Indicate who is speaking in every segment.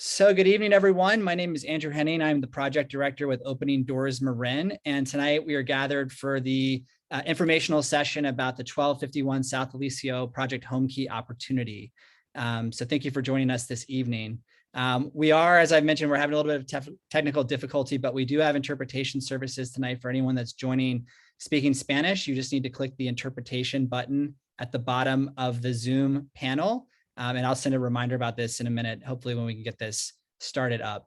Speaker 1: So good evening, everyone. My name is Andrew Henning. I'm the project director with Opening Doors Marin. And tonight we are gathered for the informational session about the 1251 South Eliseo Project Home Key opportunity. So thank you for joining us this evening. We are, as I mentioned, we're having a little bit of technical difficulty, but we do have interpretation services tonight for anyone that's joining speaking Spanish. You just need to click the interpretation button at the bottom of the Zoom panel. And I'll send a reminder about this in a minute, hopefully when we can get this started up.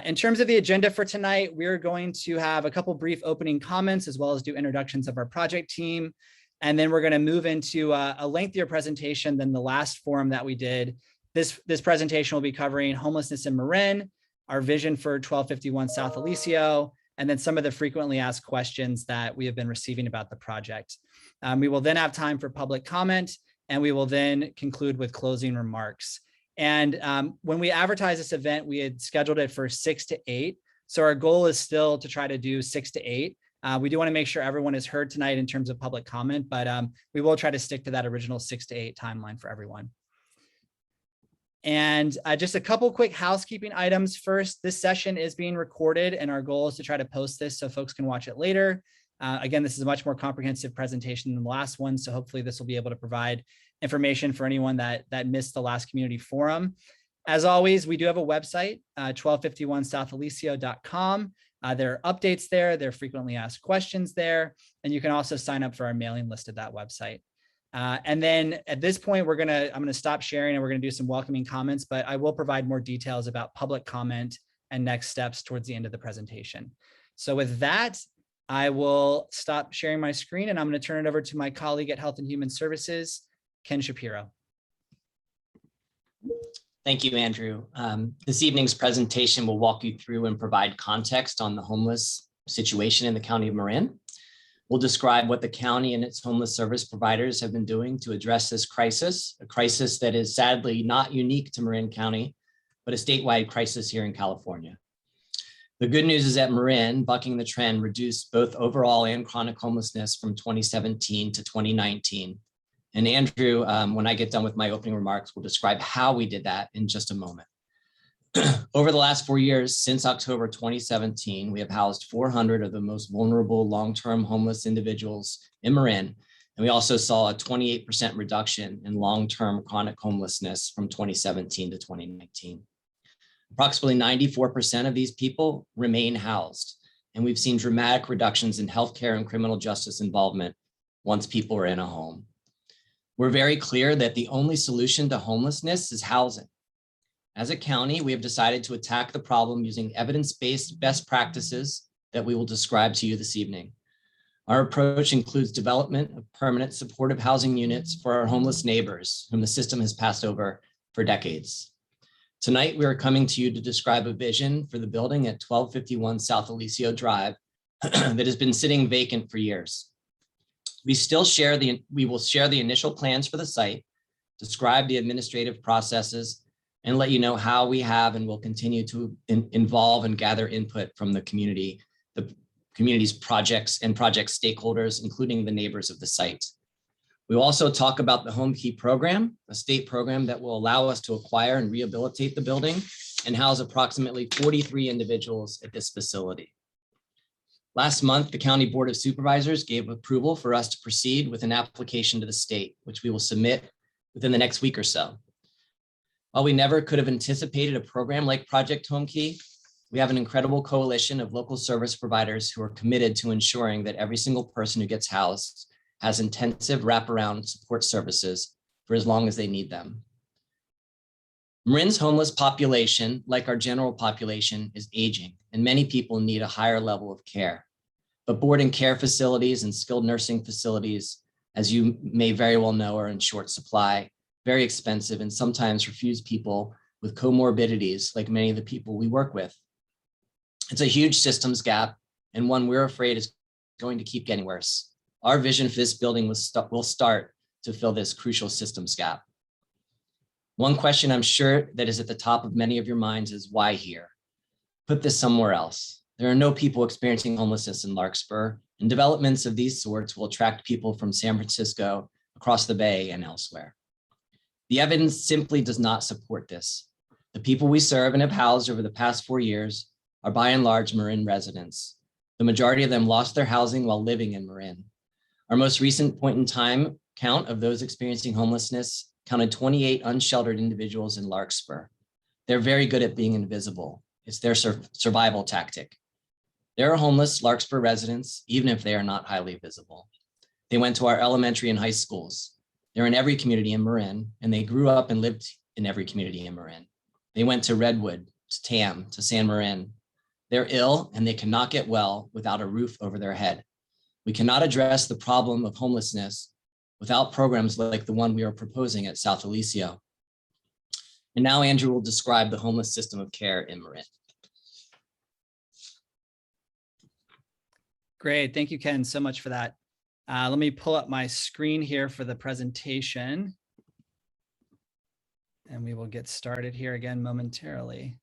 Speaker 1: In terms of the agenda for tonight, we're going to have a couple brief opening comments as well as do introductions of our project team. And then we're going to move into a lengthier presentation than the last forum that we did. This presentation will be covering homelessness in Marin, our vision for 1251 South Eliseo, and then some of the frequently asked questions that we have been receiving about the project. We will then have time for public comment, and we will then conclude with closing remarks. And when we advertised this event, we had scheduled it for 6 to 8. So our goal is still to try to do 6 to 8. We do want to make sure everyone is heard tonight in terms of public comment, but we will try to stick to that original 6 to 8 timeline for everyone. And just a couple quick housekeeping items. First, this session is being recorded, and our goal is to try to post this so folks can watch it later. Again, this is a much more comprehensive presentation than the last one, so hopefully this will be able to provide information for anyone that missed the last community forum. As always, we do have a website, 1251southeliseo.com. There are updates there, there are frequently asked questions there, and you can also sign up for our mailing list at that website. And then at this point, I'm gonna stop sharing and we're gonna do some welcoming comments, but I will provide more details about public comment and next steps towards the end of the presentation. So with that, I will stop sharing my screen and I'm going to turn it over to my colleague at Health and Human Services, Ken Shapiro.
Speaker 2: Thank you, Andrew. This evening's presentation will walk you through and provide context on the homeless situation in the County of Marin. We'll describe what the county and its homeless service providers have been doing to address this crisis, a crisis that is sadly not unique to Marin County, but a statewide crisis here in California. The good news is that Marin, bucking the trend, reduced both overall and chronic homelessness from 2017 to 2019. And Andrew, when I get done with my opening remarks, will describe how we did that in just a moment. Over the last 4 years, since October 2017, we have housed 400 of the most vulnerable long-term homeless individuals in Marin. And we also saw a 28% reduction in long-term chronic homelessness from 2017 to 2019. Approximately 94% of these people remain housed, and we've seen dramatic reductions in healthcare and criminal justice involvement once people are in a home. We're very clear that the only solution to homelessness is housing. As a county, we have decided to attack the problem using evidence-based best practices that we will describe to you this evening. Our approach includes development of permanent supportive housing units for our homeless neighbors, whom the system has passed over for decades. Tonight, we are coming to you to describe a vision for the building at 1251 South Eliseo Drive that has been sitting vacant for years. We will share the initial plans for the site, describe the administrative processes, and let you know how we have and will continue to involve and gather input from the community's projects and project stakeholders, including the neighbors of the site. We will also talk about the Home Key program, a state program that will allow us to acquire and rehabilitate the building and house approximately 43 individuals at this facility. Last month, the County Board of Supervisors gave approval for us to proceed with an application to the state, which we will submit within the next week or so. While we never could have anticipated a program like Project Home Key, we have an incredible coalition of local service providers who are committed to ensuring that every single person who gets housed has intensive wraparound support services for as long as they need them. Marin's homeless population, like our general population, is aging, and many people need a higher level of care. But boarding care facilities and skilled nursing facilities, as you may very well know, are in short supply, very expensive, and sometimes refuse people with comorbidities like many of the people we work with. It's a huge systems gap, and one we're afraid is going to keep getting worse. Our vision for this building will start to fill this crucial systems gap. One question I'm sure that is at the top of many of your minds is why here? Put this somewhere else. There are no people experiencing homelessness in Larkspur, and developments of these sorts will attract people from San Francisco, across the Bay, and elsewhere. The evidence simply does not support this. The people we serve and have housed over the past 4 years are by and large Marin residents. The majority of them lost their housing while living in Marin. Our most recent point in time count of those experiencing homelessness counted 28 unsheltered individuals in Larkspur. They're very good at being invisible. It's their survival tactic. There are homeless Larkspur residents, even if they are not highly visible. They went to our elementary and high schools. They're in every community in Marin, and they grew up and lived in every community in Marin. They went to Redwood, to Tam, to San Marin. They're ill and they cannot get well without a roof over their head. We cannot address the problem of homelessness without programs like the one we are proposing at South Eliseo. And now Andrew will describe the homeless system of care in Marin.
Speaker 1: Great, thank you, Ken, so much for that. Let me pull up my screen here for the presentation. And we will get started here again momentarily.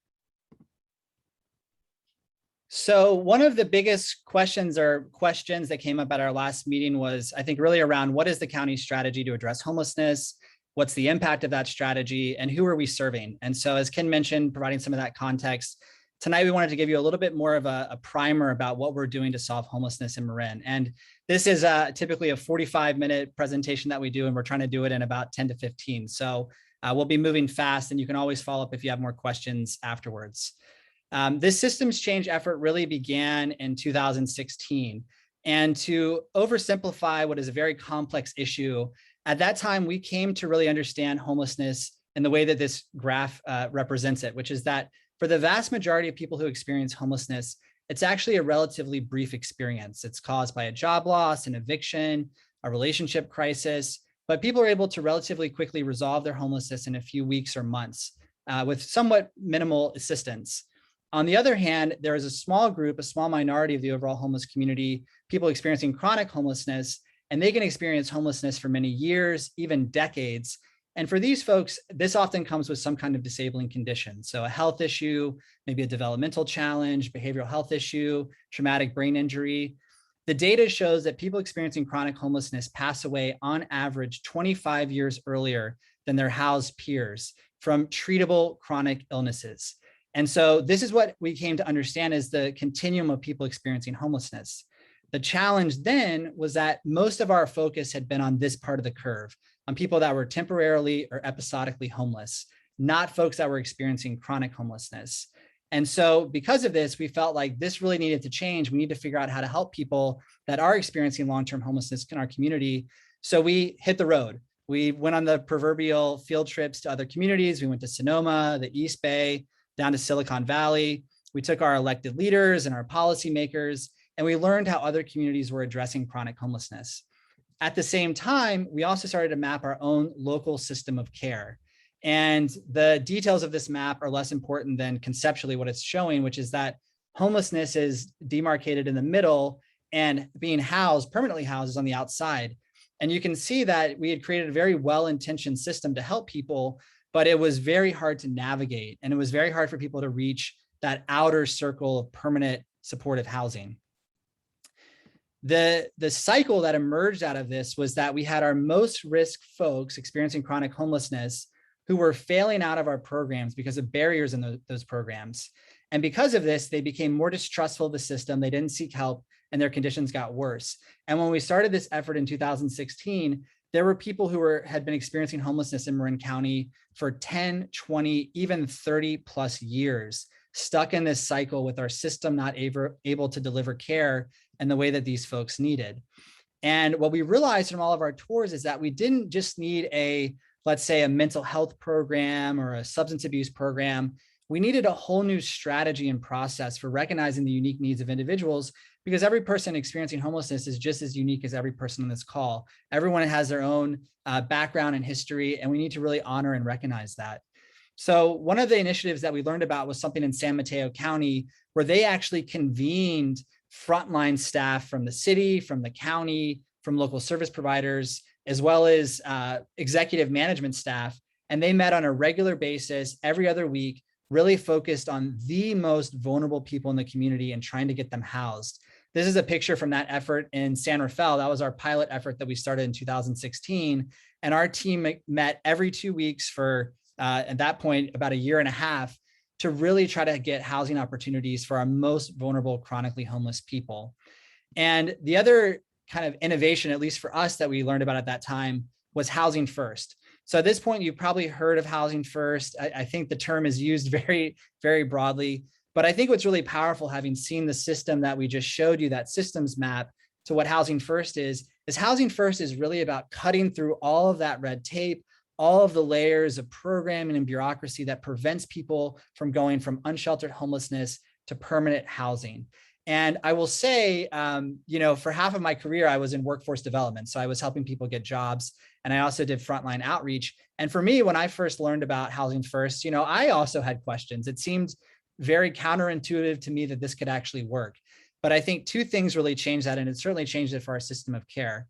Speaker 1: So one of the biggest questions that came up at our last meeting was, I think, really around what is the county's strategy to address homelessness? What's the impact of that strategy and who are we serving? And so as Ken mentioned, providing some of that context, tonight we wanted to give you a little bit more of a primer about what we're doing to solve homelessness in Marin. And this is typically a 45-minute presentation that we do, and we're trying to do it in about 10 to 15. So we'll be moving fast, and you can always follow up if you have more questions afterwards. This systems change effort really began in 2016. And to oversimplify what is a very complex issue, at that time, we came to really understand homelessness in the way that this graph represents it, which is that for the vast majority of people who experience homelessness, it's actually a relatively brief experience. It's caused by a job loss, an eviction, a relationship crisis, but people are able to relatively quickly resolve their homelessness in a few weeks or months with somewhat minimal assistance. On the other hand, there is a small group, a small minority of the overall homeless community, people experiencing chronic homelessness, and they can experience homelessness for many years, even decades. And for these folks, this often comes with some kind of disabling condition. So a health issue, maybe a developmental challenge, behavioral health issue, traumatic brain injury. The data shows that people experiencing chronic homelessness pass away on average 25 years earlier than their housed peers from treatable chronic illnesses. And so this is what we came to understand as the continuum of people experiencing homelessness. The challenge then was that most of our focus had been on this part of the curve, on people that were temporarily or episodically homeless, not folks that were experiencing chronic homelessness. And so because of this, we felt like this really needed to change. We need to figure out how to help people that are experiencing long-term homelessness in our community. So we hit the road. We went on the proverbial field trips to other communities. We went to Sonoma, the East Bay, down to Silicon Valley. We took our elected leaders and our policymakers, and we learned how other communities were addressing chronic homelessness. At the same time, we also started to map our own local system of care. And the details of this map are less important than conceptually what it's showing, which is that homelessness is demarcated in the middle and being housed, permanently housed, is on the outside. And you can see that we had created a very well-intentioned system to help people, but it was very hard to navigate. And it was very hard for people to reach that outer circle of permanent supportive housing. The cycle that emerged out of this was that we had our most risk folks experiencing chronic homelessness who were failing out of our programs because of barriers in those programs. And because of this, they became more distrustful of the system. They didn't seek help and their conditions got worse. And when we started this effort in 2016, there were people who had been experiencing homelessness in Marin County for 10, 20, even 30 plus years, stuck in this cycle with our system not able to deliver care in the way that these folks needed. And what we realized from all of our tours is that we didn't just need let's say a mental health program or a substance abuse program. We needed a whole new strategy and process for recognizing the unique needs of individuals, because every person experiencing homelessness is just as unique as every person on this call. Everyone has their own background and history, and we need to really honor and recognize that. So one of the initiatives that we learned about was something in San Mateo County, where they actually convened frontline staff from the city, from the county, from local service providers, as well as executive management staff. And they met on a regular basis every other week, really focused on the most vulnerable people in the community and trying to get them housed. This is a picture from that effort in San Rafael. That was our pilot effort that we started in 2016. And our team met every 2 weeks for at that point, about a year and a half, to really try to get housing opportunities for our most vulnerable chronically homeless people. And the other kind of innovation, at least for us, that we learned about at that time was housing first. So at this point, you've probably heard of housing first. I think the term is used very, very broadly, but I think what's really powerful, having seen the system that we just showed you, that systems map to what housing first is housing first is really about cutting through all of that red tape, all of the layers of programming and bureaucracy that prevents people from going from unsheltered homelessness to permanent housing. And I will say, for half of my career, I was in workforce development. So I was helping people get jobs, and I also did frontline outreach. And for me, when I first learned about housing first, I also had questions. It seemed very counterintuitive to me that this could actually work. But I think two things really changed that, and it certainly changed it for our system of care.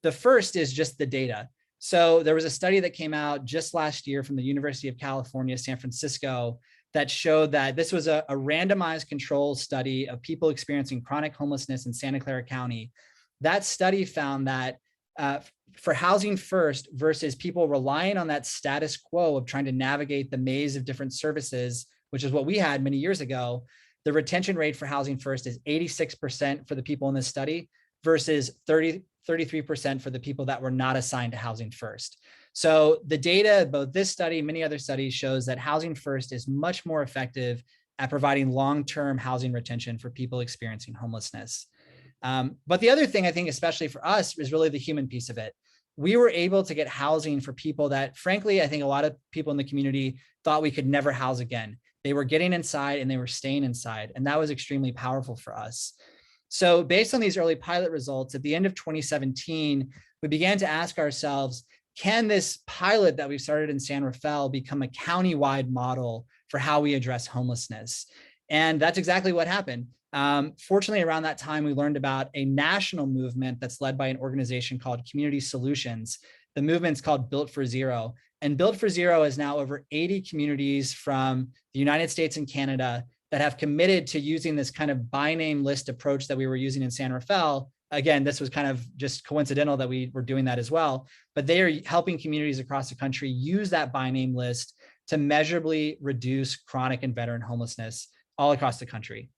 Speaker 1: The first is just the data. So there was a study that came out just last year from the University of California, San Francisco, that showed that this was a randomized control study of people experiencing chronic homelessness in Santa Clara County. That study found that for housing first versus people relying on that status quo of trying to navigate the maze of different services, which is what we had many years ago, the retention rate for housing first is 86% for the people in this study versus 33% for the people that were not assigned to housing first. So the data, both this study, many other studies, shows that housing first is much more effective at providing long-term housing retention for people experiencing homelessness. But the other thing, I think, especially for us, is really the human piece of it. We were able to get housing for people that, frankly, I think a lot of people in the community thought we could never house again. They were getting inside and they were staying inside. And that was extremely powerful for us. So based on these early pilot results, at the end of 2017, we began to ask ourselves, can this pilot that we've started in San Rafael become a county-wide model for how we address homelessness? And that's exactly what happened. Fortunately, around that time, we learned about a national movement that's led by an organization called Community Solutions. The movement's called Built for Zero. And Built for Zero is now over 80 communities from the United States and Canada that have committed to using this kind of by name list approach that we were using in San Rafael. Again, this was kind of just coincidental that we were doing that as well, but they are helping communities across the country use that by name list to measurably reduce chronic and veteran homelessness all across the country.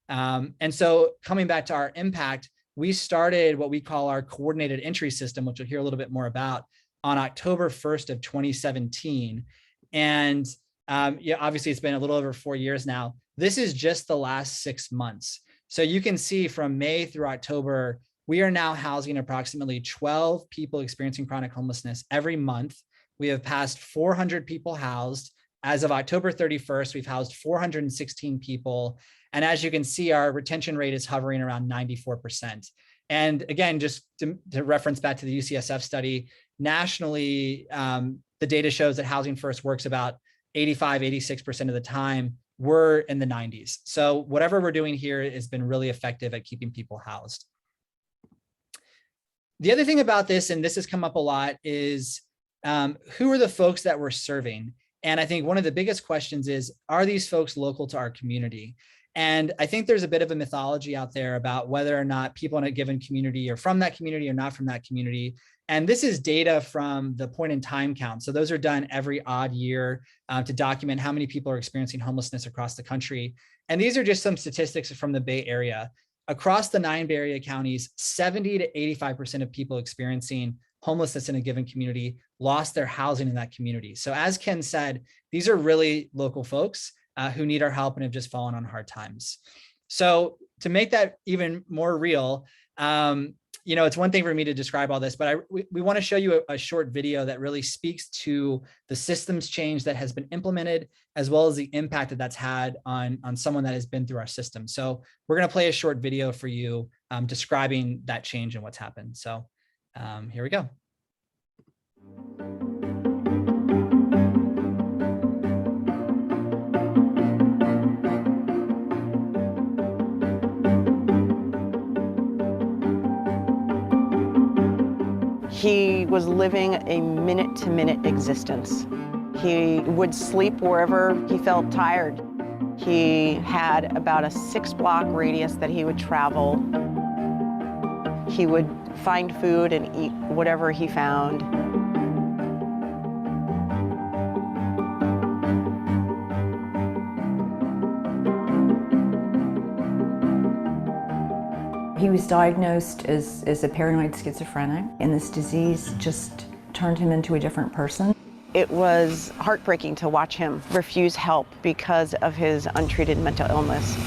Speaker 1: And so coming back to our impact, we started what we call our coordinated entry system, which you'll hear a little bit more about, on October 1st of 2017. And obviously it's been a little over 4 years now. This is just the last 6 months. So you can see from May through October, we are now housing approximately 12 people experiencing chronic homelessness every month. We have passed 400 people housed. As of October 31st, we've housed 416 people. And as you can see, our retention rate is hovering around 94%. And again, just to reference back to the UCSF study, nationally, the data shows that Housing First works about 85, 86% of the time. We're in the 90s. So whatever we're doing here has been really effective at keeping people housed. The other thing about this, and this has come up a lot, is who are the folks that we're serving? And I think one of the biggest questions is, are these folks local to our community? And I think there's a bit of a mythology out there about whether or not people in a given community are from that community or not from that community. And this is data from the point in time count. So those are done every odd year to document how many people are experiencing homelessness across the country. And these are just some statistics from the Bay Area. Across the 9 Bay Area counties, 70 to 85% of people experiencing homelessness in a given community lost their housing in that community. So as Ken said, these are really local folks who need our help and have just fallen on hard times. So to make that even more real, it's one thing for me to describe all this, but we want to show you a short video that really speaks to the systems change that has been implemented, as well as the impact that that's had on someone that has been through our system. So we're going to play a short video for you describing that change and what's happened. So here we go.
Speaker 3: He was living a minute-to-minute existence. He would sleep wherever he felt tired. He had about a 6-block radius that he would travel. He would find food and eat whatever he found.
Speaker 4: He was diagnosed as a paranoid schizophrenic, and this disease just turned him into a different person.
Speaker 3: It was heartbreaking to watch him refuse help because of his untreated mental illness.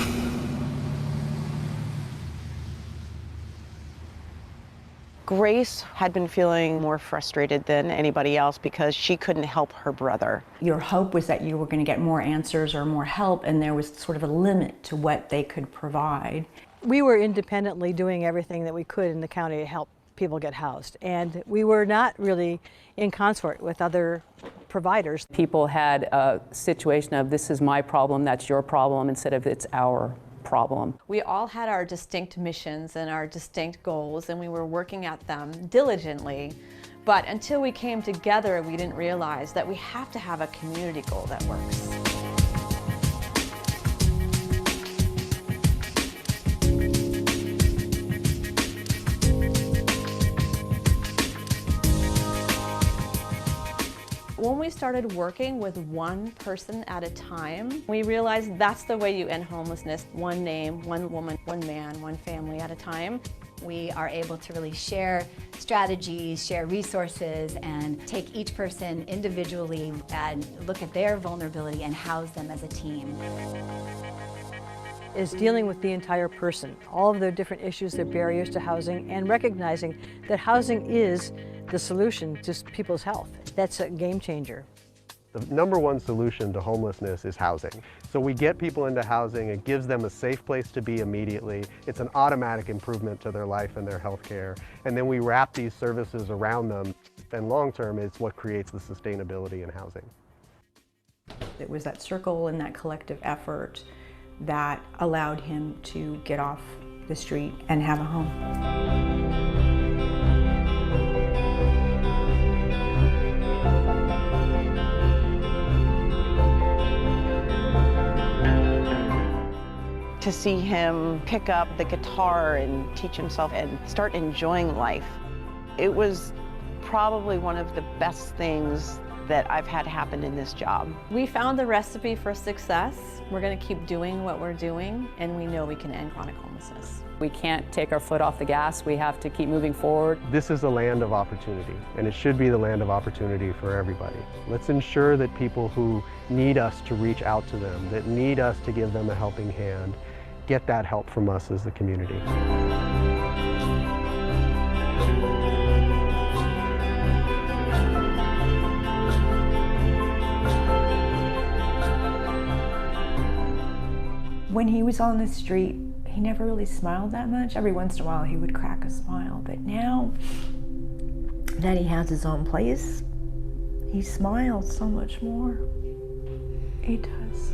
Speaker 3: Grace had been feeling more frustrated than anybody else because she couldn't help her brother.
Speaker 4: Your hope was that you were going to get more answers or more help, and there was sort of a limit to what they could provide.
Speaker 5: We were independently doing everything that we could in the county to help people get housed, and we were not really in consort with other providers.
Speaker 6: People had a situation of this is my problem, that's your problem, instead of it's our problem.
Speaker 7: We all had our distinct missions and our distinct goals, and we were working at them diligently. But until we came together, we didn't realize that we have to have a community goal that works. When we started working with one person at a time, we realized that's the way you end homelessness. One name, one woman, one man, one family at a time.
Speaker 8: We are able to really share strategies, share resources, and take each person individually and look at their vulnerability and house them as a team.
Speaker 5: Is dealing with the entire person, all of their different issues, their barriers to housing, and recognizing that housing is the solution to people's health. That's a game changer.
Speaker 9: The number one solution to homelessness is housing. So we get people into housing, it gives them a safe place to be immediately. It's an automatic improvement to their life and their health care. And then we wrap these services around them. And long term, it's what creates the sustainability in housing.
Speaker 4: It was that circle and that collective effort that allowed him to get off the street and have a home.
Speaker 3: To see him pick up the guitar and teach himself and start enjoying life, it was probably one of the best things that I've had happen in this job.
Speaker 7: We found the recipe for success. We're going to keep doing what we're doing, and we know we can end chronic homelessness.
Speaker 6: We can't take our foot off the gas. We have to keep moving forward.
Speaker 9: This is a land of opportunity, and it should be the land of opportunity for everybody. Let's ensure that people who need us to reach out to them, that need us to give them a helping hand, get that help from us as the community.
Speaker 4: When he was on the street, he never really smiled that much. Every once in a while he would crack a smile, but now that he has his own place, he smiles so much more. He does.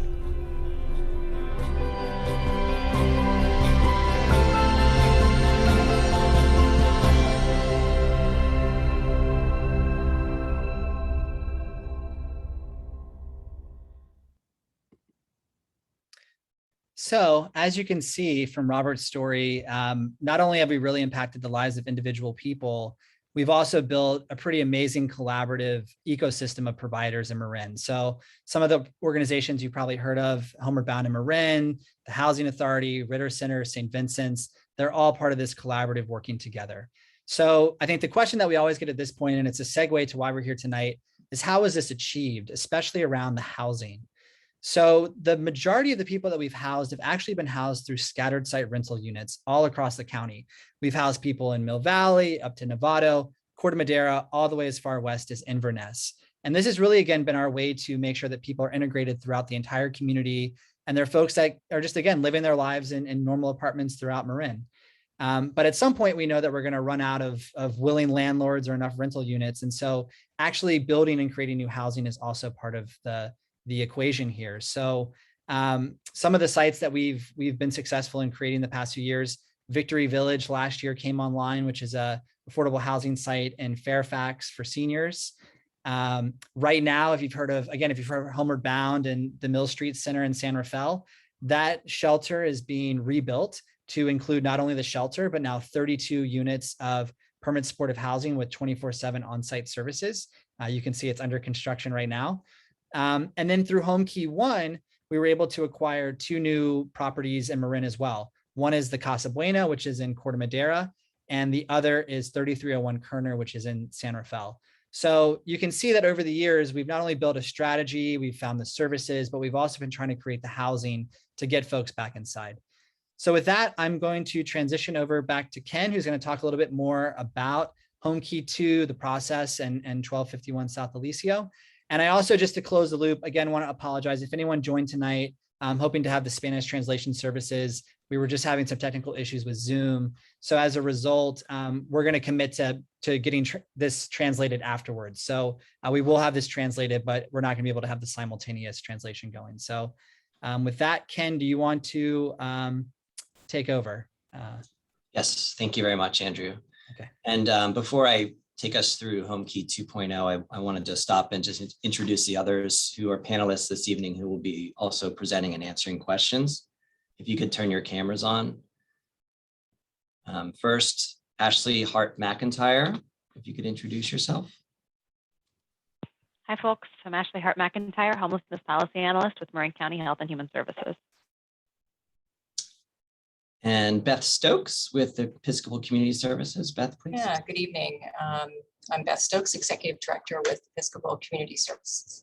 Speaker 1: So as you can see from Robert's story, not only have we really impacted the lives of individual people, we've also built a pretty amazing collaborative ecosystem of providers in Marin. So some of the organizations you've probably heard of, Homeward Bound in Marin, the Housing Authority, Ritter Center, St. Vincent's, they're all part of this collaborative working together. So I think the question that we always get at this point, and it's a segue to why we're here tonight, is how is this achieved, especially around the housing? So the majority of the people that we've housed have actually been housed through scattered site rental units all across the county. We've housed people in Mill Valley, up to Novato, Corte Madera, all the way as far west as Inverness. And this has really, again, been our way to make sure that people are integrated throughout the entire community. And they're folks that are just, again, living their lives in normal apartments throughout Marin. But at some point, we know that we're going to run out of willing landlords or enough rental units. And so actually building and creating new housing is also part of the equation here. So some of the sites that we've been successful in creating the past few years, Victory Village last year came online, which is a affordable housing site in Fairfax for seniors. Right now, if you've heard of Homeward Bound and the Mill Street Center in San Rafael, that shelter is being rebuilt to include not only the shelter, but now 32 units of permanent supportive housing with 24/7 on-site services. You can see it's under construction right now. And then through Home Key 1, we were able to acquire 2 new properties in Marin as well. One is the Casa Buena, which is in Corte Madera, and the other is 3301 Kerner, which is in San Rafael. So you can see that over the years, we've not only built a strategy, we've found the services, but we've also been trying to create the housing to get folks back inside. So with that, I'm going to transition over back to Ken, who's going to talk a little bit more about Home Key 2, the process, and 1251 South Eliseo. And I also, just to close the loop, again, want to apologize if anyone joined tonight. I'm hoping to have the Spanish translation services. We were just having some technical issues with Zoom. So as a result, we're going to commit to getting this translated afterwards. So we will have this translated, but we're not going to be able to have the simultaneous translation going. So with that, Ken, do you want to take over?
Speaker 2: Yes, thank you very much, Andrew.
Speaker 1: Okay.
Speaker 2: And before I take us through Home Key 2.0, I wanted to stop and just introduce the others who are panelists this evening who will be also presenting and answering questions. If you could turn your cameras on. First, Ashley Hart McIntyre, if you could introduce yourself.
Speaker 10: Hi, folks. I'm Ashley Hart McIntyre, homelessness policy analyst with Marin County Health and Human Services.
Speaker 2: And Beth Stokes with the Episcopal Community Services. Beth, please.
Speaker 11: Yeah, good evening. I'm Beth Stokes, Executive Director with Episcopal Community Services.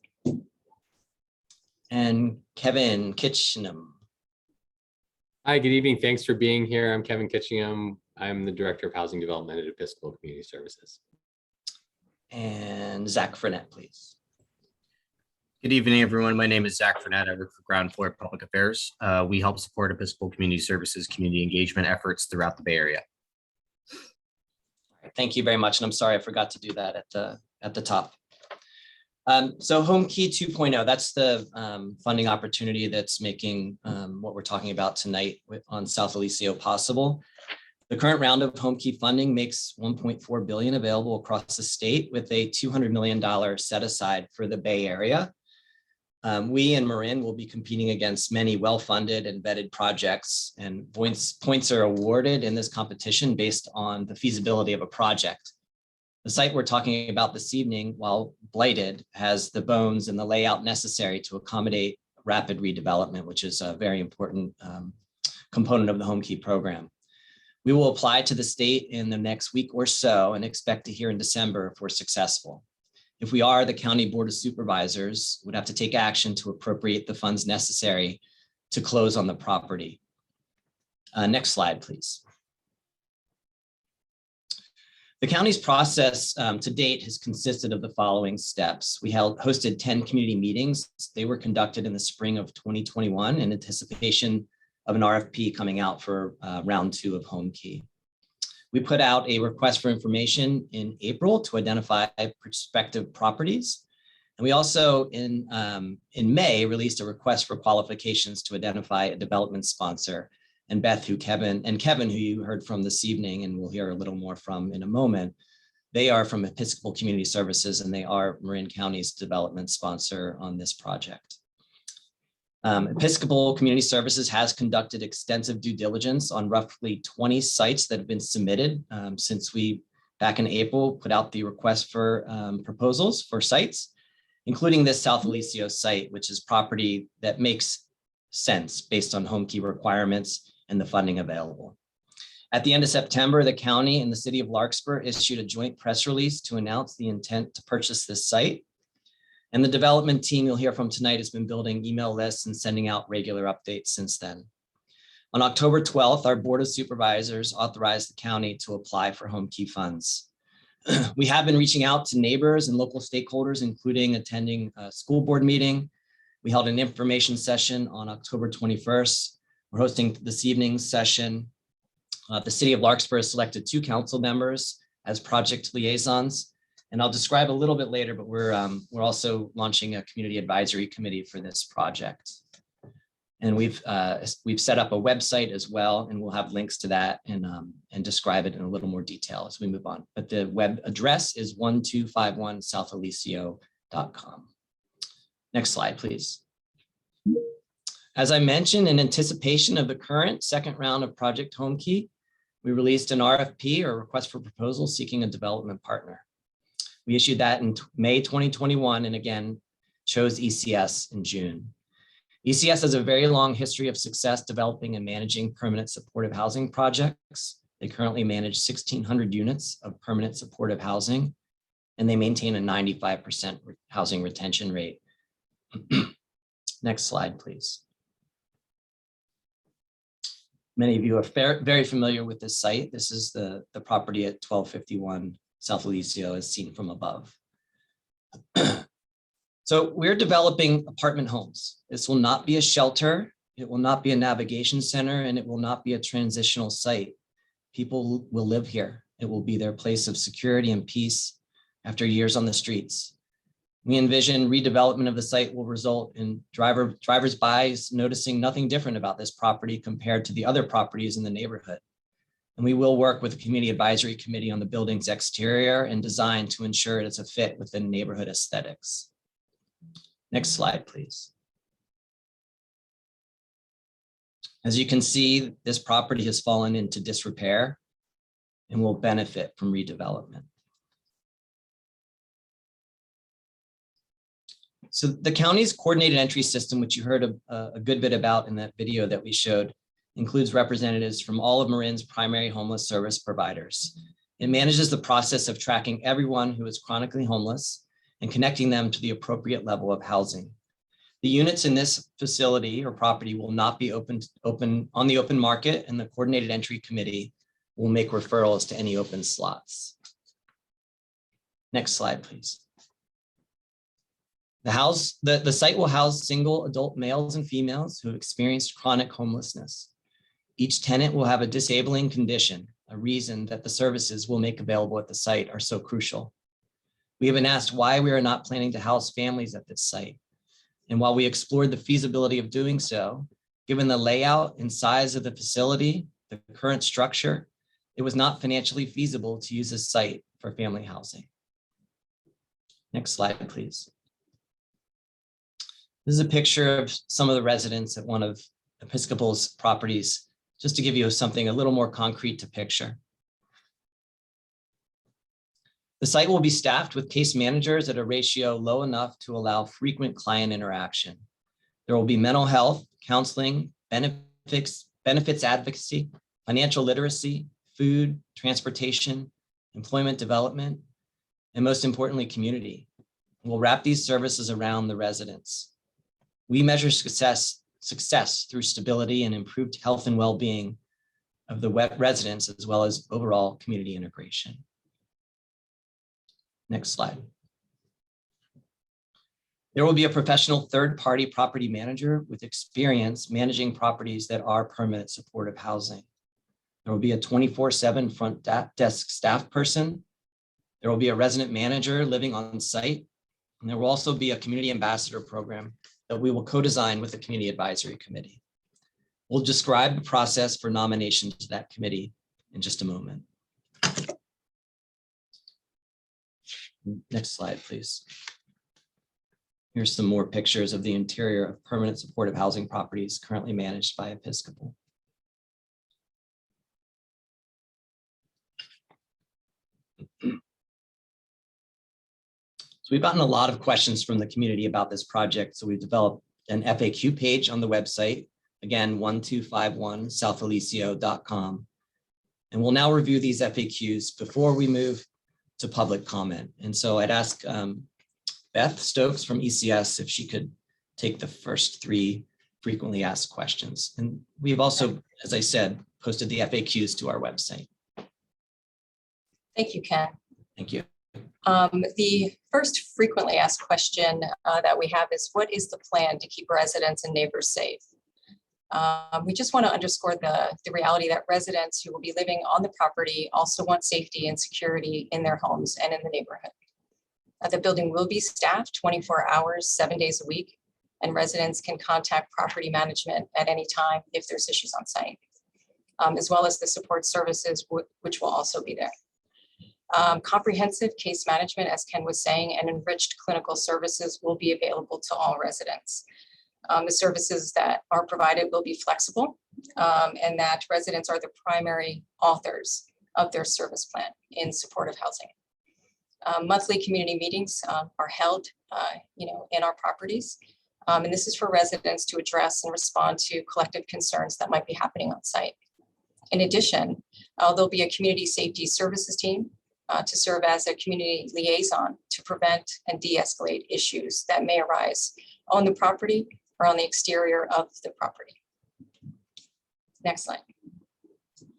Speaker 2: And Kevin Kitchenham.
Speaker 12: Hi, good evening. Thanks for being here. I'm Kevin Kitchenham. I'm the Director of Housing Development at Episcopal Community Services.
Speaker 2: And Zach Frenette, please.
Speaker 13: Good evening, everyone. My name is Zach Frenette. I work for Ground Floor Public Affairs. We help support Episcopal Community Services community engagement efforts throughout the Bay Area.
Speaker 2: Thank you very much. And I'm sorry I forgot to do that at the top. So Home Key 2.0, that's the funding opportunity that's making what we're talking about tonight on South Eliseo possible. The current round of Home Key funding makes $1.4 billion available across the state with a $200 million set aside for the Bay Area. We in Marin will be competing against many well-funded and vetted projects, and points are awarded in this competition based on the feasibility of a project. The site we're talking about this evening, while blighted, has the bones and the layout necessary to accommodate rapid redevelopment, which is a very important component of the Home Key program. We will apply to the state in the next week or so and expect to hear in December if we're successful. If we are, the County Board of Supervisors would have to take action to appropriate the funds necessary to close on the property. Next slide, please. The county's process to date has consisted of the following steps. We hosted 10 community meetings. They were conducted in the spring of 2021 in anticipation of an RFP coming out for round 2 of Home Key. We put out a request for information in April to identify prospective properties. And we also in May released a request for qualifications to identify a development sponsor. And Kevin, who you heard from this evening and we'll hear a little more from in a moment, they are from Episcopal Community Services and they are Marin County's development sponsor on this project. Episcopal Community Services has conducted extensive due diligence on roughly 20 sites that have been submitted since we, back in April, put out the request for proposals for sites, including this South Eliseo site, which is property that makes sense based on Home Key requirements and the funding available. At the end of September, the county and the city of Larkspur issued a joint press release to announce the intent to purchase this site. And the development team you'll hear from tonight has been building email lists and sending out regular updates since then. On October 12th, our Board of Supervisors authorized the county to apply for Home Key funds. We have been reaching out to neighbors and local stakeholders, including attending a school board meeting. We held an information session on October 21st. We're hosting this evening's session. The city of Larkspur has selected 2 council members as project liaisons. And I'll describe a little bit later, but we're also launching a community advisory committee for this project. And we've set up a website as well, and we'll have links to that and describe it in a little more detail as we move on. But the web address is 1251southeleseo.com. Next slide, please. As I mentioned, in anticipation of the current second round of Project Home Key, we released an RFP, or request for proposal, seeking a development partner. We issued that in May 2021, and again, chose ECS in June. ECS has a very long history of success developing and managing permanent supportive housing projects. They currently manage 1,600 units of permanent supportive housing, and they maintain a 95% housing retention rate. Next slide, please. Many of you are very familiar with this site. This is the property at 1251 South Eliseo as seen from above. So we're developing apartment homes. This will not be a shelter. It will not be a navigation center, and it will not be a transitional site. People will live here. It will be their place of security and peace after years on the streets. We envision redevelopment of the site will result in drivers by noticing nothing different about this property compared to the other properties in the neighborhood. And we will work with the Community Advisory Committee on the building's exterior and design to ensure it's a fit within neighborhood aesthetics. Next slide, please. As you can see, this property has fallen into disrepair and will benefit from redevelopment. So the county's coordinated entry system, which you heard a good bit about in that video that we showed, includes representatives from all of Marin's primary homeless service providers. It manages the process of tracking everyone who is chronically homeless and connecting them to the appropriate level of housing. The units in this facility or property will not be open on the open market, and the coordinated entry committee will make referrals to any open slots. Next slide, please. The site will house single adult males and females who have experienced chronic homelessness. Each tenant will have a disabling condition, a reason that the services we'll make available at the site are so crucial. We have been asked why we are not planning to house families at this site. And while we explored the feasibility of doing so, given the layout and size of the facility, the current structure, it was not financially feasible to use this site for family housing. Next slide, please. This is a picture of some of the residents at one of Episcopal's properties, just to give you something a little more concrete to picture. The site will be staffed with case managers at a ratio low enough to allow frequent client interaction. There will be mental health, counseling, benefits advocacy, financial literacy, food, transportation, employment development, and most importantly, community. We'll wrap these services around the residents. We measure success through stability and improved health and well-being of the residents, as well as overall community integration. Next slide. There will be a professional third-party property manager with experience managing properties that are permanent supportive housing. There will be a 24/7 front desk staff person. There will be a resident manager living on site. And there will also be a community ambassador program that we will co-design with the Community Advisory Committee. We'll describe the process for nomination to that committee in just a moment. Next slide, please. Here's some more pictures of the interior of permanent supportive housing properties currently managed by Episcopal. So we've gotten a lot of questions from the community about this project. So we've developed an FAQ page on the website, again, 1251southeliseo.com. And we'll now review these FAQs before we move to public comment. And so I'd ask Beth Stokes from ECS if she could take the first 3 frequently asked questions. And we've also, as I said, posted the FAQs to our website.
Speaker 11: Thank you, Ken.
Speaker 2: Thank you.
Speaker 11: The first frequently asked question that we have is, what is the plan to keep residents and neighbors safe? We just want to underscore the reality that residents who will be living on the property also want safety and security in their homes and in the neighborhood. The building will be staffed 24 hours, 7 days a week, and residents can contact property management at any time if there's issues on site, as well as the support services, which will also be there. Comprehensive case management, as Ken was saying, and enriched clinical services will be available to all residents. The services that are provided will be flexible, and that residents are the primary authors of their service plan in supportive housing. Monthly community meetings are held in our properties. And this is for residents to address and respond to collective concerns that might be happening on site. In addition, there'll be a community safety services team to serve as a community liaison to prevent and de-escalate issues that may arise on the property or on the exterior of the property. Next slide.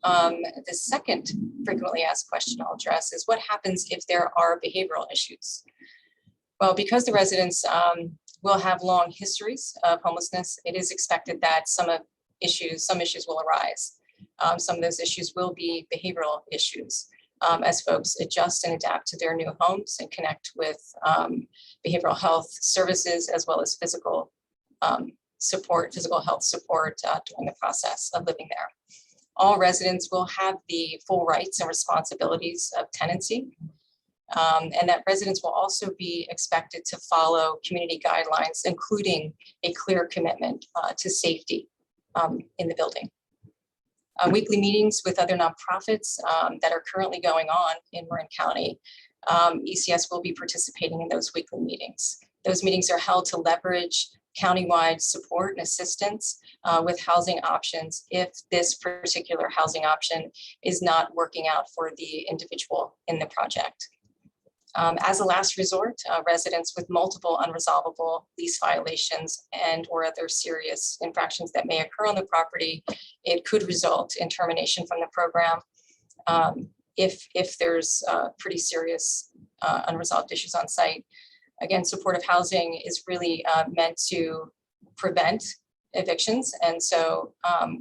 Speaker 11: The second frequently asked question I'll address is what happens if there are behavioral issues? Well, because the residents will have long histories of homelessness, it is expected that some issues will arise. Some of those issues will be behavioral issues as folks adjust and adapt to their new homes and connect with behavioral health services as well as physical health support during the process of living there. All residents will have the full rights and responsibilities of tenancy, and that residents will also be expected to follow community guidelines, including a clear commitment to safety in the building. Weekly meetings with other nonprofits that are currently going on in Marin County, ECS will be participating in those weekly meetings. Those meetings are held to leverage countywide support and assistance with housing options if this particular housing option is not working out for the individual in the project. As a last resort, residents with multiple unresolvable lease violations and or other serious infractions that may occur on the property, it could result in termination from the program if there's pretty serious unresolved issues on site. Again, supportive housing is really meant to prevent evictions. And so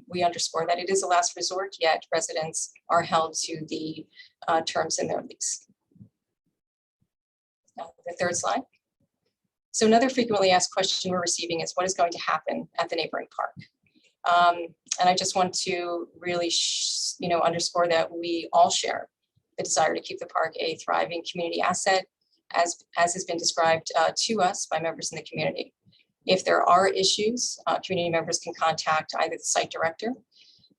Speaker 11: we underscore that it is a last resort, yet residents are held to the terms in their lease. The third slide. So another frequently asked question we're receiving is what is going to happen at the neighboring park? And I just want to really underscore that we all share the desire to keep the park a thriving community asset as has been described to us by members in the community. If there are issues, community members can contact either the site director,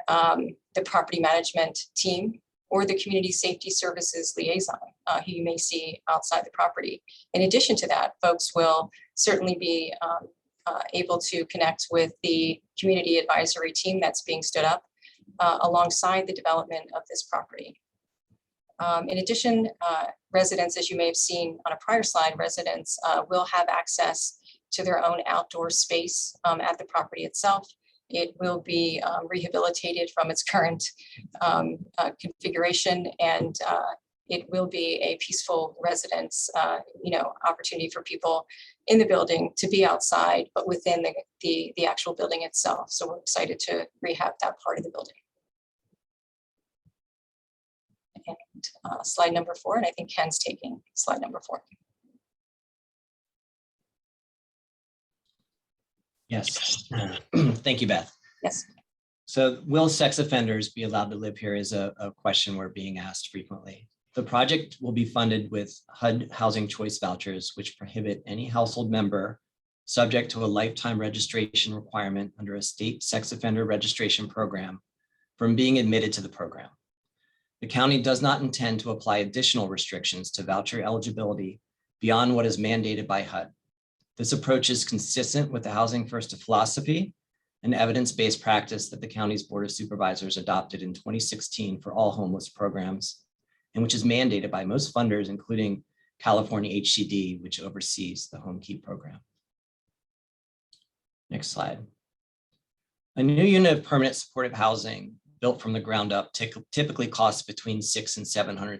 Speaker 11: the property management team, or the community safety services liaison, who you may see outside the property. In addition to that, folks will certainly be able to connect with the community advisory team that's being stood up alongside the development of this property. In addition, residents, as you may have seen on a prior slide, residents will have access to their own outdoor space at the property itself. It will be rehabilitated from its current configuration, and it will be a peaceful residence, opportunity for people in the building to be outside, but within the actual building itself. So we're excited to rehab that part of the building. And slide number 4, and I think Ken's taking slide number 4.
Speaker 2: Yes, thank you, Beth.
Speaker 11: Yes.
Speaker 2: So will sex offenders be allowed to live here is a question we're being asked frequently. The project will be funded with HUD housing choice vouchers, which prohibit any household member subject to a lifetime registration requirement under a state sex offender registration program from being admitted to the program. The county does not intend to apply additional restrictions to voucher eligibility beyond what is mandated by HUD. This approach is consistent with the Housing First philosophy and evidence-based practice that the county's Board of Supervisors adopted in 2016 for all homeless programs, and which is mandated by most funders, including California HCD, which oversees the Home Keep program. Next slide. A new unit of permanent supportive housing built from the ground up typically costs between $600,000 and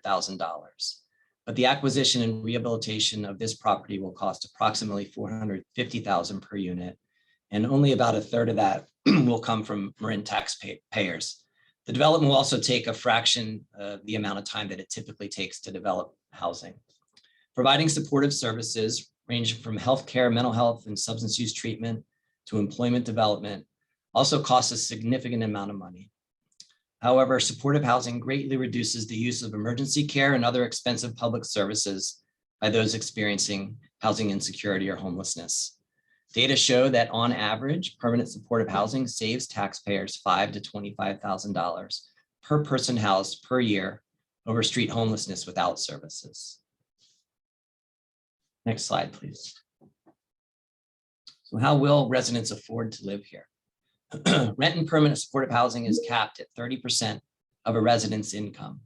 Speaker 2: $700,000. But the acquisition and rehabilitation of this property will cost approximately $450,000 per unit, and only about a third of that will come from Marin taxpayers. The development will also take a fraction of the amount of time that it typically takes to develop housing. Providing supportive services ranging from healthcare, mental health, and substance use treatment to employment development also costs a significant amount of money. However, supportive housing greatly reduces the use of emergency care and other expensive public services by those experiencing housing insecurity or homelessness. Data show that on average, permanent supportive housing saves taxpayers $5,000 to $25,000 per person housed per year over street homelessness without services. Next slide, please. So how will residents afford to live here? Rent and permanent supportive housing is capped at 30% of a resident's income.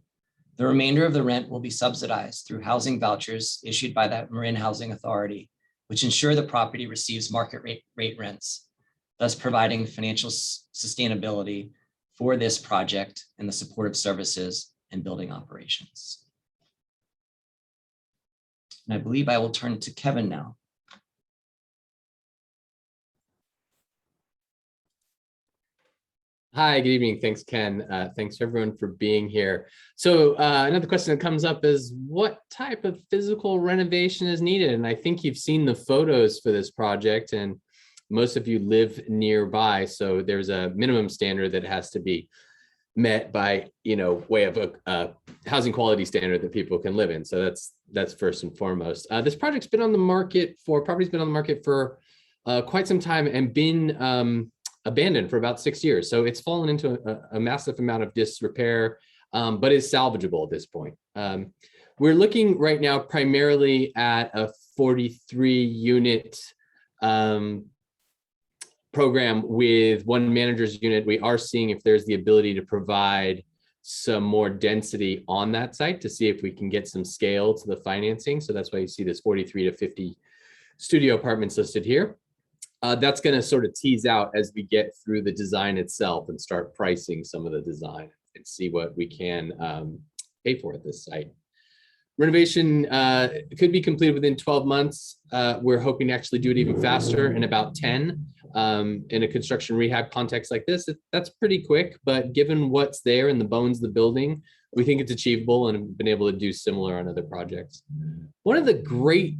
Speaker 2: The remainder of the rent will be subsidized through housing vouchers issued by the Marin Housing Authority, which ensure the property receives market rate rents, thus providing financial sustainability for this project and the supportive services and building operations. And I believe I will turn to Kevin now.
Speaker 12: Hi, good evening. Thanks, Ken. Thanks everyone for being here. So another question that comes up is what type of physical renovation is needed? And I think you've seen the photos for this project and most of you live nearby. So there's a minimum standard that has to be met by, way of a housing quality standard that people can live in. So that's first and foremost. This project's been on the market property's been on the market for quite some time and been abandoned for about 6 years. So it's fallen into a massive amount of disrepair, but is salvageable at this point. We're looking right now primarily at a 43 unit program with one manager's unit. We are seeing if there's the ability to provide some more density on that site to see if we can get some scale to the financing. So that's why you see this 43 to 50 studio apartments listed here. That's going to sort of tease out as we get through the design itself and start pricing some of the design and see what we can pay for at this site. Renovation could be completed within 12 months. We're hoping to actually do it even faster in about 10. In a construction rehab context like this, that's pretty quick, but given what's there in the bones of the building, we think it's achievable and have been able to do similar on other projects. One of the great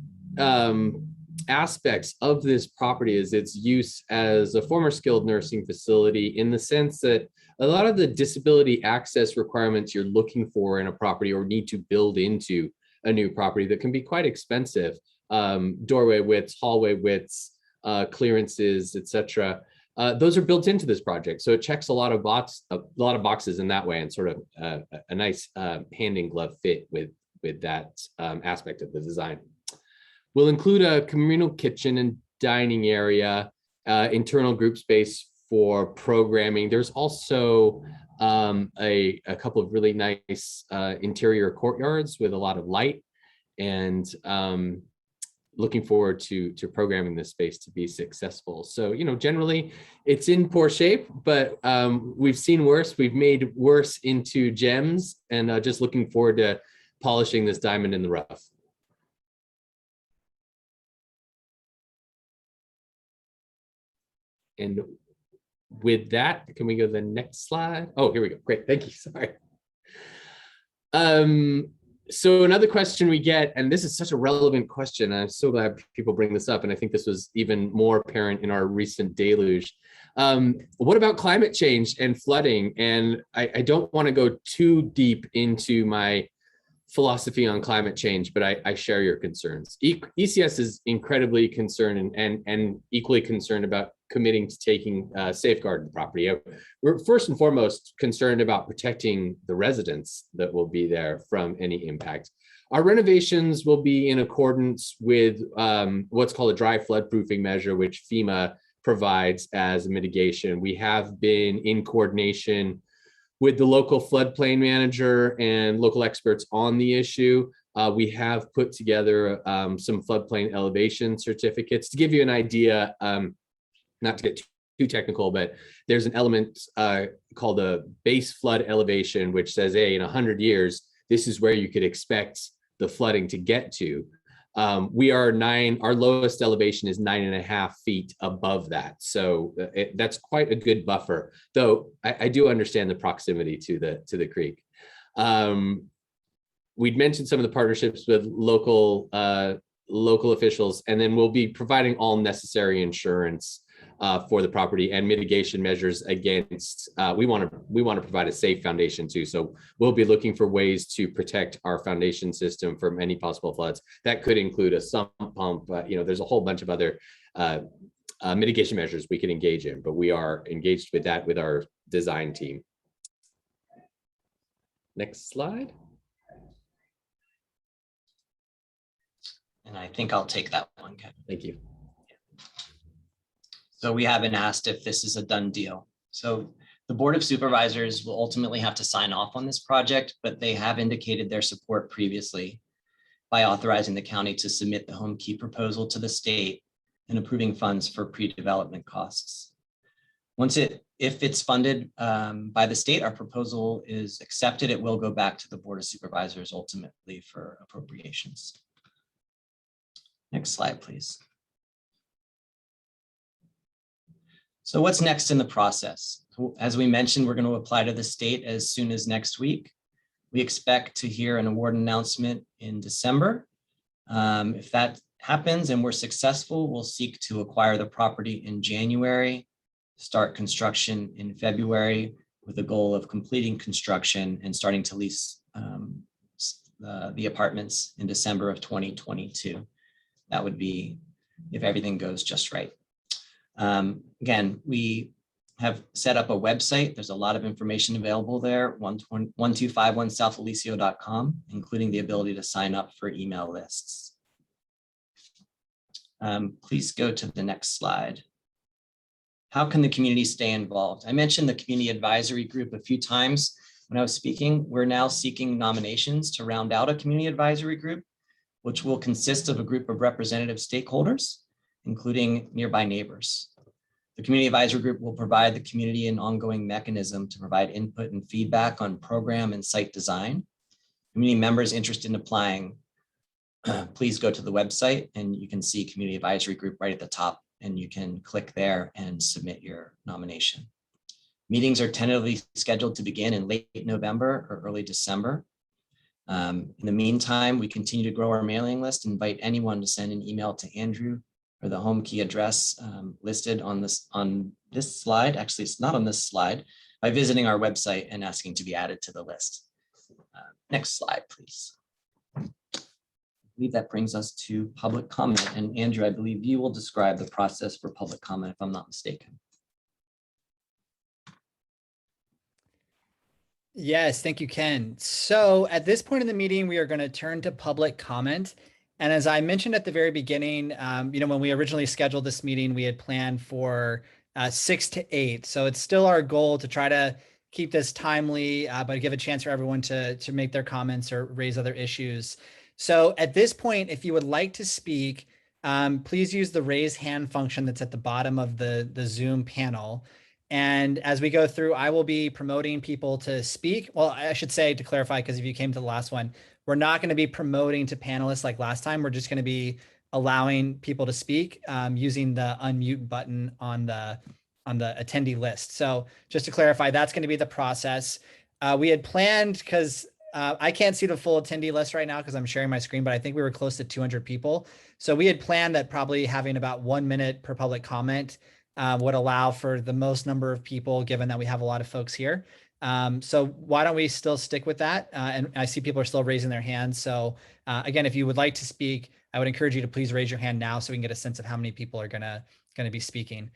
Speaker 12: aspects of this property is its use as a former skilled nursing facility, in the sense that a lot of the disability access requirements you're looking for in a property or need to build into a new property that can be quite expensive, doorway widths, hallway widths, clearances, etc. Those are built into this project, so it checks a lot of boxes in that way, and sort of a nice hand in glove fit with that aspect of the design. We'll include a communal kitchen and dining area, internal group space for programming. There's also a couple of really nice interior courtyards with a lot of light, and looking forward to programming this space to be successful. So, generally it's in poor shape, but we've seen worse. We've made worse into gems, and just looking forward to polishing this diamond in the rough. And with that, can we go to the next slide? Oh, here we go. Great. Thank you. Sorry. So another question we get, and this is such a relevant question, I'm so glad people bring this up, and I think this was even more apparent in our recent deluge. What about climate change and flooding? And I don't want to go too deep into my philosophy on climate change, but I share your concerns. ECS is incredibly concerned and equally concerned about committing to taking safeguard the property. We're first and foremost concerned about protecting the residents that will be there from any impact. Our renovations will be in accordance with what's called a dry flood proofing measure, which FEMA provides as a mitigation. We have been in coordination with the local floodplain manager and local experts on the issue. We have put together some floodplain elevation certificates. To give you an idea, not to get too technical, but there's an element called a base flood elevation, which says, hey, in 100 years, this is where you could expect the flooding to get to. Our lowest elevation is 9.5 feet above that. So that's quite a good buffer, though I do understand the proximity to the creek. We'd mentioned some of the partnerships with local officials, and then we'll be providing all necessary insurance for the property and mitigation measures against, we want to provide a safe foundation too. So we'll be looking for ways to protect our foundation system from any possible floods. That could include a sump pump. There's a whole bunch of other mitigation measures we can engage in, but we are engaged with that with our design team. Next slide.
Speaker 2: And I think I'll take that one, Kevin.
Speaker 12: Thank you.
Speaker 2: So we haven't asked if this is a done deal. So the Board of Supervisors will ultimately have to sign off on this project, but they have indicated their support previously by authorizing the county to submit the home key proposal to the state and approving funds for pre-development costs. If it's funded by the state, our proposal is accepted, it will go back to the Board of Supervisors ultimately for appropriations. Next slide, please. So what's next in the process? As we mentioned, we're going to apply to the state as soon as next week. We expect to hear an award announcement in December. If that happens and we're successful, we'll seek to acquire the property in January, start construction in February with the goal of completing construction and starting to lease the apartments in December of 2022. That would be if everything goes just right. Again, we have set up a website. There's a lot of information available there, 1251southeliseo.com, including the ability to sign up for email lists. Please go to the next slide. How can the community stay involved? I mentioned the community advisory group a few times when I was speaking. We're now seeking nominations to round out a community advisory group, which will consist of a group of representative stakeholders, including nearby neighbors. The community advisory group will provide the community an ongoing mechanism to provide input and feedback on program and site design. Community members interested in applying, please go to the website and you can see community advisory group right at the top, and you can click there and submit your nomination. Meetings are tentatively scheduled to begin in late November or early December. In the meantime, we continue to grow our mailing list and invite anyone to send an email to Andrew or the home key address listed on this slide. Actually, it's not on this slide, by visiting our website and asking to be added to the list. Next slide, please. I believe that brings us to public comment. And Andrew, I believe you will describe the process for public comment, if I'm not mistaken.
Speaker 1: Yes, thank you, Ken. So at this point in the meeting, we are going to turn to public comment. And as I mentioned at the very beginning, when we originally scheduled this meeting, we had planned for 6 to 8. So it's still our goal to try to keep this timely, but give a chance for everyone to make their comments or raise other issues. So at this point, if you would like to speak, please use the raise hand function that's at the bottom of the Zoom panel. And as we go through, I will be promoting people to speak. Well, I should say, to clarify, because if you came to the last one, we're not going to be promoting to panelists like last time. We're just going to be allowing people to speak using the unmute button on the attendee list. So just to clarify, that's going to be the process. We had planned, because I can't see the full attendee list right now because I'm sharing my screen, but I think we were close to 200 people. So we had planned that probably having about 1 minute per public comment would allow for the most number of people, given that we have a lot of folks here. So why don't we still stick with that? And I see people are still raising their hands. So again, if you would like to speak, I would encourage you to please raise your hand now so we can get a sense of how many people are gonna be speaking.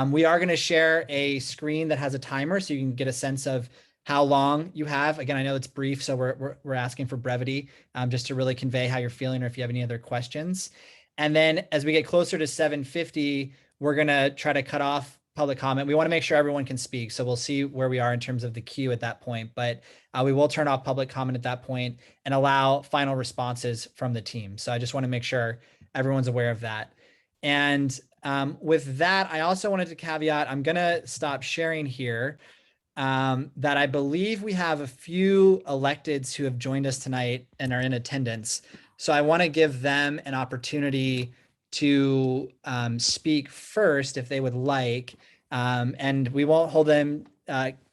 Speaker 1: We are gonna share a screen that has a timer so you can get a sense of how long you have. Again, I know it's brief, so we're asking for brevity just to really convey how you're feeling or if you have any other questions. And then as we get closer to 7:50, we're gonna try to cut off public comment. We want to make sure everyone can speak. So we'll see where we are in terms of the queue at that point, but we will turn off public comment at that point and allow final responses from the team. So I just want to make sure everyone's aware of that. And with that, I also wanted to caveat, I'm going to stop sharing here, that I believe we have a few electeds who have joined us tonight and are in attendance. So I want to give them an opportunity to speak first if they would like. And we won't hold them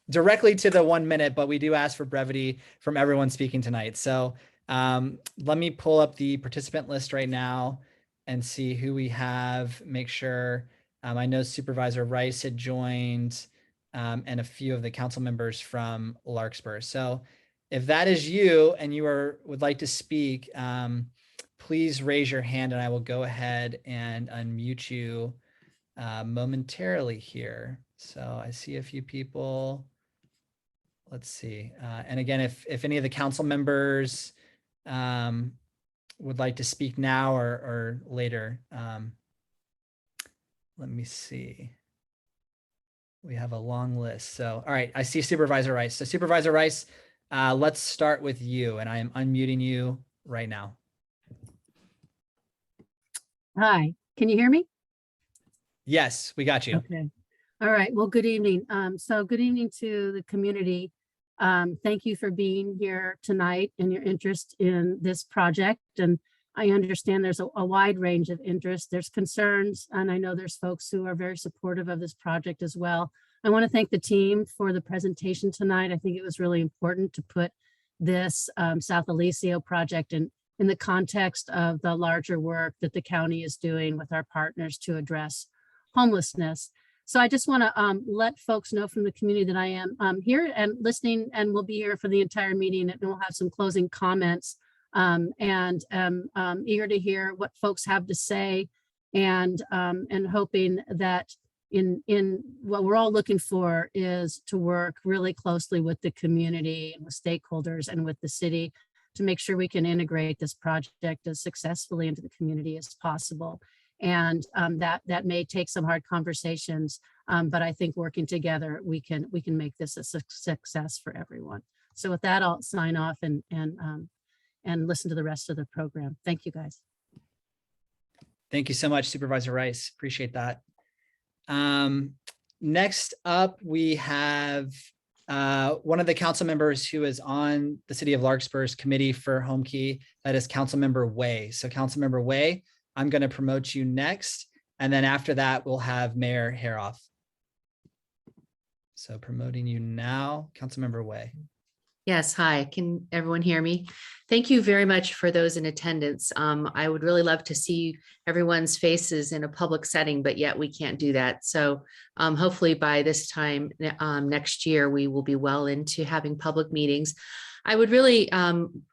Speaker 1: directly to the 1 minute, but we do ask for brevity from everyone speaking tonight. So let me pull up the participant list right now and see who we have, make sure. I know Supervisor Rice had joined and a few of the council members from Larkspur. So if that is you and you would like to speak, please raise your hand and I will go ahead and unmute you momentarily here. So I see a few people. Let's see. And again, if any of the council members would like to speak now or later, let me see. We have a long list. So, all right, I see Supervisor Rice. So Supervisor Rice, let's start with you, and I am unmuting you right now.
Speaker 14: Hi, can you hear me?
Speaker 1: Yes, we got you.
Speaker 14: Okay. All right. Well, good evening. So good evening to the community. Thank you for being here tonight and your interest in this project. And I understand there's a wide range of interest. There's concerns, and I know there's folks who are very supportive of this project as well. I want to thank the team for the presentation tonight. I think it was really important to put this South Eliseo project in the context of the larger work that the county is doing with our partners to address homelessness. So I just want to let folks know from the community that I am here and listening, and we'll be here for the entire meeting, and we'll have some closing comments, and eager to hear what folks have to say, and hoping that in what we're all looking for is to work really closely with the community and with stakeholders and with the city to make sure we can integrate this project as successfully into the community as possible. And that may take some hard conversations, but I think working together, we can make this a success for everyone. So with that, I'll sign off and listen to the rest of the program. Thank you, guys.
Speaker 1: Thank you so much, Supervisor Rice. Appreciate that. Next up, we have one of the council members who is on the City of Larkspur's Committee for Home Key. That is Councilmember Way. So Councilmember Way, I'm going to promote you next. And then after that, we'll have Mayor Haroff. So promoting you now, Councilmember Way.
Speaker 15: Yes, hi, can everyone hear me? Thank you very much for those in attendance. I would really love to see everyone's faces in a public setting, but yet we can't do that. So hopefully by this time next year, we will be well into having public meetings. I would really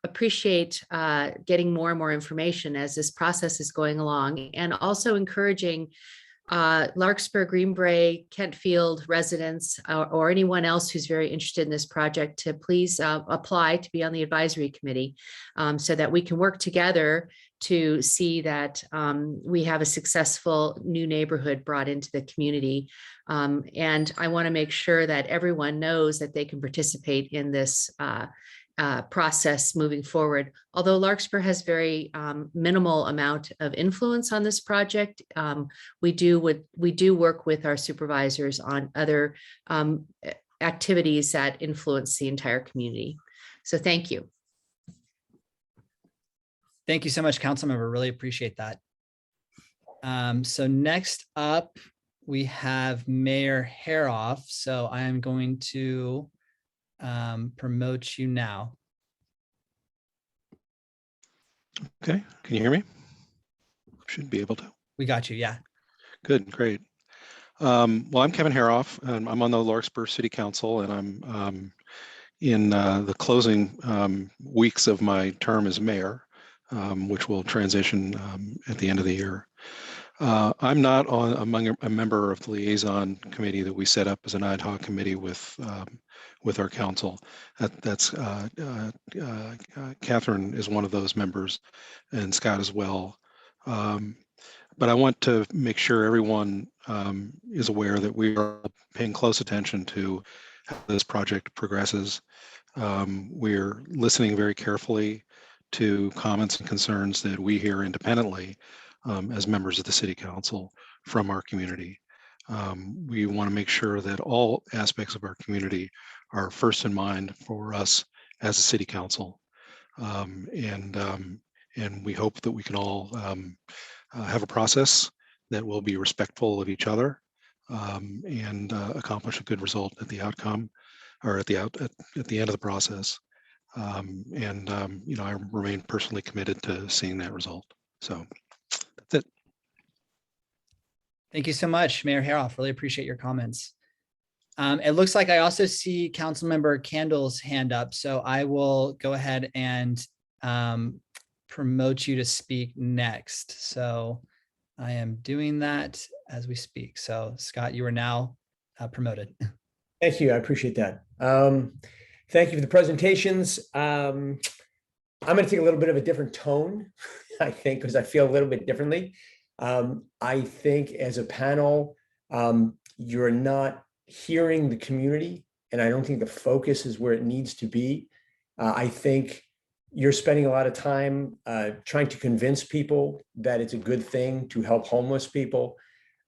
Speaker 15: appreciate getting more and more information as this process is going along, and also encouraging Larkspur, Greenbrae, Kentfield residents, or anyone else who's very interested in this project to please apply to be on the advisory committee, so that we can work together to see that we have a successful new neighborhood brought into the community. And I want to make sure that everyone knows that they can participate in this process moving forward. Although Larkspur has very minimal amount of influence on this project, we do work with our supervisors on other activities that influence the entire community. So thank you.
Speaker 1: Thank you so much, Councilmember. Really appreciate that. So next up, we have Mayor Haroff. So I am going to promote you now.
Speaker 16: Okay, can you hear me? Should be able to.
Speaker 1: We got you, yeah.
Speaker 16: Good, great. Well, I'm Kevin Haroff, and I'm on the Larkspur City Council, and I'm in the closing weeks of my term as mayor, which will transition at the end of the year. I'm not among a member of the liaison committee that we set up as an ad hoc committee with our council. That's Catherine is one of those members, and Scott as well. But I want to make sure everyone is aware that we are paying close attention to how this project progresses. We're listening very carefully to comments and concerns that we hear independently as members of the City Council from our community. We want to make sure that all aspects of our community are first in mind for us as a City Council. And we hope that we can all have a process that will be respectful of each other and accomplish a good result at the outcome, or at the end of the process. You know, I remain personally committed to seeing that result. So that's it.
Speaker 1: Thank you so much, Mayor Haroff. Really appreciate your comments. It looks like I also see Councilmember Candle's hand up, so I will go ahead and promote you to speak next. So I am doing that as we speak. So Scott, you are now promoted.
Speaker 17: Thank you. I appreciate that. Thank you for the presentations. I'm going to take a little bit of a different tone, I think, because I feel a little bit differently. I think as a panel, you're not hearing the community, and I don't think the focus is where it needs to be. I think you're spending a lot of time trying to convince people that it's a good thing to help homeless people.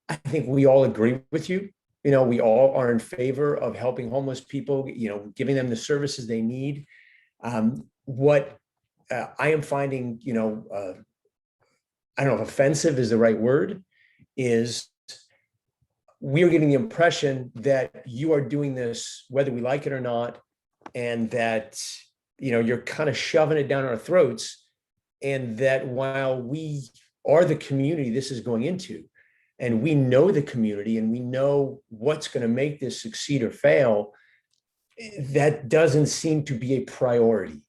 Speaker 17: I think we all agree with you. You know, we all are in favor of helping homeless people, you know, giving them the services they need. What I am finding, you know, I don't know if offensive is the right word, is we are getting the impression that you are doing this whether we like it or not, and that, you know, you're kind of shoving it down our throats, and that while we are the community this is going into, and we know the community and we know what's going to make this succeed or fail, that doesn't seem to be a priority.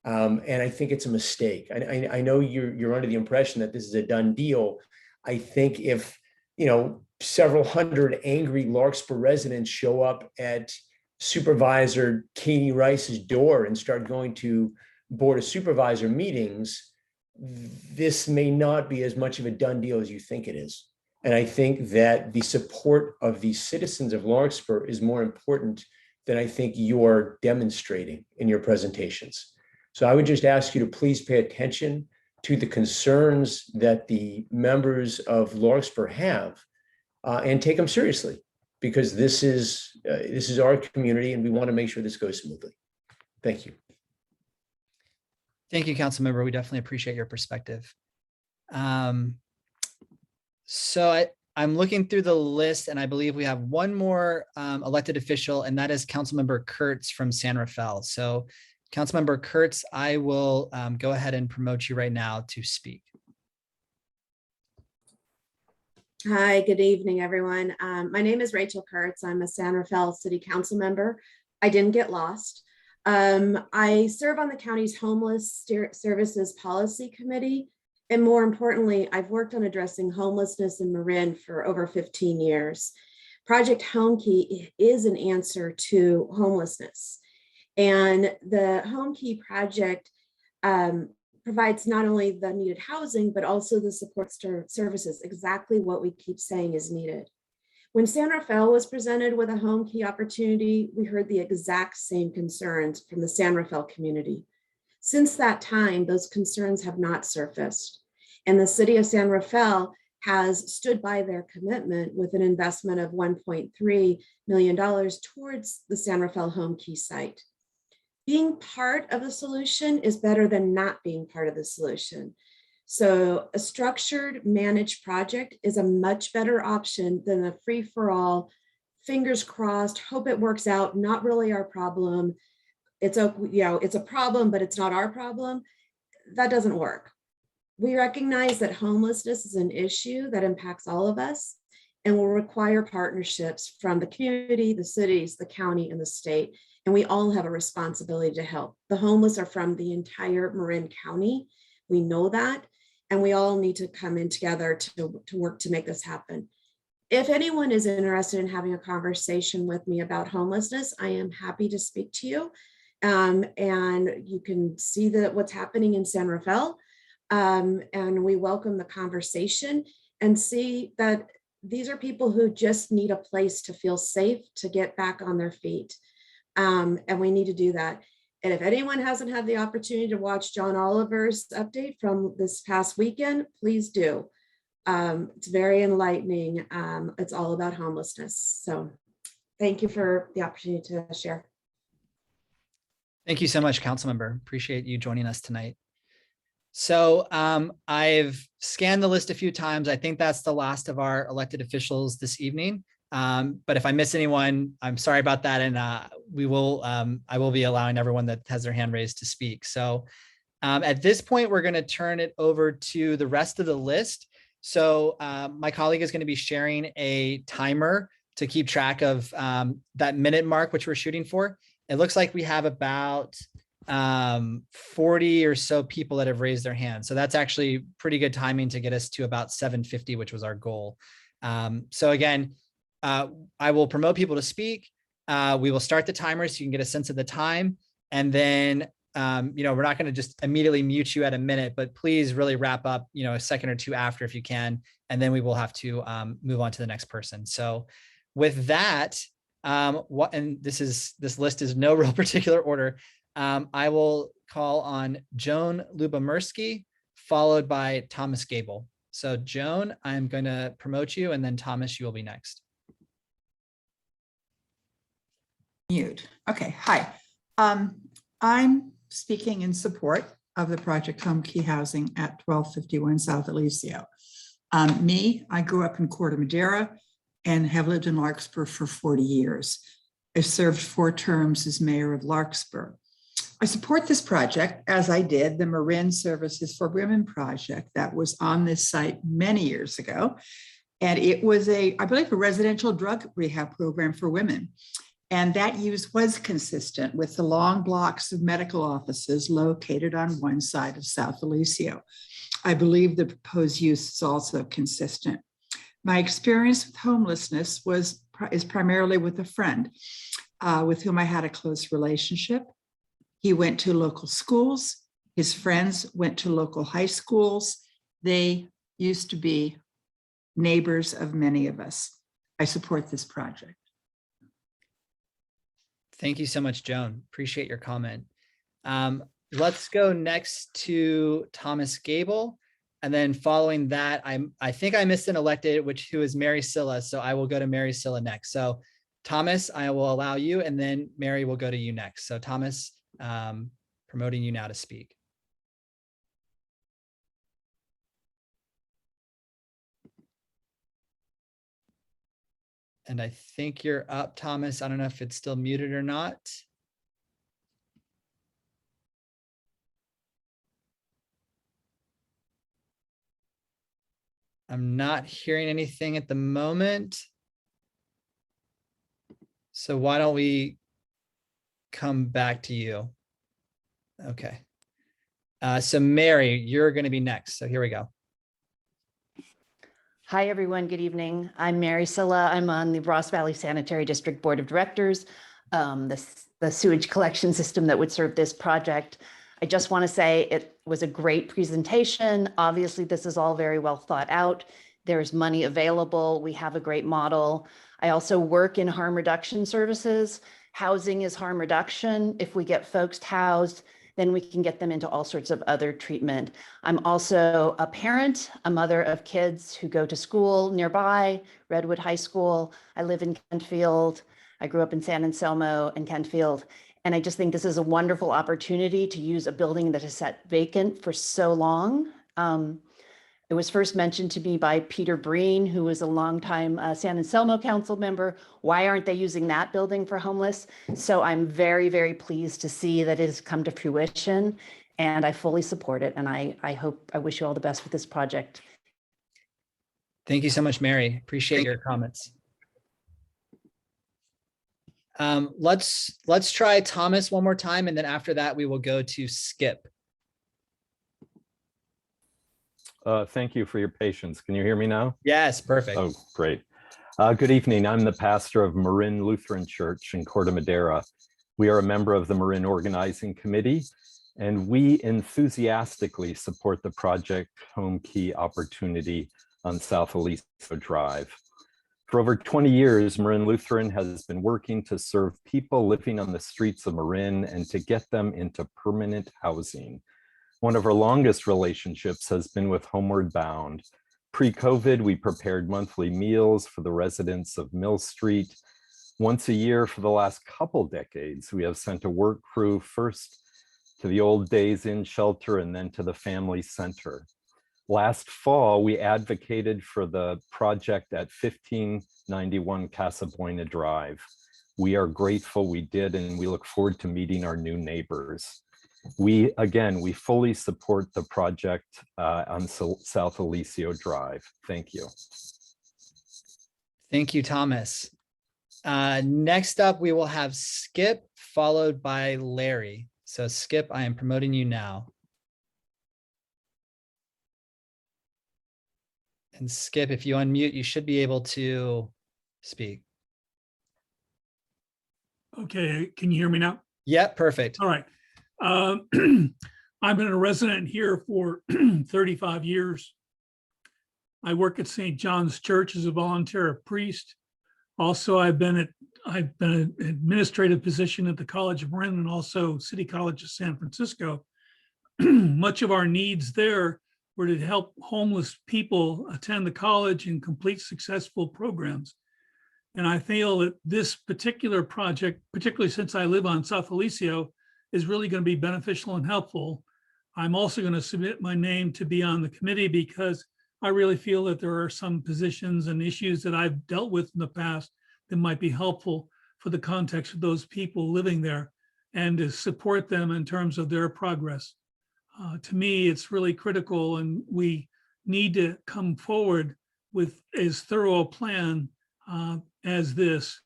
Speaker 17: And I think it's a mistake. I know you're under the impression that this is a done deal. I think if, you know, several hundred angry Larkspur residents show up at Supervisor Katie Rice's door and start going to Board of Supervisor meetings, this may not be as much of a done deal as you think it is. And I think that the support of the citizens of Larkspur is more important than I think you're demonstrating in your presentations. So I would just ask you to please pay attention to the concerns that the members of Larkspur have, and take them seriously, because this is our community and we want to make sure this goes smoothly. Thank you.
Speaker 1: Thank you, Councilmember. We definitely appreciate your perspective. So I'm looking through the list, and I believe we have one more elected official, and that is Councilmember Kurtz from San Rafael. So Councilmember Kurtz, I will go ahead and promote you right now to speak.
Speaker 18: Hi, good evening, everyone. My name is Rachel Kurtz. I'm a San Rafael City Council member. I didn't get lost. I serve on the county's Homeless Services Policy Committee. And more importantly, I've worked on addressing homelessness in Marin for over 15 years. Project Home Key is an answer to homelessness. And the Home Key project provides not only the needed housing, but also the support services, exactly what we keep saying is needed. When San Rafael was presented with a Home Key opportunity, we heard the exact same concerns from the San Rafael community. Since that time, those concerns have not surfaced. And the city of San Rafael has stood by their commitment with an investment of $1.3 million towards the San Rafael Home Key site. Being part of the solution is better than not being part of the solution. So a structured, managed project is a much better option than a free-for-all, fingers crossed, hope it works out, not really our problem. It's a, you know, it's a problem, but it's not our problem. That doesn't work. We recognize that homelessness is an issue that impacts all of us and will require partnerships from the community, the cities, the county, and the state. And we all have a responsibility to help. The homeless are from the entire Marin County. We know that, and we all need to come in together to work to make this happen. If anyone is interested in having a conversation with me about homelessness, I am happy to speak to you. And you can see what's happening in San Rafael. And we welcome the conversation and see that these are people who just need a place to feel safe, to get back on their feet. And we need to do that. And if anyone hasn't had the opportunity to watch John Oliver's update from this past weekend, please do. It's very enlightening. It's all about homelessness. So thank you for the opportunity to share.
Speaker 1: Thank you so much, Councilmember. Appreciate you joining us tonight. So I've scanned the list a few times. I think that's the last of our elected officials this evening. But if I miss anyone, I'm sorry about that. And I will be allowing everyone that has their hand raised to speak. So at this point, we're going to turn it over to the rest of the list. So my colleague is going to be sharing a timer to keep track of that minute mark, which we're shooting for. It looks like we have about 40 or so people that have raised their hands. So that's actually pretty good timing to get us to about 7:50, which was our goal. So again, I will promote people to speak. We will start the timer so you can get a sense of the time. And then, we're not going to just immediately mute you at a minute, but please really wrap up, a second or two after if you can. and then we will have to move on to the next person. So with that, this list is no real particular order. I will call on Joan Lubomirsky, followed by Thomas Gable. So Joan, I'm going to promote you, and then Thomas, you will be next.
Speaker 19: Mute. Okay, hi. I'm speaking in support of the project Home Key Housing at 1251 South Eliseo. I grew up in Corte Madera and have lived in Larkspur for 40 years. I served 4 terms as mayor of Larkspur. I support this project, as I did the Marin Services for Women project that was on this site many years ago. And it was I believe, a residential drug rehab program for women. And that use was consistent with the long blocks of medical offices located on one side of South Eliseo. I believe the proposed use is also consistent. My experience with homelessness is primarily with a friend with whom I had a close relationship. He went to local schools. His friends went to local high schools. They used to be neighbors of many of us. I support this project.
Speaker 1: Thank you so much, Joan. Appreciate your comment. Let's go next to Thomas Gable. And then following that, I think I missed an elected, who is Mary Silla. So I will go to Mary Silla next. So Thomas, I will allow you, and then Mary will go to you next. So Thomas, promoting you now to speak. And I think you're up, Thomas. I don't know if it's still muted or not. I'm not hearing anything at the moment. So why don't we come back to you? Okay. So Mary, you're going to be next. So here we go.
Speaker 20: Hi, everyone. Good evening. I'm Mary Silla. I'm on the Ross Valley Sanitary District Board of Directors, the sewage collection system that would serve this project. I just want to say it was a great presentation. Obviously, this is all very well thought out. There's money available. We have a great model. I also work in harm reduction services. Housing is harm reduction. If we get folks housed, then we can get them into all sorts of other treatment. I'm also a parent, a mother of kids who go to school nearby, Redwood High School. I live in Kentfield. I grew up in San Anselmo and Kentfield. And I just think this is a wonderful opportunity to use a building that has sat vacant for so long. It was first mentioned to me by Peter Breen, who was a longtime San Anselmo council member. Why aren't they using that building for homeless? So I'm very, very pleased to see that it has come to fruition, and I fully support it. And I wish you all the best with this project.
Speaker 1: Thank you so much, Mary. Appreciate your comments. Let's try Thomas one more time, and then after that, we will go to Skip.
Speaker 21: Thank you for your patience. Can you hear me now?
Speaker 1: Yes, perfect.
Speaker 21: Oh, great. Good evening. I'm the pastor of Marin Lutheran Church in Corte Madera. We are a member of the Marin Organizing Committee, and we enthusiastically support the project Home Key opportunity on South Eliseo Drive. For over 20 years, Marin Lutheran has been working to serve people living on the streets of Marin and to get them into permanent housing. One of our longest relationships has been with Homeward Bound. Pre-COVID, we prepared monthly meals for the residents of Mill Street. Once a year for the last couple decades, we have sent a work crew first to the Old Days Inn shelter and then to the Family Center. Last fall, we advocated for the project at 1591 Casa Buena Drive. We are grateful we did, and we look forward to meeting our new neighbors. We fully support the project on South Eliseo Drive. Thank you.
Speaker 1: Thank you, Thomas. Next up, we will have Skip, followed by Larry. So Skip, I am promoting you now. And Skip, if you unmute, you should be able to speak.
Speaker 22: Okay, can you hear me now?
Speaker 1: Yep, perfect.
Speaker 22: All right. I've been a resident here for 35 years. I work at St. John's Church as a volunteer priest. Also, I've been an administrative position at the College of Marin and also City College of San Francisco. Much of our needs there were to help homeless people attend the college and complete successful programs. And I feel that this particular project, particularly since I live on South Eliseo, is really going to be beneficial and helpful. I'm also going to submit my name to be on the committee because I really feel that there are some positions and issues that I've dealt with in the past that might be helpful for the context of those people living there and to support them in terms of their progress. To me, it's really critical, and we need to come forward with as thorough a plan as this.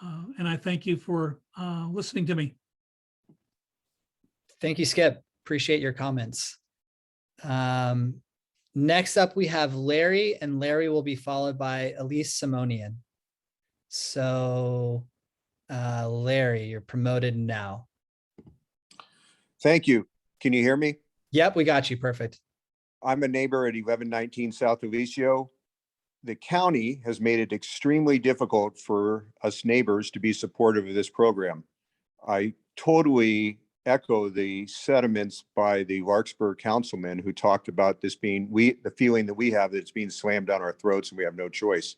Speaker 22: And I thank you for listening to me.
Speaker 1: Thank you, Skip. Appreciate your comments. Next up, we have Larry, and Larry will be followed by Elise Simonian. So Larry, you're promoted now.
Speaker 5: Thank you. Can you hear me?
Speaker 1: Yep, we got you. Perfect.
Speaker 5: I'm a neighbor at 1119 South Eliseo. The county has made it extremely difficult for us neighbors to be supportive of this program. I totally echo the sentiments by the Larkspur councilman who talked about this being the feeling that we have that it's being slammed down our throats and we have no choice.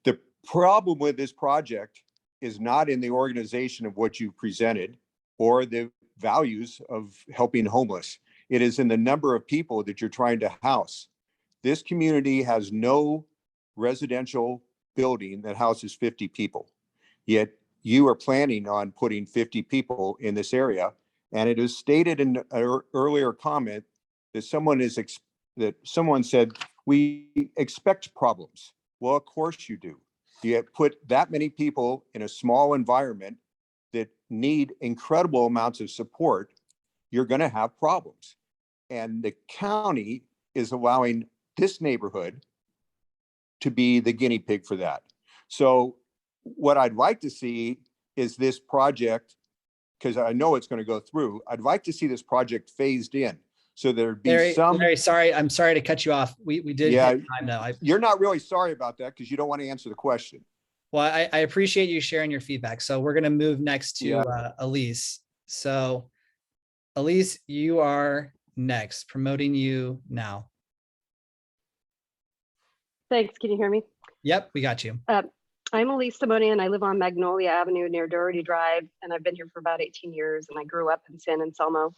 Speaker 5: The problem with this project is not in the organization of what you presented or the values of helping homeless. It is in the number of people that you're trying to house. This community has no residential building that houses 50 people. Yet you are planning on putting 50 people in this area. And it is stated in an earlier comment that someone said, we expect problems. Well, of course you do. You put that many people in a small environment that need incredible amounts of support, you're going to have problems. And the county is allowing this neighborhood to be the guinea pig for that. So what I'd like to see is this project, because I know it's going to go through, I'd like to see this project phased in. So there'd be
Speaker 1: Larry, sorry, I'm sorry to cut you off. We did hit time now.
Speaker 5: You're not really sorry about that because you don't want to answer the question.
Speaker 1: Well, I appreciate you sharing your feedback. So we're going to move next to Elise. So Elise, you are next, promoting you now.
Speaker 8: Thanks. Can you hear me?
Speaker 1: Yep, we got you.
Speaker 8: I'm Elise Simonian. I live on Magnolia Avenue near Doherty Drive, and I've been here for about 18 years, and I grew up in San Anselmo.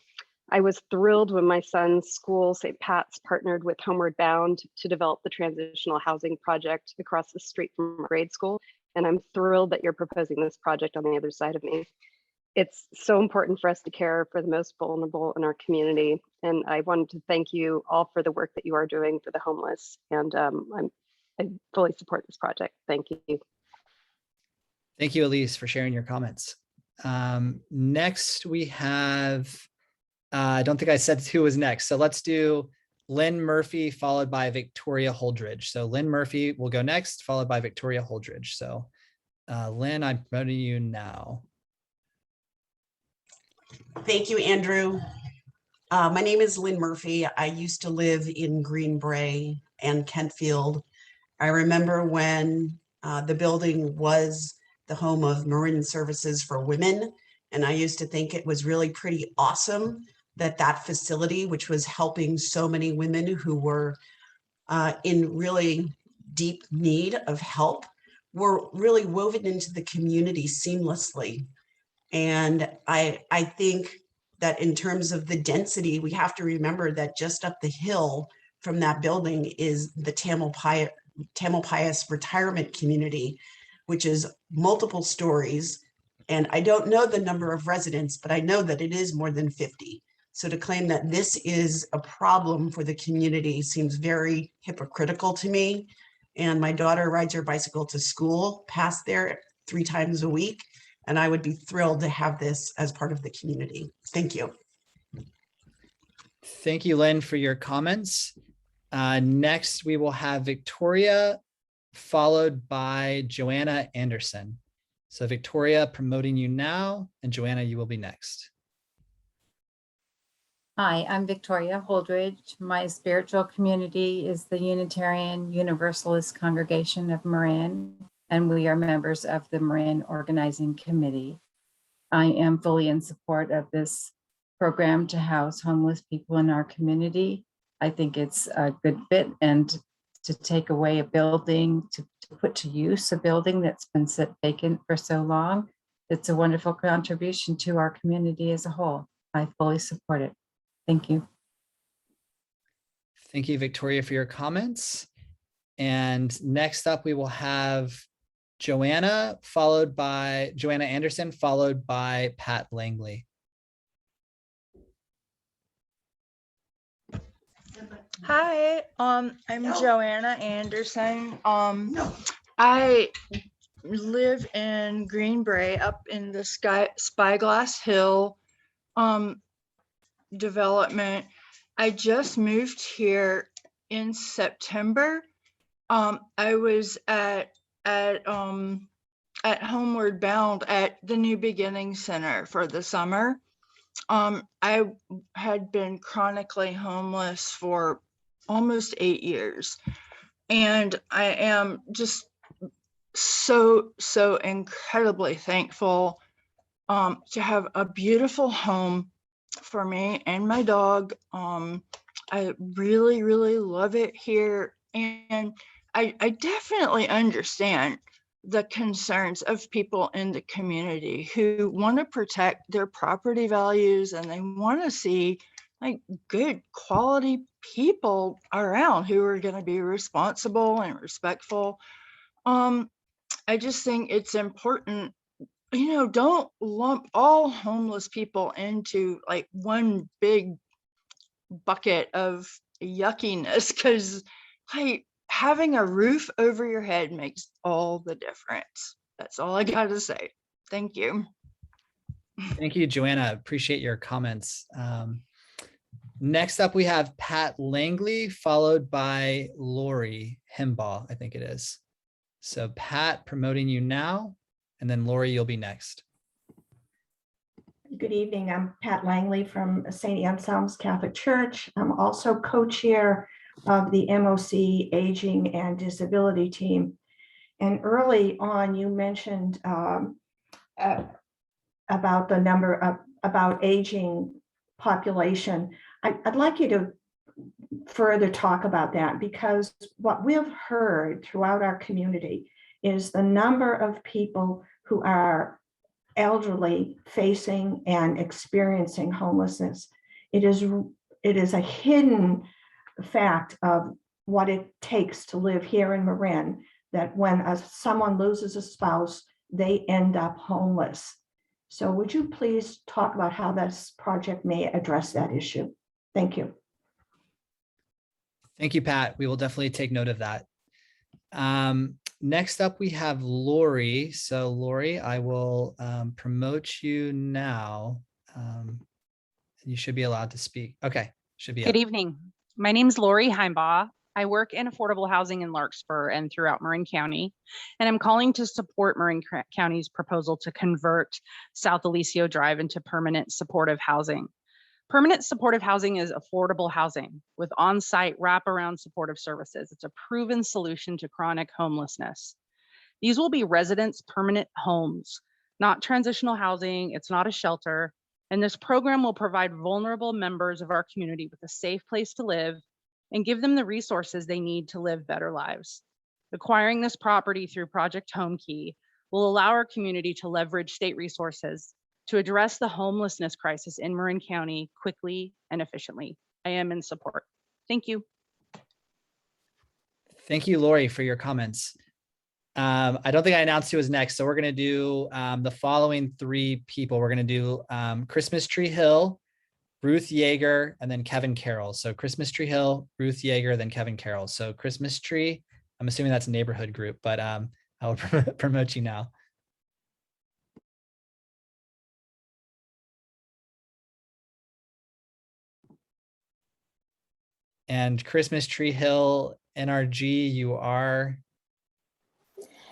Speaker 8: I was thrilled when my son's school, St. Pat's, partnered with Homeward Bound to develop the transitional housing project across the street from our grade school. And I'm thrilled that you're proposing this project on the other side of me. It's so important for us to care for the most vulnerable in our community. And I wanted to thank you all for the work that you are doing for the homeless. And I fully support this project. Thank you.
Speaker 1: Thank you, Elise, for sharing your comments. Next, we have, I don't think I said who was next. So let's do Lynn Murphy, followed by Victoria Holdridge. So Lynn Murphy will go next, followed by Victoria Holdridge. So Lynn, I'm promoting you now.
Speaker 23: Thank you, Andrew. My name is Lynn Murphy. I used to live in Green Bay and Kentfield. I remember when the building was the home of Marin Services for Women, and I used to think it was really pretty awesome that that facility, which was helping so many women who were in really deep need of help, were really woven into the community seamlessly. And I think that in terms of the density, we have to remember that just up the hill from that building is the Tamalpais retirement community, which is multiple stories. And I don't know the number of residents, but I know that it is more than 50. So to claim that this is a problem for the community seems very hypocritical to me. And my daughter rides her bicycle to school past there 3 times a week. And I would be thrilled to have this as part of the community. Thank you.
Speaker 1: Thank you, Lynn, for your comments. Next, we will have Victoria, followed by Joanna Anderson. So Victoria, promoting you now, and Joanna, you will be next.
Speaker 3: Hi, I'm Victoria Holdridge. My spiritual community is the Unitarian Universalist Congregation of Marin, and we are members of the Marin Organizing Committee. I am fully in support of this program to house homeless people in our community. I think it's a good fit, and to take away a building, to put to use a building that's been sit vacant for so long, it's a wonderful contribution to our community as a whole. I fully support it. Thank you.
Speaker 1: Thank you, Victoria, for your comments. And next up, we will have Joanna Anderson, followed by Pat Langley.
Speaker 6: Hi, I'm Joanna Anderson. I live in Greenbrae up in the Spyglass Hill development. I just moved here in September. I was at Homeward Bound at the New Beginning Center for the summer. I had been chronically homeless for almost 8 years, and I am just so incredibly thankful to have a beautiful home for me and my dog. I really love it here, and I definitely understand the concerns of people in the community who want to protect their property values, and they want to see like good quality people around who are going to be responsible and respectful. I just think it's important, don't lump all homeless people into like one big bucket of yuckiness, because like having a roof over your head makes all the difference. That's all I got to say. Thank you.
Speaker 1: Thank you, Joanna. Appreciate your comments. Next up, we have Pat Langley, followed by Lori Himbaugh, I think it is. So Pat, promoting you now, and then Lori, you'll be next.
Speaker 7: Good evening. I'm Pat Langley from St. Anselm's Catholic Church. I'm also co-chair of the MOC Aging and Disability Team. And early on, you mentioned about the number of about aging population. I'd like you to further talk about that, because what we've heard throughout our community is the number of people who are elderly facing and experiencing homelessness. It is a hidden fact of what it takes to live here in Marin, that when someone loses a spouse, they end up homeless. So would you please talk about how this project may address that issue? Thank you.
Speaker 1: Thank you, Pat. We will definitely take note of that. Next up, we have Lori. So Lori, I will promote you now. You should be allowed to speak. Okay, should be.
Speaker 24: Good evening. My name is Lori Heimbaugh. I work in affordable housing in Larkspur and throughout Marin County, and I'm calling to support Marin County's proposal to convert South Eliseo Drive into permanent supportive housing. Permanent supportive housing is affordable housing with on-site wraparound supportive services. It's a proven solution to chronic homelessness. These will be residents' permanent homes, not transitional housing. It's not a shelter. And this program will provide vulnerable members of our community with a safe place to live and give them the resources they need to live better lives. Acquiring this property through Project Homekey will allow our community to leverage state resources to address the homelessness crisis in Marin County quickly and efficiently. I am in support. Thank you.
Speaker 1: Thank you, Lori, for your comments. I don't think I announced who was next, so we're going to do the following three people. We're going to do Christmas Tree Hill, Ruth Yeager, and then Kevin Carroll. So Christmas Tree Hill, Ruth Yeager, then Kevin Carroll. So Christmas Tree, I'm assuming that's a neighborhood group, but I will promote you now. And Christmas Tree Hill, NRG, you are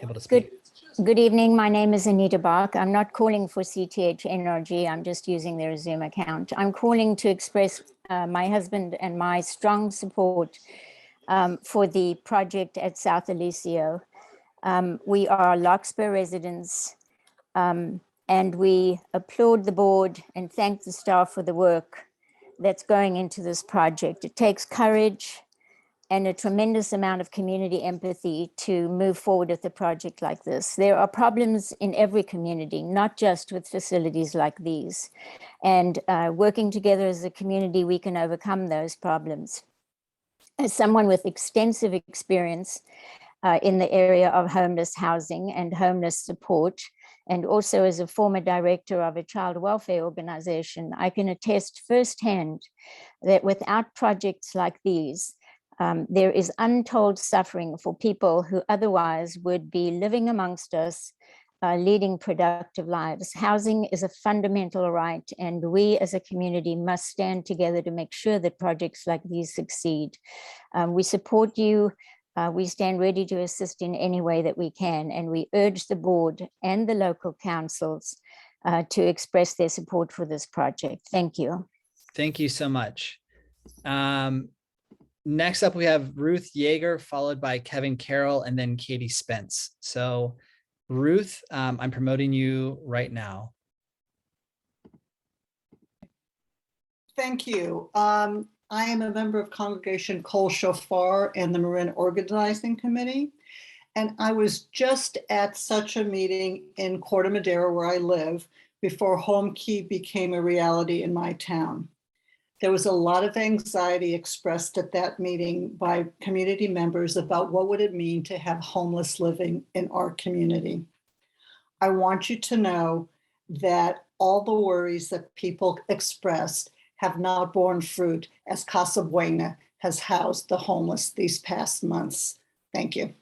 Speaker 1: able to speak.
Speaker 4: Good evening. My name is Anita Bach. I'm not calling for CTH NRG. I'm just using their Zoom account. I'm calling to express my husband and my strong support for the project at South Eliseo. We are Larkspur residents, and we applaud the board and thank the staff for the work that's going into this project. It takes courage and a tremendous amount of community empathy to move forward with a project like this. There are problems in every community, not just with facilities like these. And working together as a community, we can overcome those problems. As someone with extensive experience in the area of homeless housing and homeless support, and also as a former director of a child welfare organization, I can attest firsthand that without projects like these, there is untold suffering for people who otherwise would be living amongst us, leading productive lives. Housing is a fundamental right, and we as a community must stand together to make sure that projects like these succeed. We support you. We stand ready to assist in any way that we can, and we urge the board and the local councils to express their support for this project. Thank you.
Speaker 1: Thank you so much. Next up, we have Ruth Yeager, followed by Kevin Carroll, and then Katie Spence. So Ruth, I'm promoting you right now.
Speaker 9: Thank you. I am a member of Congregation Kol Shofar and the Marin Organizing Committee. And I was just at such a meeting in Corte Madera, where I live, before Home Key became a reality in my town. There was a lot of anxiety expressed at that meeting by community members about what would it mean to have homeless living in our community. I want you to know that all the worries that people expressed have now borne fruit, as Casa Buena has housed the homeless these past months. Thank you.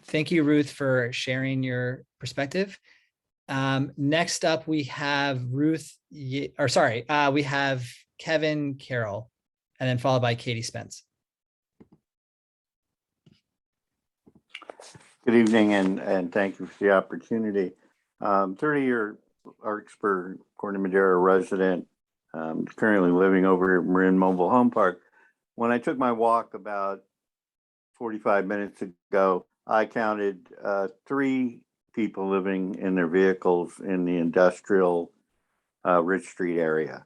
Speaker 1: Thank you, Ruth, for sharing your perspective. Next up, we have we have Kevin Carroll, and then followed by Katie Spence.
Speaker 10: Good evening, and thank you for the opportunity. 30-year Larkspur, Corte Madera resident, currently living over at Marin Mobile Home Park. When I took my walk about 45 minutes ago, I counted 3 people living in their vehicles in the industrial Rich Street area.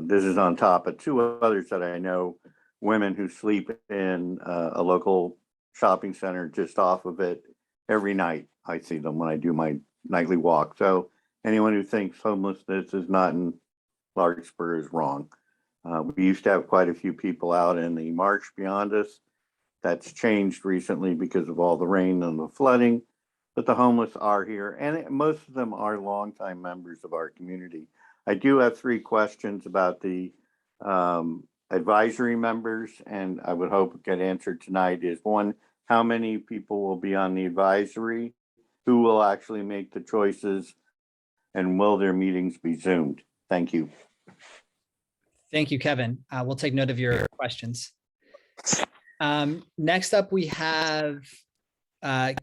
Speaker 10: This is on top of 2 others that I know, women who sleep in a local shopping center just off of it every night. I see them when I do my nightly walk. So anyone who thinks homelessness is not in Larkspur is wrong. We used to have quite a few people out in the marsh beyond us. That's changed recently because of all the rain and the flooding, but the homeless are here, and most of them are longtime members of our community. I do have 3 questions about the advisory members, and I would hope get answered tonight. Is 1, how many people will be on the advisory? Who will actually make the choices? And will their meetings be Zoomed? Thank you.
Speaker 1: Thank you, Kevin. We'll take note of your questions. Next up, we have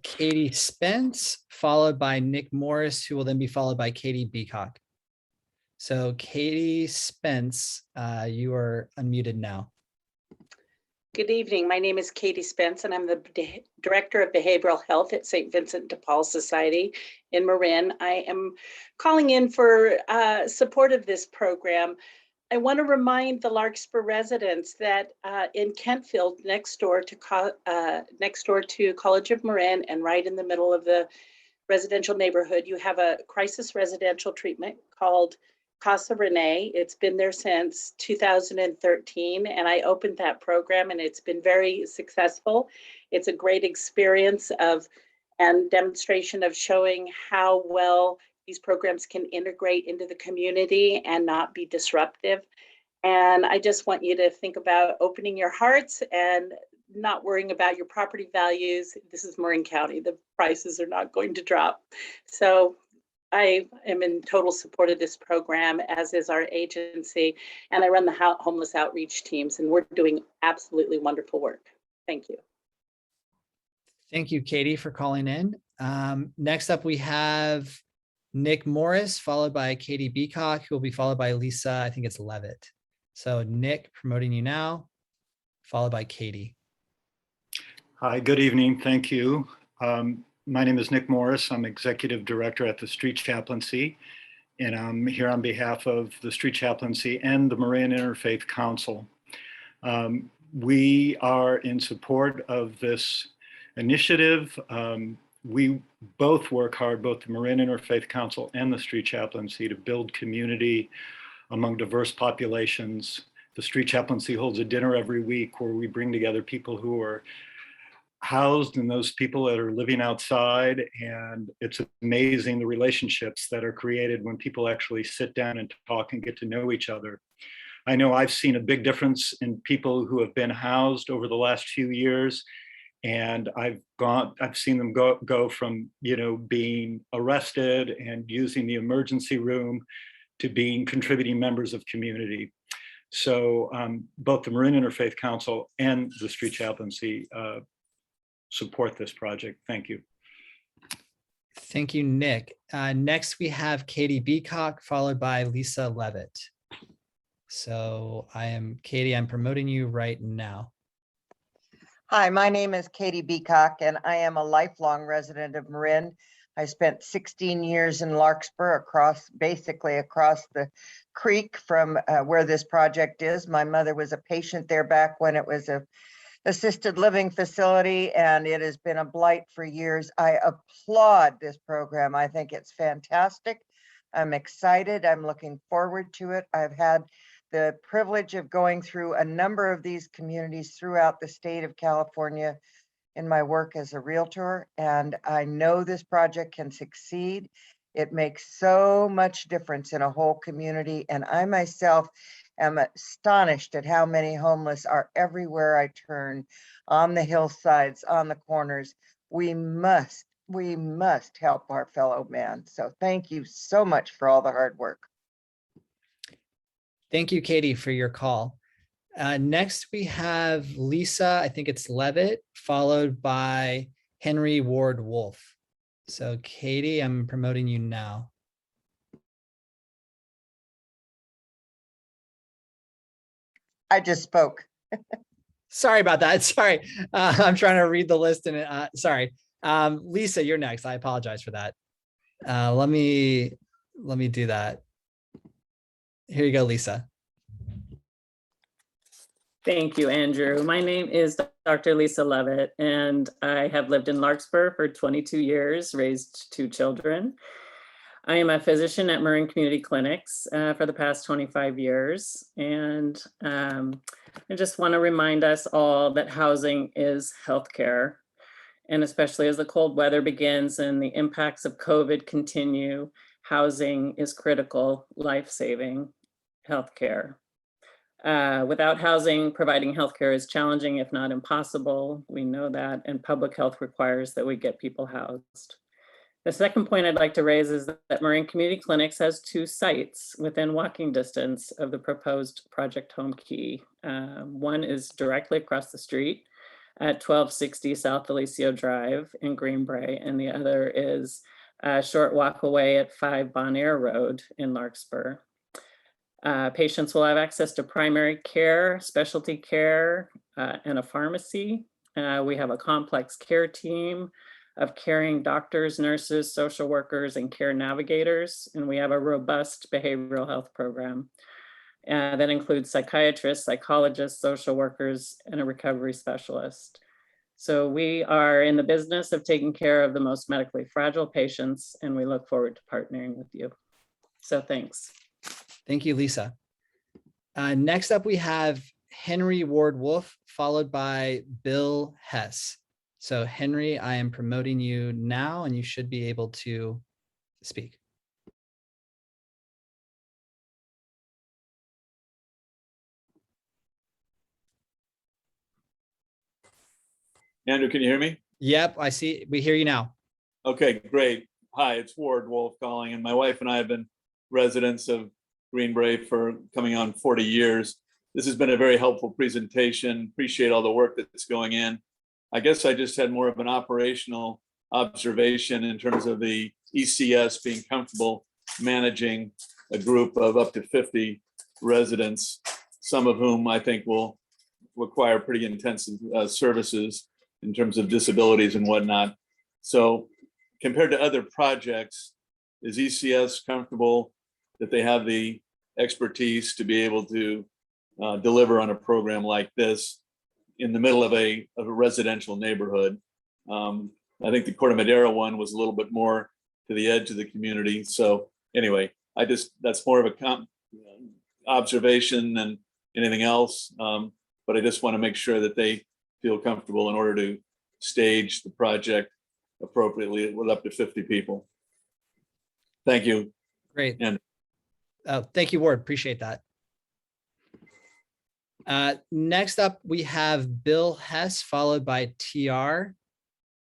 Speaker 1: Katie Spence, followed by Nick Morris, who will then be followed by Katie Beacock. So Katie Spence, you are unmuted now.
Speaker 13: Good evening. My name is Katie Spence, and I'm the Director of Behavioral Health at St. Vincent de Paul Society in Marin. I am calling in for support of this program. I want to remind the Larkspur residents that in Kentfield, next door to College of Marin and right in the middle of the residential neighborhood, you have a crisis residential treatment called Casa Renee. It's been there since 2013, and I opened that program, and it's been very successful. It's a great experience and demonstration of showing how well these programs can integrate into the community and not be disruptive. And I just want you to think about opening your hearts and not worrying about your property values. This is Marin County. The prices are not going to drop. So I am in total support of this program, as is our agency, and I run the homeless outreach teams, and we're doing absolutely wonderful work. Thank you.
Speaker 1: Thank you, Katie, for calling in. Next up, we have Nick Morris, followed by Katie Beacock, who will be followed by Lisa, I think it's Levitt. So Nick, promoting you now, followed by Katie.
Speaker 2: Hi, good evening. Thank you. My name is Nick Morris. I'm Executive Director at the Street Chaplaincy, and I'm here on behalf of the Street Chaplaincy and the Marin Interfaith Council. We are in support of this initiative. We both work hard, both the Marin Interfaith Council and the Street Chaplaincy, to build community among diverse populations. The Street Chaplaincy holds a dinner every week where we bring together people who are housed and those people that are living outside. And it's amazing the relationships that are created when people actually sit down and talk and get to know each other. I know I've seen a big difference in people who have been housed over the last few years. And I've seen them go from, being arrested and using the emergency room to being contributing members of community. So both the Marin Interfaith Council and the Street Chaplaincy support this project. Thank you.
Speaker 1: Thank you, Nick. Next, we have Katie Beacock, followed by Lisa Levitt. So Katie, I'm promoting you right now.
Speaker 11: Hi, my name is Katie Beacock, and I am a lifelong resident of Marin. I spent 16 years in Larkspur, basically across the creek from where this project is. My mother was a patient there back when it was a assisted living facility, and it has been a blight for years. I applaud this program. I think it's fantastic. I'm excited. I'm looking forward to it. I've had the privilege of going through a number of these communities throughout the state of California in my work as a realtor, and I know this project can succeed. It makes so much difference in a whole community, and I myself am astonished at how many homeless are everywhere I turn, on the hillsides, on the corners. We must help our fellow man. So thank you so much for all the hard work.
Speaker 1: Thank you, Katie, for your call. Next, we have Lisa, I think it's Levitt, followed by Henry Ward Wolf. So Katie, I'm promoting you now.
Speaker 11: I just spoke.
Speaker 1: Sorry about that. Sorry. I'm trying to read the list and sorry. Lisa, you're next. I apologize for that. Let me do that. Here you go, Lisa.
Speaker 12: Thank you, Andrew. My name is Dr. Lisa Levitt, and I have lived in Larkspur for 22 years, raised 2 children. I am a physician at Marin Community Clinics for the past 25 years. And I just want to remind us all that housing is healthcare. And especially as the cold weather begins and the impacts of COVID continue, housing is critical, life-saving healthcare. Without housing, providing healthcare is challenging, if not impossible. We know that, and public health requires that we get people housed. The second point I'd like to raise is that Marin Community Clinics has 2 sites within walking distance of the proposed Project Home Key. One is directly across the street at 1260 South Eliseo Drive in Greenbrae, and the other is a short walk away at 5 Bon Air Road in Larkspur. Patients will have access to primary care, specialty care, and a pharmacy. We have a complex care team of caring doctors, nurses, social workers, and care navigators. And we have a robust behavioral health program that includes psychiatrists, psychologists, social workers, and a recovery specialist. So we are in the business of taking care of the most medically fragile patients, and we look forward to partnering with you. So thanks.
Speaker 1: Thank you, Lisa. Next up, we have Henry Ward Wolf, followed by Bill Hess. So Henry, I am promoting you now, and you should be able to speak.
Speaker 14: Andrew, can you hear me?
Speaker 1: Yep, I see. We hear you now.
Speaker 14: Okay, great. Hi, it's Ward Wolf calling, and my wife and I have been residents of Greenbrae for coming on 40 years. This has been a very helpful presentation. Appreciate all the work that's going in. I guess I just had more of an operational observation in terms of the ECS being comfortable managing a group of up to 50 residents, some of whom I think will require pretty intensive services in terms of disabilities and whatnot. So compared to other projects, is ECS comfortable that they have the expertise to be able to deliver on a program like this in the middle of a residential neighborhood? I think the Corte Madera one was a little bit more to the edge of the community. So anyway, that's more of a observation than anything else. But I just want to make sure that they feel comfortable in order to stage the project appropriately with up to 50 people. Thank you.
Speaker 1: Great.
Speaker 14: And
Speaker 1: thank you, Ward. Appreciate that. Next up, we have Bill Hess, followed by TR.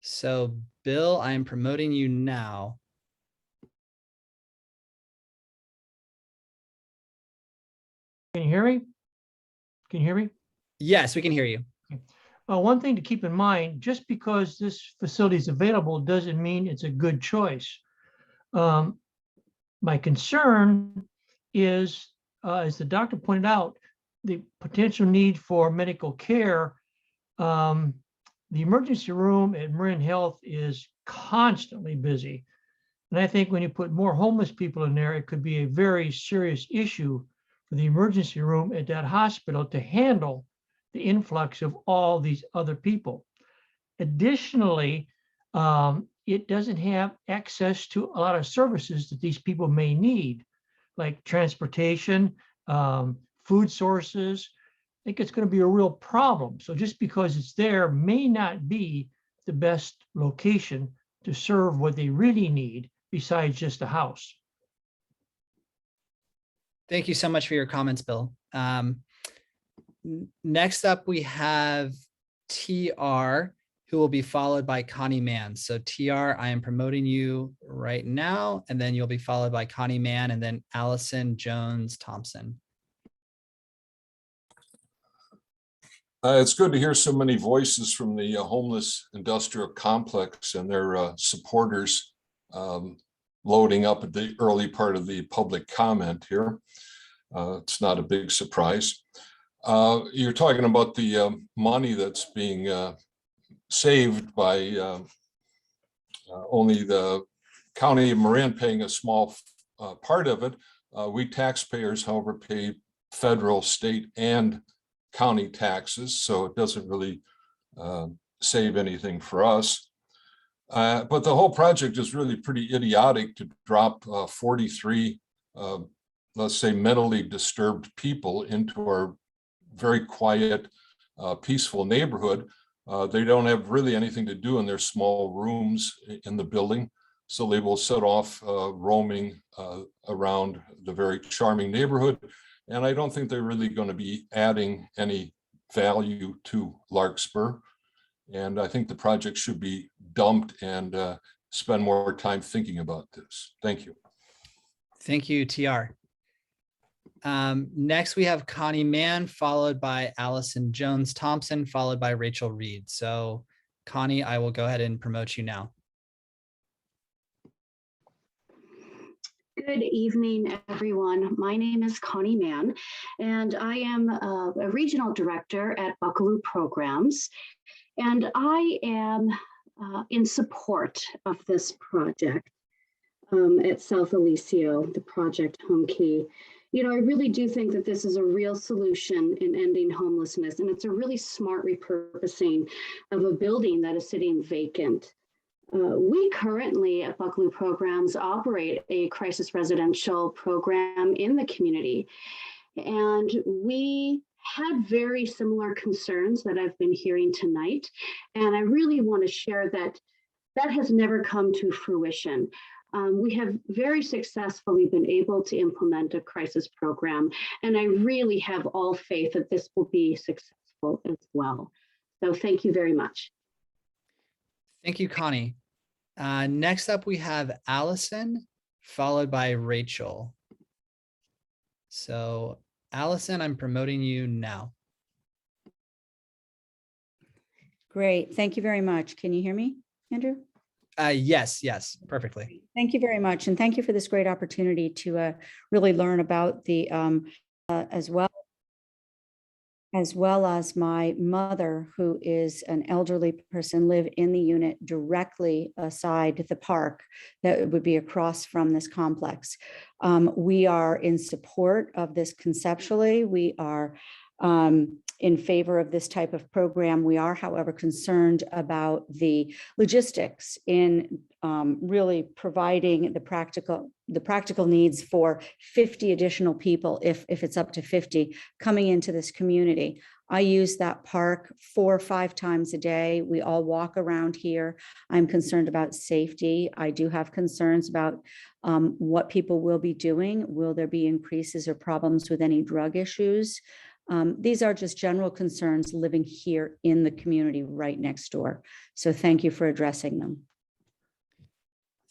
Speaker 1: So Bill, I am promoting you now.
Speaker 15: Can you hear me? Can you hear me?
Speaker 1: Yes, we can hear you.
Speaker 15: One thing to keep in mind, just because this facility is available doesn't mean it's a good choice. My concern is, as the doctor pointed out, the potential need for medical care. The emergency room at Marin Health is constantly busy. And I think when you put more homeless people in there, it could be a very serious issue for the emergency room at that hospital to handle the influx of all these other people. Additionally, it doesn't have access to a lot of services that these people may need, like transportation, food sources. I think it's going to be a real problem. So just because it's there may not be the best location to serve what they really need besides just a house.
Speaker 1: Thank you so much for your comments, Bill. Next up, we have TR, who will be followed by Connie Mann. So TR, I am promoting you right now, and then you'll be followed by Connie Mann and then Allison Jones Thompson.
Speaker 16: It's good to hear so many voices from the homeless industrial complex and their supporters loading up at the early part of the public comment here. It's not a big surprise. You're talking about the money that's being saved by only the County of Marin paying a small part of it. We taxpayers, however, pay federal, state, and county taxes, so it doesn't really save anything for us. But the whole project is really pretty idiotic to drop 43, let's say, mentally disturbed people into our very quiet, peaceful neighborhood. They don't have really anything to do in their small rooms in the building, so they will set off roaming around the very charming neighborhood. And I don't think they're really going to be adding any value to Larkspur. And I think the project should be dumped and spend more time thinking about this. Thank you.
Speaker 1: Thank you, TR. Next, we have Connie Mann, followed by Allison Jones Thompson, followed by Rachel Reed. So Connie, I will go ahead and promote you now.
Speaker 17: Good evening, everyone. My name is Connie Mann, and I am a regional director at Buckaloo Programs, and I am in support of this project at South Eliseo, the project Home Key. You know, I really do think that this is a real solution in ending homelessness, and it's a really smart repurposing of a building that is sitting vacant. We currently at Buckaloo Programs operate a crisis residential program in the community, and we had very similar concerns that I've been hearing tonight, and I really want to share that that has never come to fruition. We have very successfully been able to implement a crisis program, and I really have all faith that this will be successful as well. So thank you very much.
Speaker 1: Thank you, Connie. Next up, we have Allison, followed by Rachel. So Allison, I'm promoting you now.
Speaker 18: Great. Thank you very much. Can you hear me, Andrew?
Speaker 1: Yes, perfectly.
Speaker 18: Thank you very much. And thank you for this great opportunity to really learn about the, as well as my mother, who is an elderly person, live in the unit directly aside the park that would be across from this complex. We are in support of this conceptually. We are in favor of this type of program. We are, however, concerned about the logistics in really providing the practical needs for 50 additional people, if it's up to 50, coming into this community. I use that park 4 or 5 times a day. We all walk around here. I'm concerned about safety. I do have concerns about what people will be doing. Will there be increases or problems with any drug issues? These are just general concerns living here in the community right next door. So thank you for addressing them.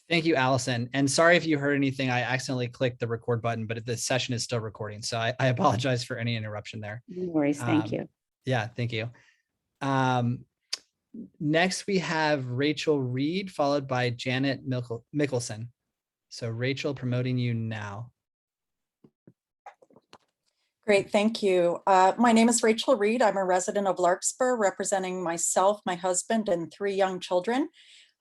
Speaker 1: Thank you, Allison. And sorry if you heard anything. I accidentally clicked the record button, but the session is still recording. So I apologize for any interruption there.
Speaker 18: No worries. Thank you.
Speaker 1: Yeah, thank you. Next, we have Rachel Reed, followed by Janet Mickelson. So Rachel, promoting you now.
Speaker 19: Great, thank you. My name is Rachel Reed. I'm a resident of Larkspur, representing myself, my husband, and 3 young children.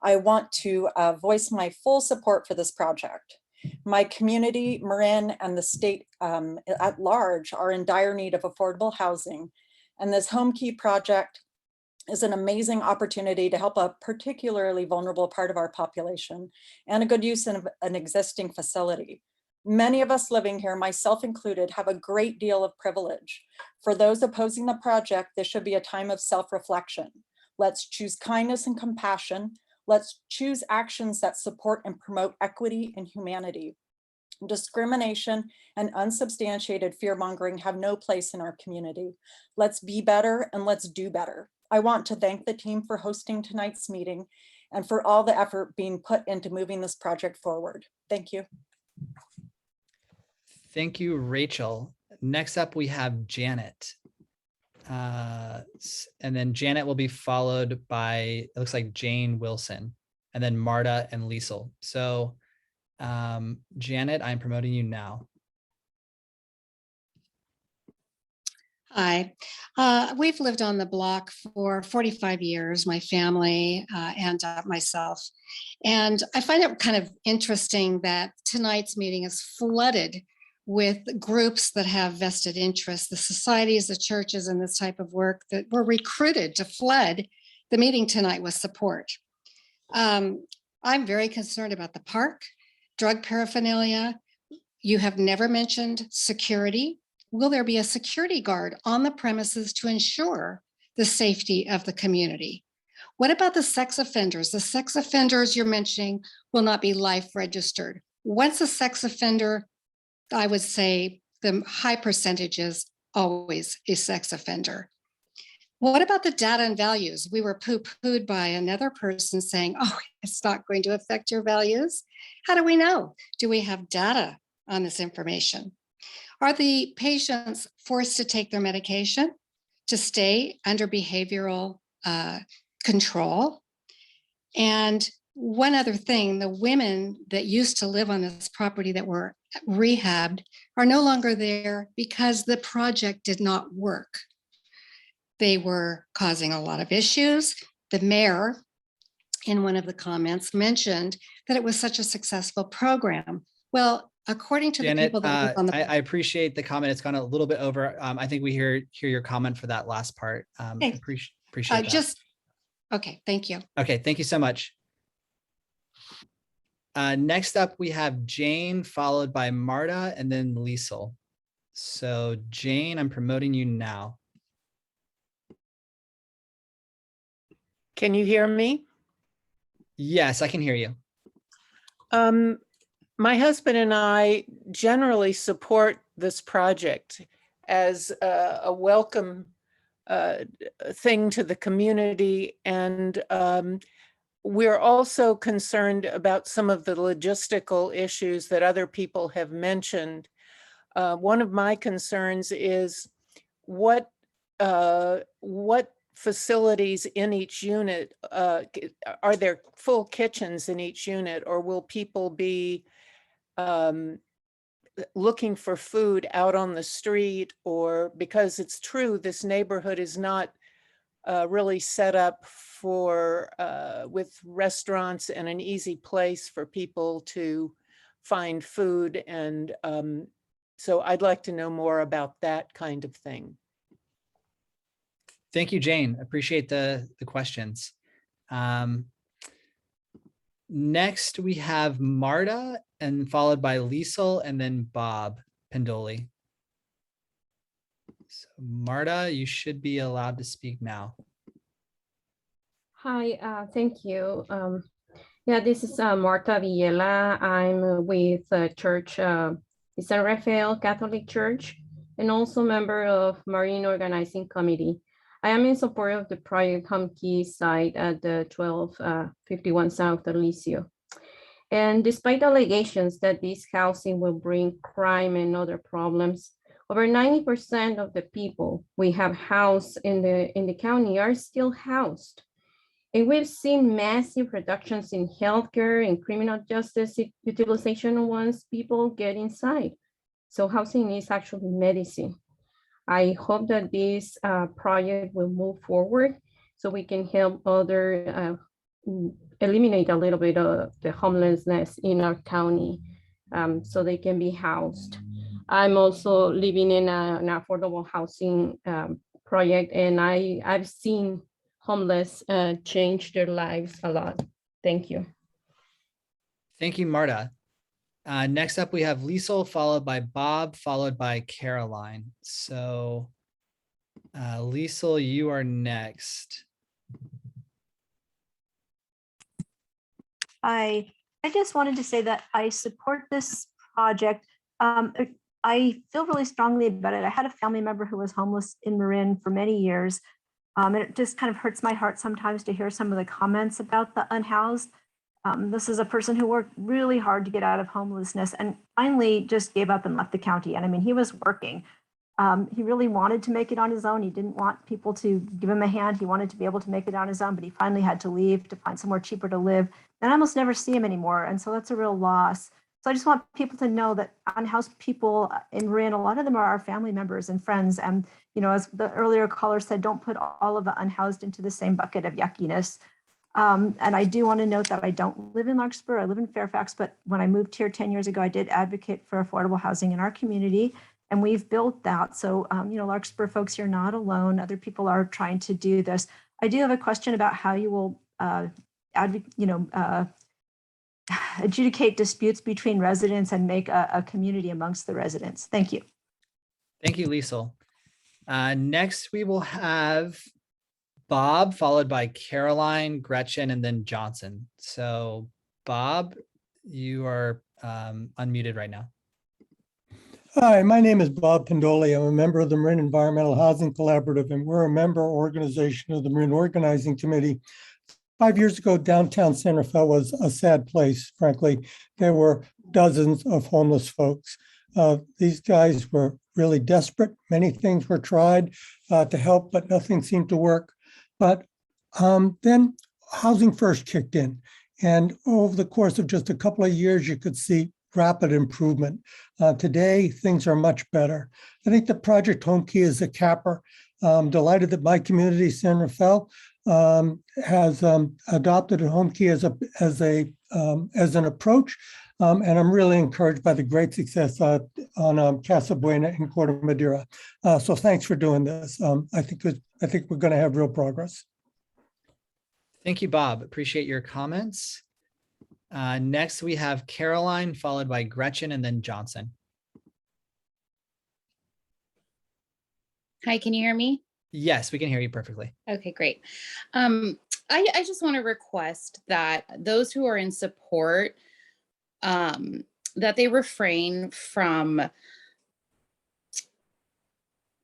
Speaker 19: I want to voice my full support for this project. My community, Marin, and the state at large are in dire need of affordable housing. And this Home Key project is an amazing opportunity to help a particularly vulnerable part of our population and a good use of an existing facility. Many of us living here, myself included, have a great deal of privilege. For those opposing the project, this should be a time of self-reflection. Let's choose kindness and compassion. Let's choose actions that support and promote equity and humanity. Discrimination and unsubstantiated fear-mongering have no place in our community. Let's be better and let's do better. I want to thank the team for hosting tonight's meeting and for all the effort being put into moving this project forward. Thank you.
Speaker 1: Thank you, Rachel. Next up, we have Janet. And then Janet will be followed by, it looks like Jane Wilson, and then Marta and Liesel. So Janet, I'm promoting you now.
Speaker 20: Hi, we've lived on the block for 45 years, my family and myself. And I find it kind of interesting that tonight's meeting is flooded with groups that have vested interests, the societies, the churches, and this type of work that were recruited to flood the meeting tonight with support. I'm very concerned about the park, drug paraphernalia. You have never mentioned security. Will there be a security guard on the premises to ensure the safety of the community? What about the sex offenders? The sex offenders you're mentioning will not be life registered. Once a sex offender, I would say the high percentage is always a sex offender. What about the data and values? We were poo-pooed by another person saying, oh, it's not going to affect your values. How do we know? Do we have data on this information? Are the patients forced to take their medication, to stay under behavioral control? And one other thing, the women that used to live on this property that were rehabbed are no longer there because the project did not work. They were causing a lot of issues. The mayor, in one of the comments, mentioned that it was such a successful program. Well, according to
Speaker 1: Janet,
Speaker 20: the people that live on the
Speaker 1: I appreciate the comment. It's gone a little bit over. I think we hear your comment for that last part.
Speaker 20: Hey,
Speaker 1: Appreciate that.
Speaker 20: Okay, thank you.
Speaker 1: Okay, thank you so much. Next up, we have Jane, followed by Marta, and then Liesel. So Jane, I'm promoting you now.
Speaker 21: Can you hear me?
Speaker 1: Yes, I can hear you.
Speaker 21: My husband and I generally support this project as a welcome thing to the community. And we're also concerned about some of the logistical issues that other people have mentioned. One of my concerns is what facilities in each unit? Are there full kitchens in each unit, or will people be looking for food out on the street? Or, because it's true, this neighborhood is not really set up for with restaurants and an easy place for people to find food. And so I'd like to know more about that kind of thing.
Speaker 1: Thank you, Jane. Appreciate the questions. Next, we have Marta, and followed by Liesel, and then Bob Pendoli. So Marta, you should be allowed to speak now.
Speaker 5: Hi, thank you. Yeah, this is Marta Villela. I'm with church, the San Rafael Catholic Church, and also member of Marine Organizing Committee. I am in support of the project Home Key site at the 1251 South Eliseo. And despite allegations that this housing will bring crime and other problems, over 90% of the people we have housed in the county are still housed. And we've seen massive reductions in healthcare and criminal justice utilization once people get inside. So housing is actually medicine. I hope that this project will move forward so we can help other eliminate a little bit of the homelessness in our county so they can be housed. I'm also living in an affordable housing project, and I've seen homeless change their lives a lot. Thank you.
Speaker 1: Thank you, Marta. Next up, we have Liesel, followed by Bob, followed by Caroline. So Liesel, you are next.
Speaker 8: I just wanted to say that I support this project. I feel really strongly about it. I had a family member who was homeless in Marin for many years. And it just kind of hurts my heart sometimes to hear some of the comments about the unhoused. This is a person who worked really hard to get out of homelessness and finally just gave up and left the county. And I mean, he was working. He really wanted to make it on his own. He didn't want people to give him a hand. He wanted to be able to make it on his own, but he finally had to leave to find somewhere cheaper to live. And I almost never see him anymore. And so that's a real loss. So I just want people to know that unhoused people in Marin, a lot of them are our family members and friends. And, you know, as the earlier caller said, don't put all of the unhoused into the same bucket of yuckiness. And I do want to note that I don't live in Larkspur. I live in Fairfax, but when I moved here 10 years ago, I did advocate for affordable housing in our community, and we've built that. So, you know, Larkspur folks, you're not alone. Other people are trying to do this. I do have a question about how you will, adjudicate disputes between residents and make a community amongst the residents. Thank you.
Speaker 1: Thank you, Liesel. Next, we will have Bob, followed by Caroline, Gretchen, and then Johnson. So Bob, you are unmuted right now.
Speaker 22: Hi, my name is Bob Pendoli. I'm a member of the Marin Environmental Housing Collaborative, and we're a member organization of the Marin Organizing Committee. 5 years ago, downtown San Rafael was a sad place, frankly. There were dozens of homeless folks. These guys were really desperate. Many things were tried to help, but nothing seemed to work. But then Housing First kicked in. And over the course of just a couple of years, you could see rapid improvement. Today, things are much better. I think the Project Home Key is a capper. I'm delighted that my community, San Rafael, has adopted a home key as an approach, and I'm really encouraged by the great success on Casa Buena in Corte Madera. So thanks for doing this. I think we're going to have real progress.
Speaker 1: Thank you, Bob. Appreciate your comments. Next, we have Caroline, followed by Gretchen, and then Johnson.
Speaker 23: Hi, can you hear me?
Speaker 1: Yes, we can hear you perfectly.
Speaker 23: Okay, great. I just want to request that those who are in support, that they refrain from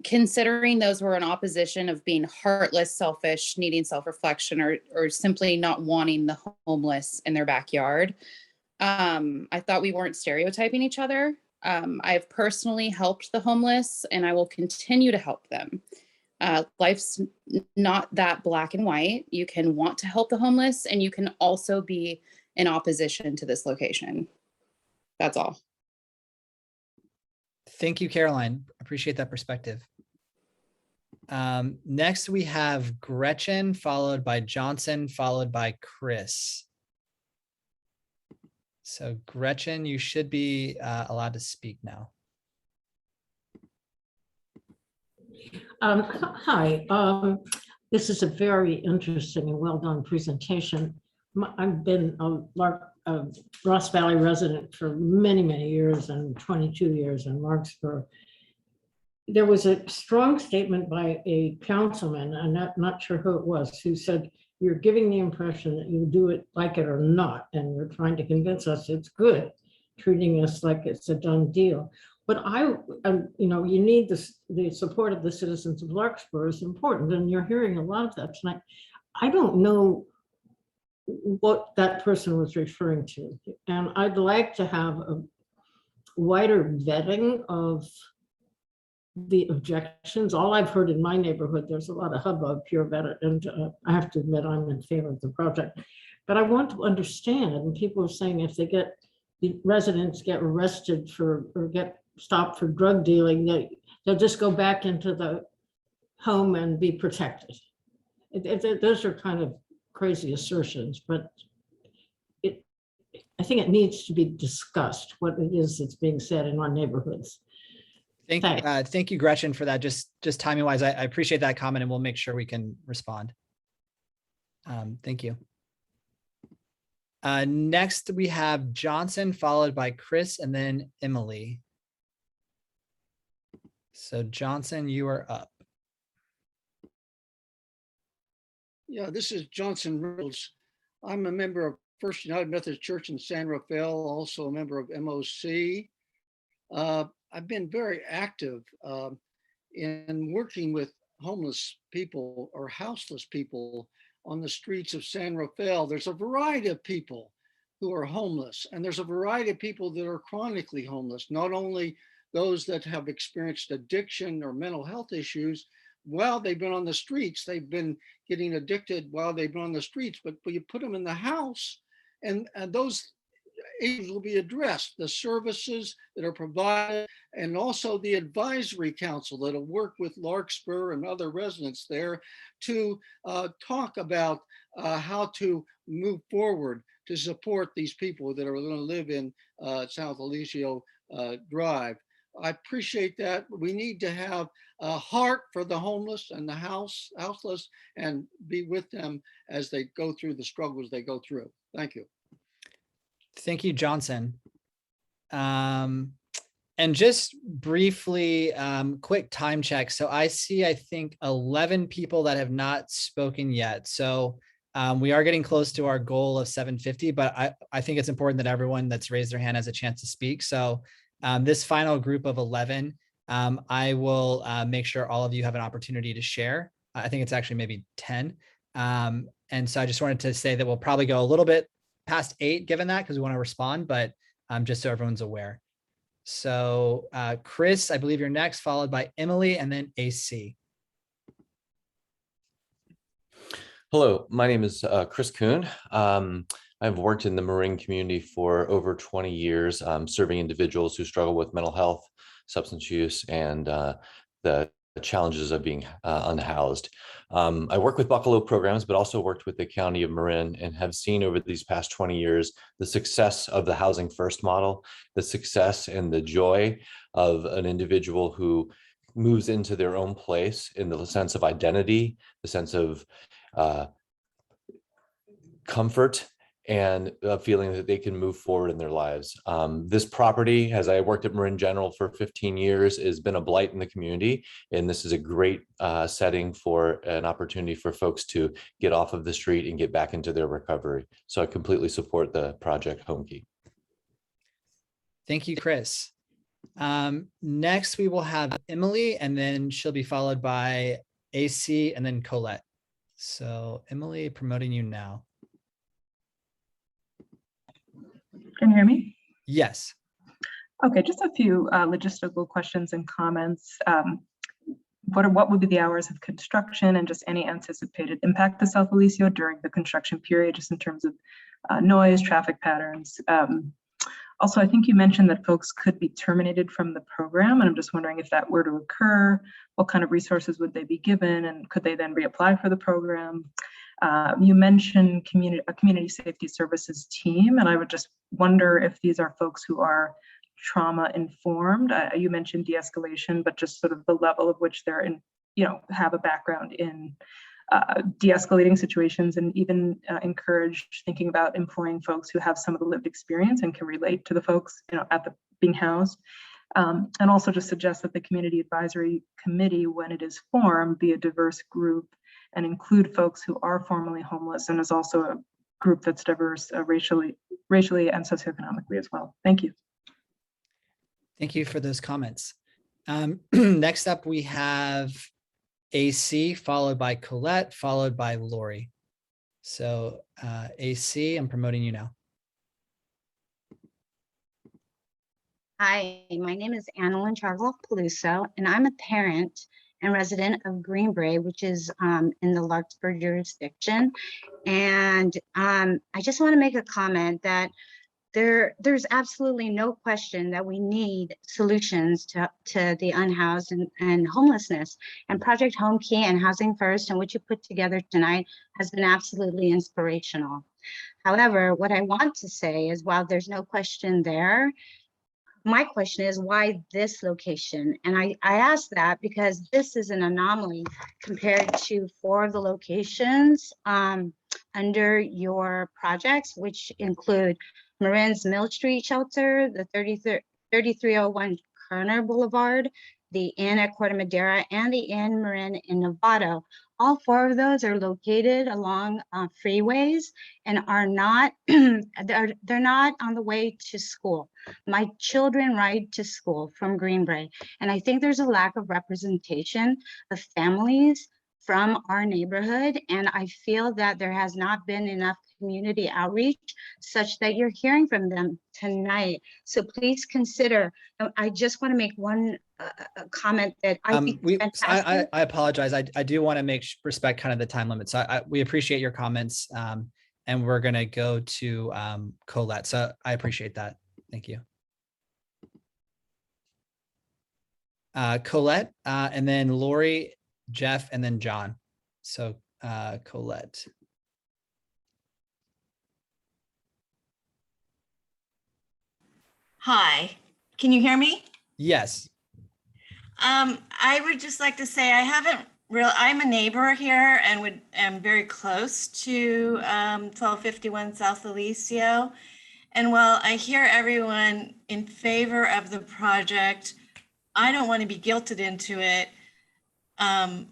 Speaker 23: considering those who are in opposition of being heartless, selfish, needing self-reflection, or simply not wanting the homeless in their backyard. I thought we weren't stereotyping each other. I've personally helped the homeless, and I will continue to help them. Life's not that black and white. You can want to help the homeless, and you can also be in opposition to this location. That's all.
Speaker 1: Thank you, Caroline. Appreciate that perspective. Next, we have Gretchen, followed by Johnson, followed by Chris. So Gretchen, you should be allowed to speak now.
Speaker 3: Hi, this is a very interesting and well-done presentation. I've been a Ross Valley resident for many, many years and 22 years in Larkspur. There was a strong statement by a councilman, I'm not sure who it was, who said, you're giving the impression that you do it like it or not, and you're trying to convince us it's good, treating us like it's a done deal. But you need the support of the citizens of Larkspur is important, and you're hearing a lot of that tonight. I don't know what that person was referring to, and I'd like to have a wider vetting of the objections. All I've heard in my neighborhood, there's a lot of hubbub here about it, and I have to admit I'm in favor of the project. But I want to understand, and people are saying if they get, the residents get arrested for or get stopped for drug dealing, they'll just go back into the home and be protected. Those are kind of crazy assertions, but I think it needs to be discussed what it is that's being said in our neighborhoods.
Speaker 1: Thank you, Gretchen, for that. Just timing wise, I appreciate that comment, and we'll make sure we can respond. Thank you. Next, we have Johnson, followed by Chris, and then Emily. So Johnson, you are up.
Speaker 6: Yeah, this is Johnson Reynolds. I'm a member of First United Methodist Church in San Rafael, also a member of MOC. I've been very active in working with homeless people or houseless people on the streets of San Rafael. There's a variety of people who are homeless, and there's a variety of people that are chronically homeless, not only those that have experienced addiction or mental health issues while they've been on the streets. They've been getting addicted while they've been on the streets, but you put them in the house and those issues will be addressed. The services that are provided, and also the advisory council that'll work with Larkspur and other residents there to talk about how to move forward to support these people that are going to live in South Eliseo Drive. I appreciate that. We need to have a heart for the homeless and the houseless and be with them as they go through the struggles they go through. Thank you.
Speaker 1: Thank you, Johnson. And just briefly, quick time check. So I see, I think 11 people that have not spoken yet. So we are getting close to our goal of 750, but I think it's important that everyone that's raised their hand has a chance to speak. So this final group of 11, I will make sure all of you have an opportunity to share. I think it's actually maybe 10. And so I just wanted to say that we'll probably go a little bit past 8 given that, because we want to respond, but just so everyone's aware. So Chris, I believe you're next, followed by Emily, and then AC.
Speaker 7: Hello, my name is Chris Kuhn. I've worked in the Marin community for over 20 years, serving individuals who struggle with mental health, substance use, and the challenges of being unhoused. I work with Buccalo programs, but also worked with the County of Marin, and have seen over these past 20 years the success of the Housing First model, the success and the joy of an individual who moves into their own place in the sense of identity, the sense of comfort, and a feeling that they can move forward in their lives. This property, as I worked at Marin General for 15 years, has been a blight in the community. And this is a great setting for an opportunity for folks to get off of the street and get back into their recovery. So I completely support the project Home Key.
Speaker 1: Thank you, Chris. Next, we will have Emily, and then she'll be followed by AC and then Colette. So Emily, promoting you now.
Speaker 24: Can you hear me?
Speaker 1: Yes.
Speaker 24: Okay, just a few logistical questions and comments. what would be the hours of construction and just any anticipated impact to South Eliseo during the construction period, just in terms of noise, traffic patterns. Also, I think you mentioned that folks could be terminated from the program, and I'm just wondering if that were to occur, what kind of resources would they be given, and could they then reapply for the program? You mentioned a community safety services team, and I would just wonder if these are folks who are trauma informed. You mentioned de-escalation, but just sort of the level of which they're in, have a background in de-escalating situations, and even encourage thinking about employing folks who have some of the lived experience and can relate to the folks at the being housed. And also just suggest that the community advisory committee, when it is formed, be a diverse group and include folks who are formerly homeless, and is also a group that's diverse racially and socioeconomically as well. Thank you.
Speaker 1: Thank you for those comments. Next up, we have AC, followed by Colette, followed by Lori. So AC, I'm promoting you now.
Speaker 4: Hi, my name is Annalyn Chargloff-Peluso, and I'm a parent and resident of Greenbrae, which is in the Larkspur jurisdiction. And I just want to make a comment that there's absolutely no question that we need solutions to the unhoused and homelessness. And Project Home Key and Housing First, and what you put together tonight, has been absolutely inspirational. However, what I want to say is, while there's no question there, my question is, why this location? And I ask that because this is an anomaly compared to 4 of the locations under your projects, which include Marin's Mill Street Shelter, the 3301 Kerner Boulevard, the Inn at Corte Madera, and the Inn Marin in Novato. All 4 of those are located along freeways and are not, they're not on the way to school. My children ride to school from Greenbrae, and I think there's a lack of representation of families from our neighborhood, and I feel that there has not been enough community outreach such that you're hearing from them tonight. So please consider. I just want to make one comment that I think is fantastic.
Speaker 1: I apologize. I do want to respect kind of the time limit. So we appreciate your comments, and we're going to go to Colette. So I appreciate that. Thank you. Colette, and then Lori, Jeff, and then John. So Colette.
Speaker 9: Hi, can you hear me?
Speaker 1: Yes.
Speaker 9: I would just like to say I'm a neighbor here and am very close to 1251 South Eliseo. And while I hear everyone in favor of the project, I don't want to be guilted into it. I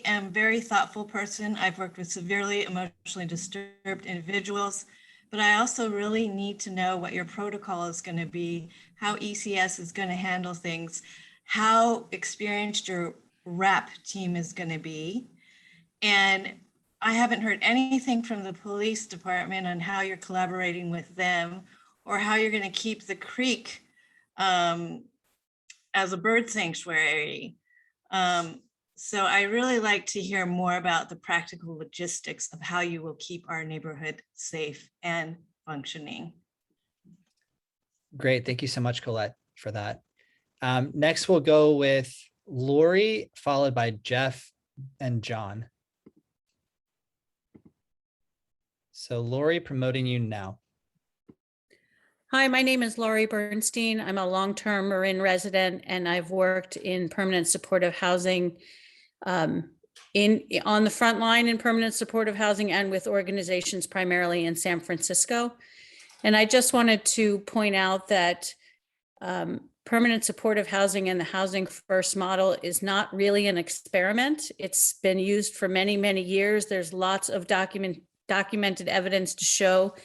Speaker 9: am a very thoughtful person. I've worked with severely emotionally disturbed individuals, but I also really need to know what your protocol is going to be, how ECS is going to handle things, how experienced your rep team is going to be. And I haven't heard anything from the police department on how you're collaborating with them or how you're going to keep the creek as a bird sanctuary. So I really like to hear more about the practical logistics of how you will keep our neighborhood safe and functioning.
Speaker 1: Great. Thank you so much, Colette, for that. Next, we'll go with Lori, followed by Jeff and John. So Lori, promoting you now.
Speaker 10: Hi, my name is Lori Bernstein. I'm a long-term Marin resident, and I've worked in permanent supportive housing on the front line in permanent supportive housing and with organizations primarily in San Francisco. And I just wanted to point out that permanent supportive housing and the Housing First model is not really an experiment. It's been used for many, many years. There's lots of documented evidence to show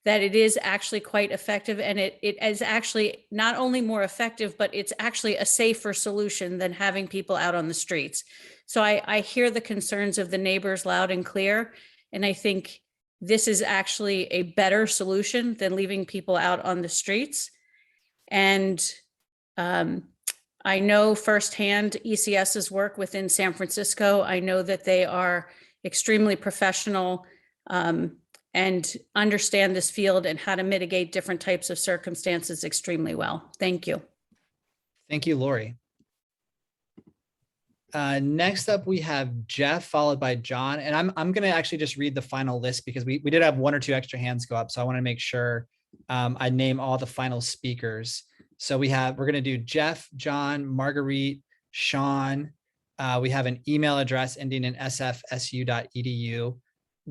Speaker 10: that it is actually quite effective, and it is actually not only more effective, but it's actually a safer solution than having people out on the streets. So I hear the concerns of the neighbors loud and clear, and I think this is actually a better solution than leaving people out on the streets. And I know firsthand ECS's work within San Francisco. I know that they are extremely professional and understand this field and how to mitigate different types of circumstances extremely well. Thank you.
Speaker 1: Thank you, Lori. Next up, we have Jeff, followed by John. And I'm going to actually just read the final list because we did have 1 or 2 extra hands go up. So I want to make sure I name all the final speakers. So we're going to do Jeff, John, Marguerite, Sean. We have an email address ending in sfsu.edu,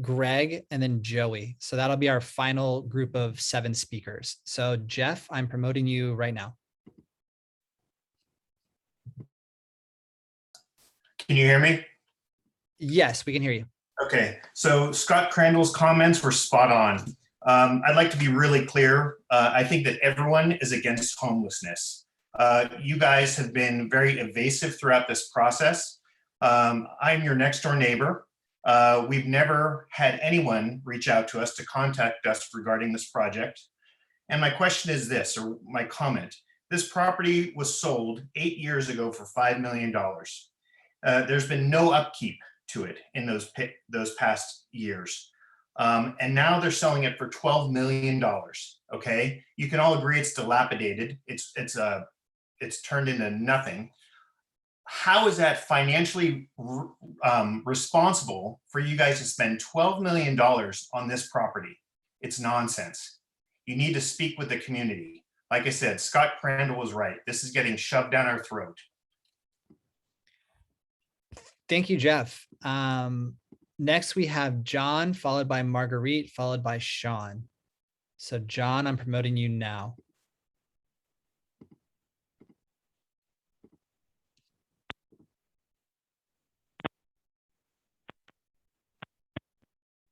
Speaker 1: Greg, and then Joey. So that'll be our final group of 7 speakers. So Jeff, I'm promoting you right now.
Speaker 2: Can you hear me?
Speaker 1: Yes, we can hear you.
Speaker 2: Okay, so Scott Crandall's comments were spot on. I'd like to be really clear. I think that everyone is against homelessness. You guys have been very evasive throughout this process. I'm your next door neighbor. We've never had anyone reach out to us to contact us regarding this project. And my question is this, or my comment, this property was sold 8 years ago for $5 million. There's been no upkeep to it in those past years. And now they're selling it for $12 million, okay? You can all agree it's dilapidated. It's turned into nothing. How is that financially responsible for you guys to spend $12 million on this property? It's nonsense. You need to speak with the community. Like I said, Scott Crandall was right. This is getting shoved down our throat.
Speaker 1: Thank you, Jeff. Next, we have John, followed by Marguerite, followed by Sean. So John, I'm promoting you now.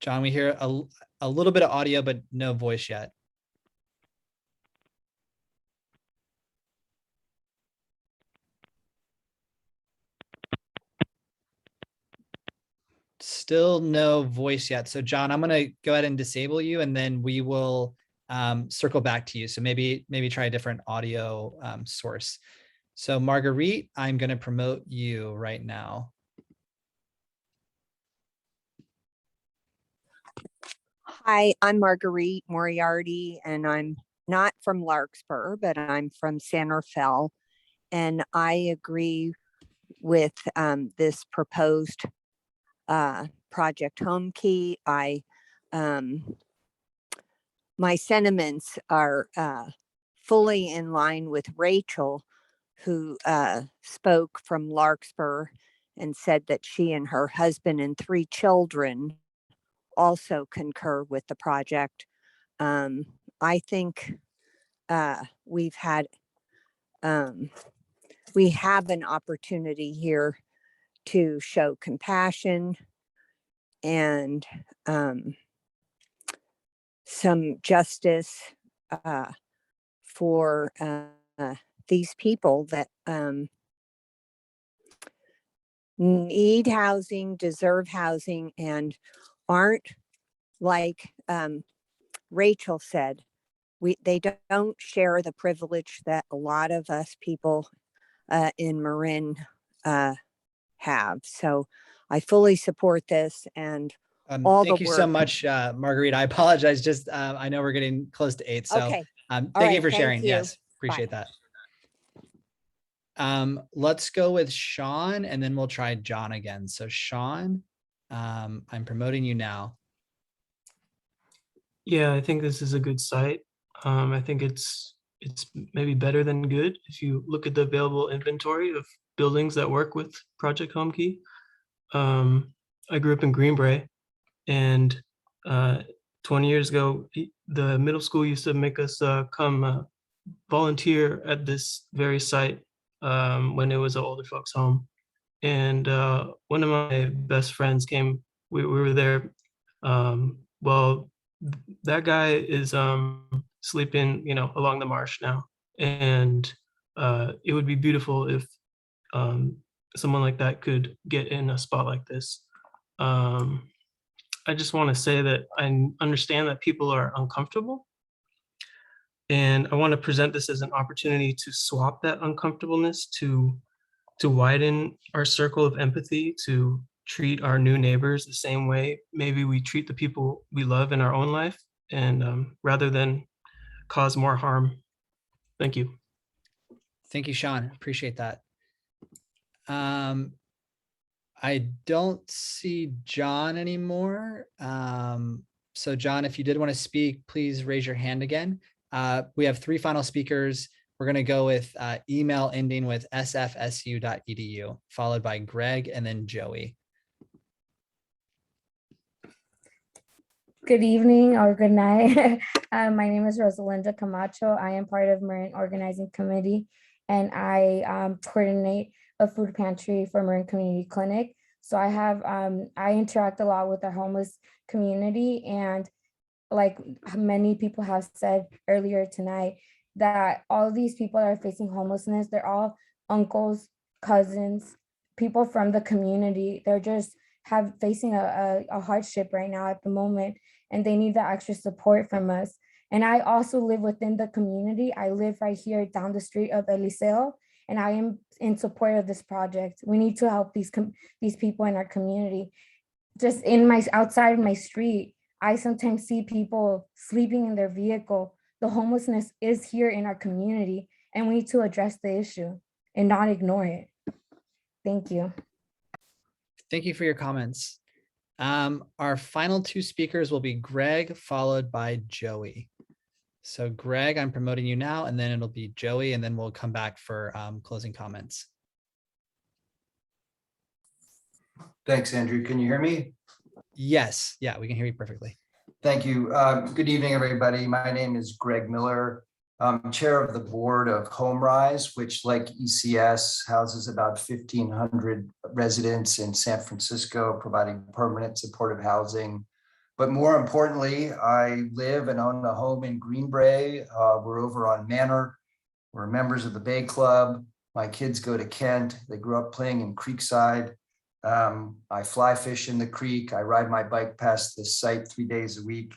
Speaker 1: John, we hear a little bit of audio, but no voice yet. Still no voice yet. So John, I'm going to go ahead and disable you, and then we will circle back to you. So maybe try a different audio source. So Marguerite, I'm going to promote you right now.
Speaker 11: Hi, I'm Marguerite Moriarty, and I'm not from Larkspur, but I'm from San Rafael. And I agree with this proposed Project Home Key. My sentiments are fully in line with Rachel, who spoke from Larkspur and said that she and her husband and 3 children also concur with the project. I think we have an opportunity here to show compassion and some justice for these people that need housing, deserve housing, and aren't, like Rachel said, they don't share the privilege that a lot of us people in Marin have. So I fully support this, and all the work.
Speaker 1: Thank you so much, Marguerite. I apologize. Just I know we're getting close to 8. So
Speaker 11: okay.
Speaker 1: Thank you for sharing. Yes, appreciate that. Let's go with Sean, and then we'll try John again. So Sean, I'm promoting you now.
Speaker 12: Yeah, I think this is a good site. I think it's maybe better than good if you look at the available inventory of buildings that work with Project Home Key. I grew up in Greenbrae, and 20 years ago, the middle school used to make us come volunteer at this very site when it was an older folks' home. And one of my best friends came. We were there. Well, that guy is sleeping, along the marsh now, and it would be beautiful if someone like that could get in a spot like this. I just want to say that I understand that people are uncomfortable, And I want to present this as an opportunity to swap that uncomfortableness, to widen our circle of empathy, to treat our new neighbors the same way maybe we treat the people we love in our own life, and rather than cause more harm. Thank you.
Speaker 1: Thank you, Sean. Appreciate that. I don't see John anymore. So John, if you did want to speak, please raise your hand again. We have 3 final speakers. We're going to go with email ending with sfsu.edu, followed by Greg and then Joey.
Speaker 13: Good evening or good night. My name is Rosalinda Camacho. I am part of Marin Organizing Committee, and I coordinate a food pantry for Marin Community Clinic. So I interact a lot with our homeless community, and like many people have said earlier tonight, that all of these people that are facing homelessness, they're all uncles, cousins, people from the community. They're just facing a hardship right now at the moment, and they need that extra support from us. And I also live within the community. I live right here down the street of Eliseo, and I am in support of this project. We need to help these people in our community. Just outside of my street, I sometimes see people sleeping in their vehicle. The homelessness is here in our community, and we need to address the issue and not ignore it. Thank you.
Speaker 1: Thank you for your comments. Our final 2 speakers will be Greg, followed by Joey. So Greg, I'm promoting you now, and then it'll be Joey, and then we'll come back for closing comments.
Speaker 14: Thanks, Andrew. Can you hear me?
Speaker 1: Yes. Yeah, we can hear you perfectly.
Speaker 14: Thank you. Good evening, everybody. My name is Greg Miller. I'm chair of the board of HomeRise, which, like ECS, houses about 1,500 residents in San Francisco, providing permanent supportive housing. But more importantly, I live and own a home in Green Bay. We're over on Manor. We're members of the Bay Club. My kids go to Kent. They grew up playing in Creekside. I fly fish in the creek. I ride my bike past this site 3 days a week.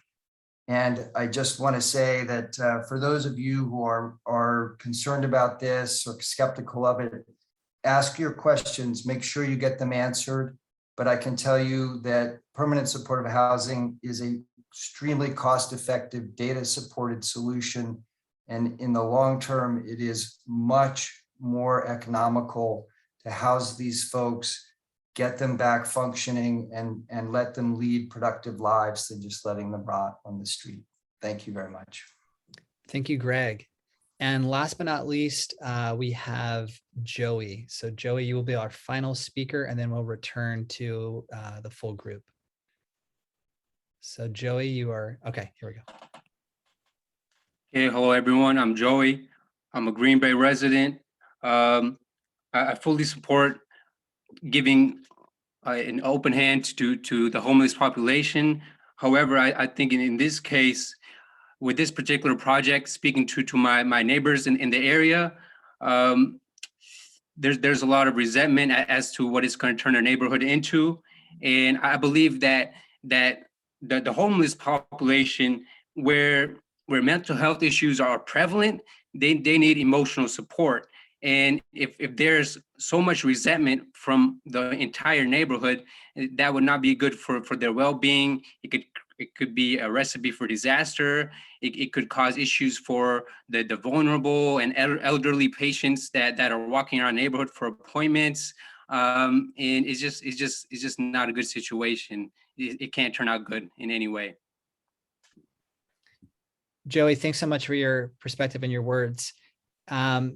Speaker 14: And I just want to say that for those of you who are concerned about this or skeptical of it, ask your questions, make sure you get them answered. But I can tell you that permanent supportive housing is an extremely cost-effective, data-supported solution. And in the long term, it is much more economical to house these folks, get them back functioning, and let them lead productive lives than just letting them rot on the street. Thank you very much.
Speaker 1: Thank you, Greg. And last but not least, we have Joey. So Joey, you will be our final speaker, and then we'll return to the full group. So Joey, you are, okay, here we go.
Speaker 15: Hey, hello everyone, I'm Joey. I'm a Green Bay resident. I fully support giving an open hand to the homeless population. However, I think in this case, with this particular project, speaking to my neighbors in the area, there's a lot of resentment as to what it's going to turn their neighborhood into. And I believe that the homeless population, where mental health issues are prevalent, they need emotional support. And if there's so much resentment from the entire neighborhood, that would not be good for their well-being. It could be a recipe for disaster. It could cause issues for the vulnerable and elderly patients that are walking around the neighborhood for appointments. And it's just not a good situation. It can't turn out good in any way.
Speaker 1: Joey, thanks so much for your perspective and your words.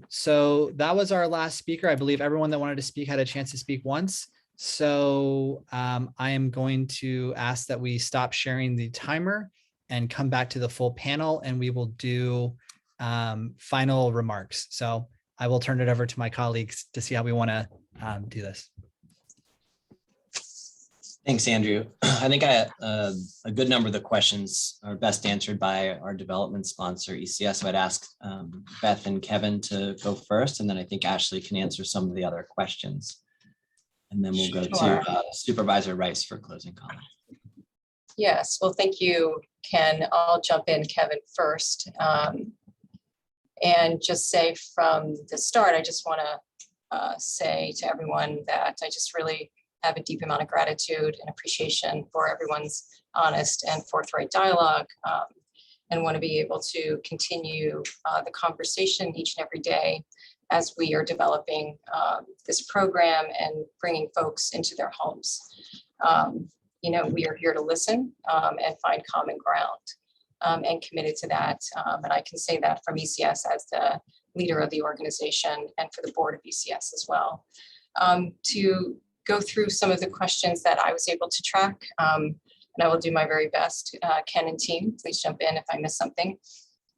Speaker 1: So that was our last speaker. I believe everyone that wanted to speak had a chance to speak once. So I am going to ask that we stop sharing the timer and come back to the full panel, and we will do final remarks. So I will turn it over to my colleagues to see how we want to do this.
Speaker 16: Thanks, Andrew. I think a good number of the questions are best answered by our development sponsor, ECS. So I'd ask Beth and Kevin to go first, and then I think Ashley can answer some of the other questions. And then we'll go to Supervisor Rice for closing comments.
Speaker 25: Yes, well, thank you, Ken. I'll jump in, Kevin, first.
Speaker 17: And just say from the start, I just want to say to everyone that I just really have a deep amount of gratitude and appreciation for everyone's honest and forthright dialogue, and want to be able to continue the conversation each and every day as we are developing this program and bringing folks into their homes. You know, we are here to listen and find common ground, and committed to that. And I can say that from ECS as the leader of the organization and for the board of ECS as well. To go through some of the questions that I was able to track, and I will do my very best. Ken and team, please jump in if I miss something.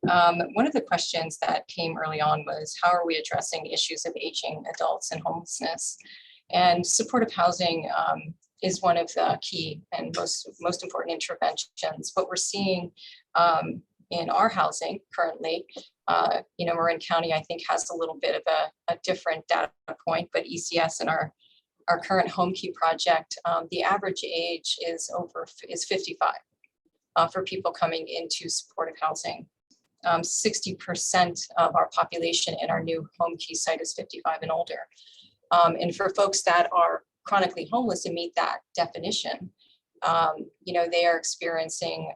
Speaker 17: One of the questions that came early on was, how are we addressing issues of aging adults and homelessness? And supportive housing is one of the key and most important interventions. What we're seeing in our housing currently, you know, Marin County, I think, has a little bit of a different data point, but ECS and our current Home Key project, the average age is 55 for people coming into supportive housing. 60% of our population in our new Home Key site is 55 and older. And for folks that are chronically homeless and meet that definition, you know, they are experiencing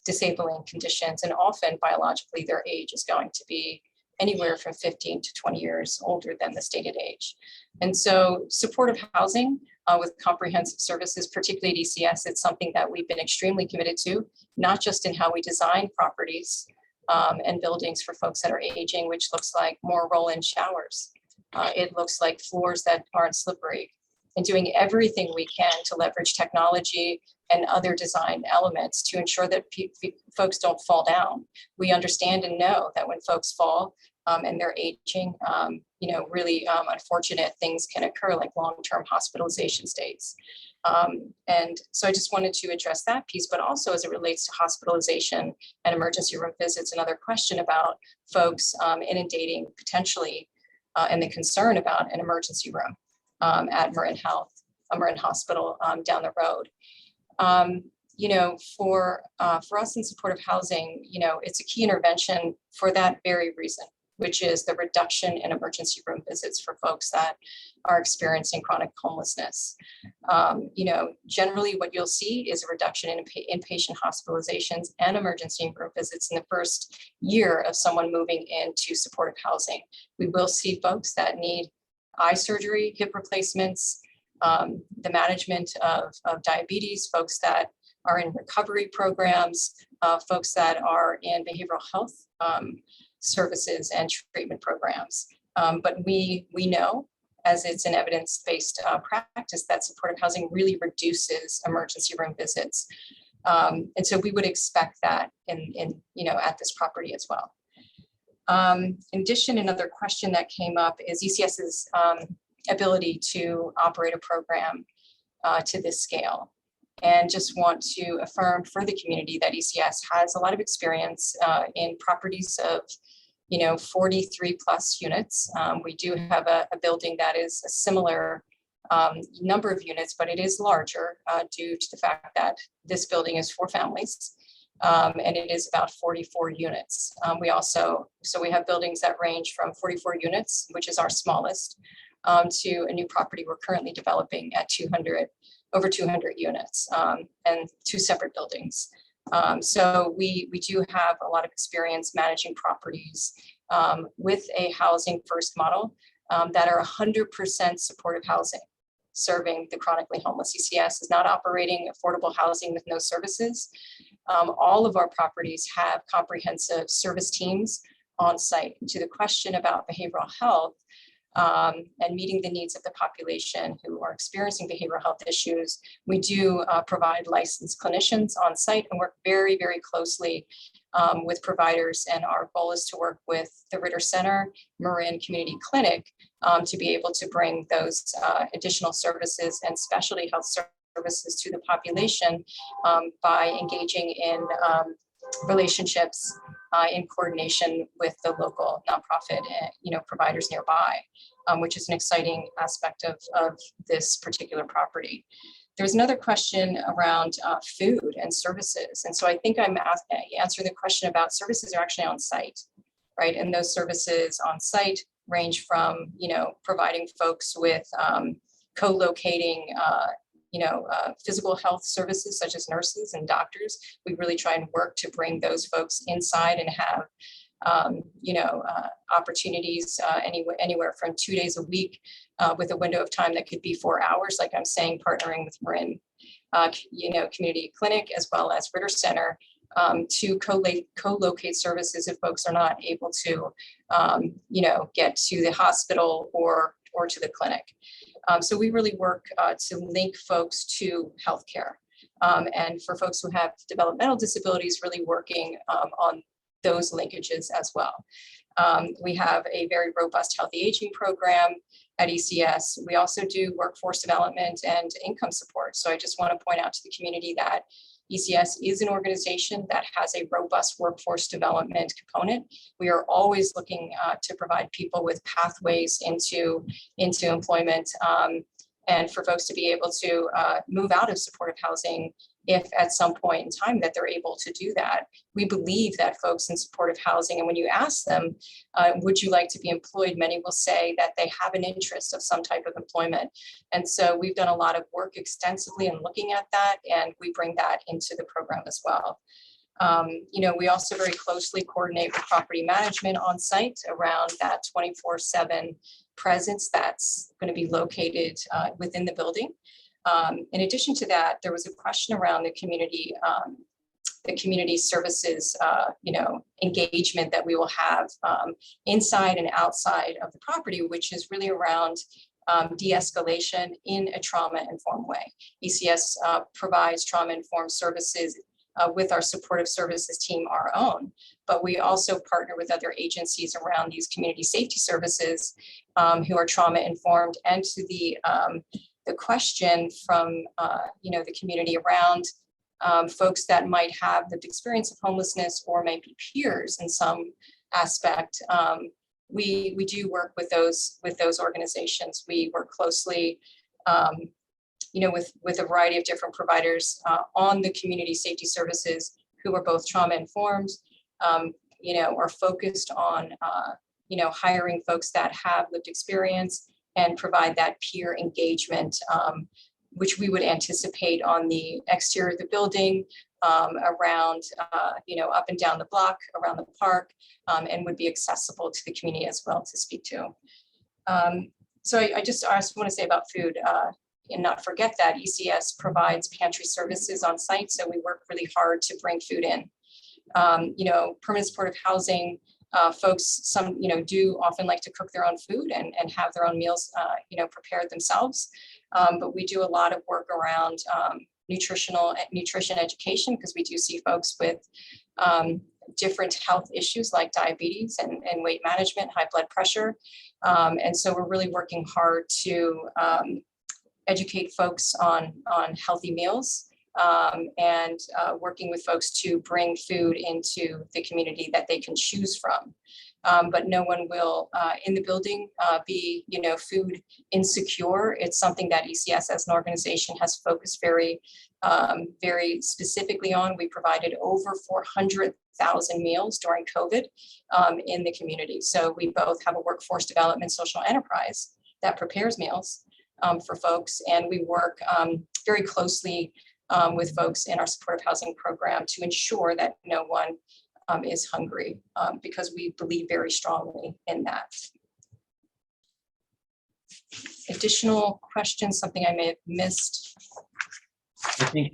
Speaker 17: disabling conditions, and often biologically their age is going to be anywhere from 15 to 20 years older than the stated age. And so supportive housing with comprehensive services, particularly at ECS, it's something that we've been extremely committed to, not just in how we design properties and buildings for folks that are aging, which looks like more roll-in showers. It looks like floors that aren't slippery, and doing everything we can to leverage technology and other design elements to ensure that folks don't fall down. We understand and know that when folks fall and they're aging, you know, really unfortunate things can occur, like long-term hospitalization stays. And so I just wanted to address that piece, but also as it relates to hospitalization and emergency room visits, another question about folks inundating potentially and the concern about an emergency room at Marin Hospital down the road. You know, for us in supportive housing, you know, it's a key intervention for that very reason, which is the reduction in emergency room visits for folks that are experiencing chronic homelessness. You know, generally what you'll see is a reduction in inpatient hospitalizations and emergency room visits in the first year of someone moving into supportive housing. We will see folks that need eye surgery, hip replacements, the management of diabetes, folks that are in recovery programs, folks that are in behavioral health services and treatment programs. But we know, as it's an evidence-based practice, that supportive housing really reduces emergency room visits. And so we would expect that in you know, at this property as well. In addition, another question that came up is ECS's ability to operate a program to this scale. And just want to affirm for the community that ECS has a lot of experience in properties of, you know, 43 plus units. We do have a building that is a similar number of units, but it is larger due to the fact that this building is 4 families. And it is about 44 units. We have buildings that range from 44 units, which is our smallest, to a new property we're currently developing at over 200 units, and 2 separate buildings. So we do have a lot of experience managing properties with a housing first model that are 100% supportive housing, serving the chronically homeless. ECS is not operating affordable housing with no services. All of our properties have comprehensive service teams on site. To the question about behavioral health and meeting the needs of the population who are experiencing behavioral health issues, we do provide licensed clinicians on site and work very, very closely with providers. And our goal is to work with the Ritter Center, Marin Community Clinic, to be able to bring those additional services and specialty health services to the population by engaging in relationships in coordination with the local nonprofit providers nearby, which is an exciting aspect of this particular property. There's another question around food and services. And so I think I'm answering the question about services are actually on site. right? And those services on site range from, providing folks with co-locating, physical health services such as nurses and doctors. We really try and work to bring those folks inside and have opportunities anywhere from 2 days a week with a window of time that could be 4 hours, like I'm saying, partnering with Marin, Community Clinic as well as Ritter Center to co-locate services if folks are not able to, get to the hospital or to the clinic. So we really work to link folks to healthcare. And for folks who have developmental disabilities, really working on those linkages as well. We have a very robust healthy aging program at ECS. We also do workforce development and income support. So I just want to point out to the community that ECS is an organization that has a robust workforce development component. We are always looking to provide people with pathways into employment and for folks to be able to move out of supportive housing if at some point in time that they're able to do that. We believe that folks in supportive housing, and when you ask them, would you like to be employed? Many will say that they have an interest of some type of employment. And so we've done a lot of work extensively in looking at that, and we bring that into the program as well. We also very closely coordinate with property management on site around that 24/7 presence that's going to be located within the building. In addition to that, there was a question around the community services, engagement that we will have inside and outside of the property, which is really around de-escalation in a trauma-informed way. ECS provides trauma-informed services with our supportive services team, our own, but we also partner with other agencies around these community safety services who are trauma-informed. And to the question from the community around folks that might have the experience of homelessness or might be peers in some aspect, we do work with those organizations. We work closely with a variety of different providers on the community safety services who are both trauma informed, are focused on hiring folks that have lived experience and provide that peer engagement, which we would anticipate on the exterior of the building, around, up and down the block, around the park, and would be accessible to the community as well to speak to. So I just want to say about food, and not forget that ECS provides pantry services on site. So we work really hard to bring food in. Permanent supportive housing folks, some, do often like to cook their own food and have their own meals, prepared themselves. But we do a lot of work around nutrition education, because we do see folks with different health issues like diabetes and weight management, high blood pressure. And so we're really working hard to educate folks on healthy meals. And working with folks to bring food into the community that they can choose from. But no one will in the building be, food insecure. It's something that ECS as an organization has focused very specifically on. We provided over 400,000 meals during COVID in the community. So we both have a workforce development social enterprise that prepares meals for folks. And we work very closely with folks in our supportive housing program to ensure that no one is hungry, because we believe very strongly in that. Additional questions, something I may have missed?
Speaker 16: I think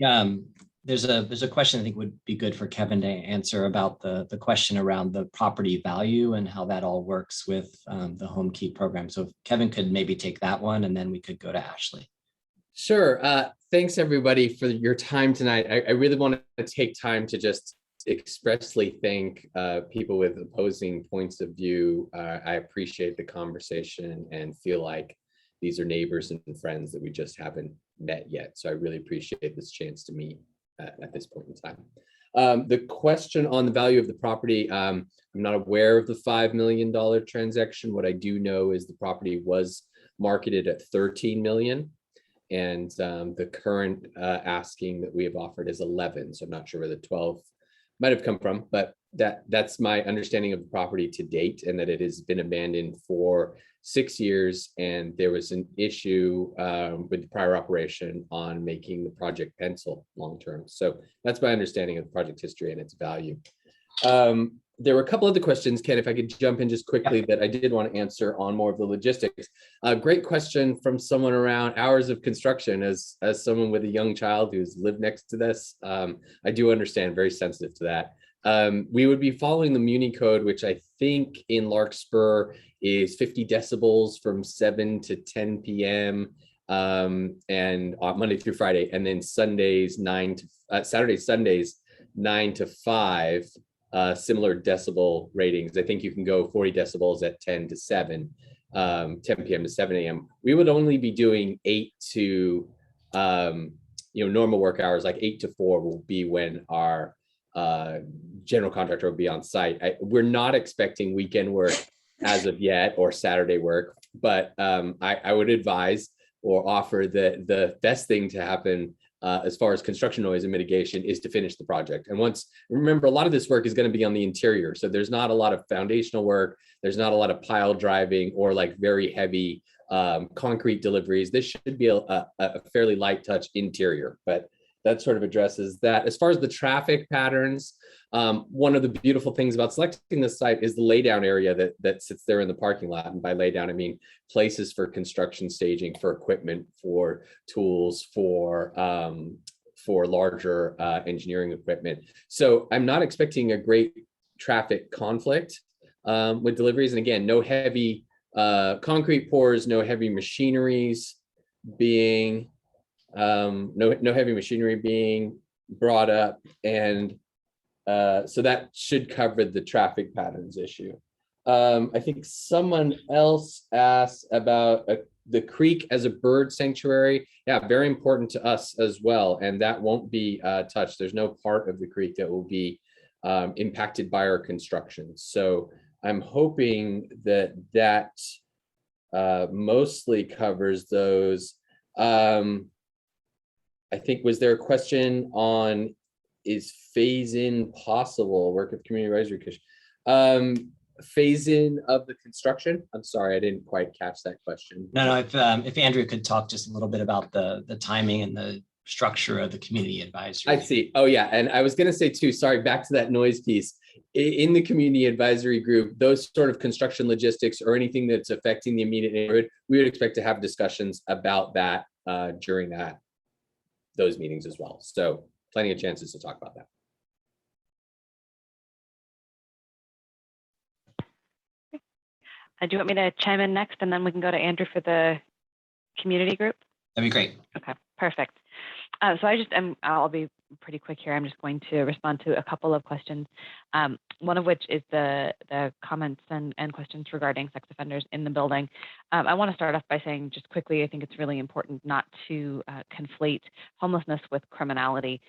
Speaker 16: there's a question I think would be good for Kevin to answer about the question around the property value and how that all works with the Home Key program. So if Kevin could maybe take that one, and then we could go to Ashley.
Speaker 18: Sure. Thanks everybody for your time tonight. I really want to take time to just expressly thank people with opposing points of view. I appreciate the conversation and feel like these are neighbors and friends that we just haven't met yet. So I really appreciate this chance to meet at this point in time. The question on the value of the property, I'm not aware of the $5 million transaction. What I do know is the property was marketed at $13 million. And the current asking that we have offered is 11. So I'm not sure where the 12 might have come from, but that's my understanding of the property to date, and that it has been abandoned for 6 years. And there was an issue with the prior operation on making the project pencil long-term. So that's my understanding of the project history and its value. There were a couple other questions, Ken, if I could jump in just quickly, that I did want to answer on more of the logistics. Great question from someone around hours of construction. As someone with a young child who's lived next to this, I do understand, very sensitive to that. We would be following the Muni code, which I think in Larkspur is 50 decibels from 7 to 10 p.m. And Monday through Friday, and then Sundays Saturdays, Sundays 9 to 5. Similar decibel ratings. I think you can go 40 decibels at 10 to 7, 10 p.m. to 7 a.m. We would only be doing 8 to normal work hours, like 8 to 4 will be when our general contractor will be on site. We're not expecting weekend work as of yet, or Saturday work, but I would advise or offer that the best thing to happen as far as construction noise and mitigation is to finish the project. And remember, a lot of this work is going to be on the interior. So there's not a lot of foundational work. There's not a lot of pile driving or like very heavy concrete deliveries. This should be a fairly light touch interior, but that sort of addresses that. As far as the traffic patterns, one of the beautiful things about selecting this site is the laydown area that sits there in the parking lot. And by laydown, I mean places for construction staging, for equipment, for tools, for larger engineering equipment. So I'm not expecting a great traffic conflict with deliveries. And again, no heavy concrete pours, no heavy machineries being no heavy machinery being brought up, and so that should cover the traffic patterns issue. I think someone else asked about the creek as a bird sanctuary. Yeah, very important to us as well, and that won't be touched. There's no part of the creek that will be impacted by our construction. So I'm hoping that mostly covers those. I think, was there a question on, is phase-in possible? Work with community advisory commission. Phase-in of the construction? I'm sorry, I didn't quite catch that question.
Speaker 16: No, if Andrew could talk just a little bit about the timing and the structure of the community advisory.
Speaker 18: I see. Oh yeah, and I was gonna say too, sorry, back to that noise piece. In the community advisory group, those sort of construction logistics or anything that's affecting the immediate neighborhood, we would expect to have discussions about that during those meetings as well. So plenty of chances to talk about that.
Speaker 5: Do you want me to chime in next, and then we can go to Andrew for the community group?
Speaker 16: That'd be great.
Speaker 5: Okay, perfect. So I'll be pretty quick here. I'm just going to respond to a couple of questions. One of which is the comments and questions regarding sex offenders in the building. I want to start off by saying just quickly, I think it's really important not to conflate homelessness with criminality.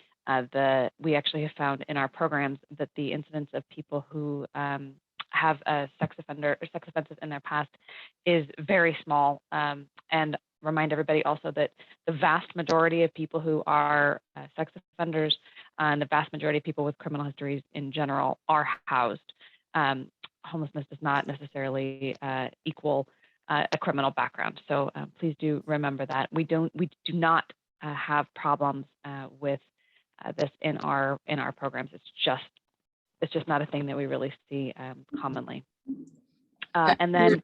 Speaker 5: We actually have found in our programs that the incidence of people who have a sex offenses in their past is very small, and remind everybody also that the vast majority of people who are sex offenders and the vast majority of people with criminal histories in general are housed. Homelessness does not necessarily equal a criminal background. So please do remember that. We do not have problems with this in our programs. It's just not a thing that we really see commonly. And then,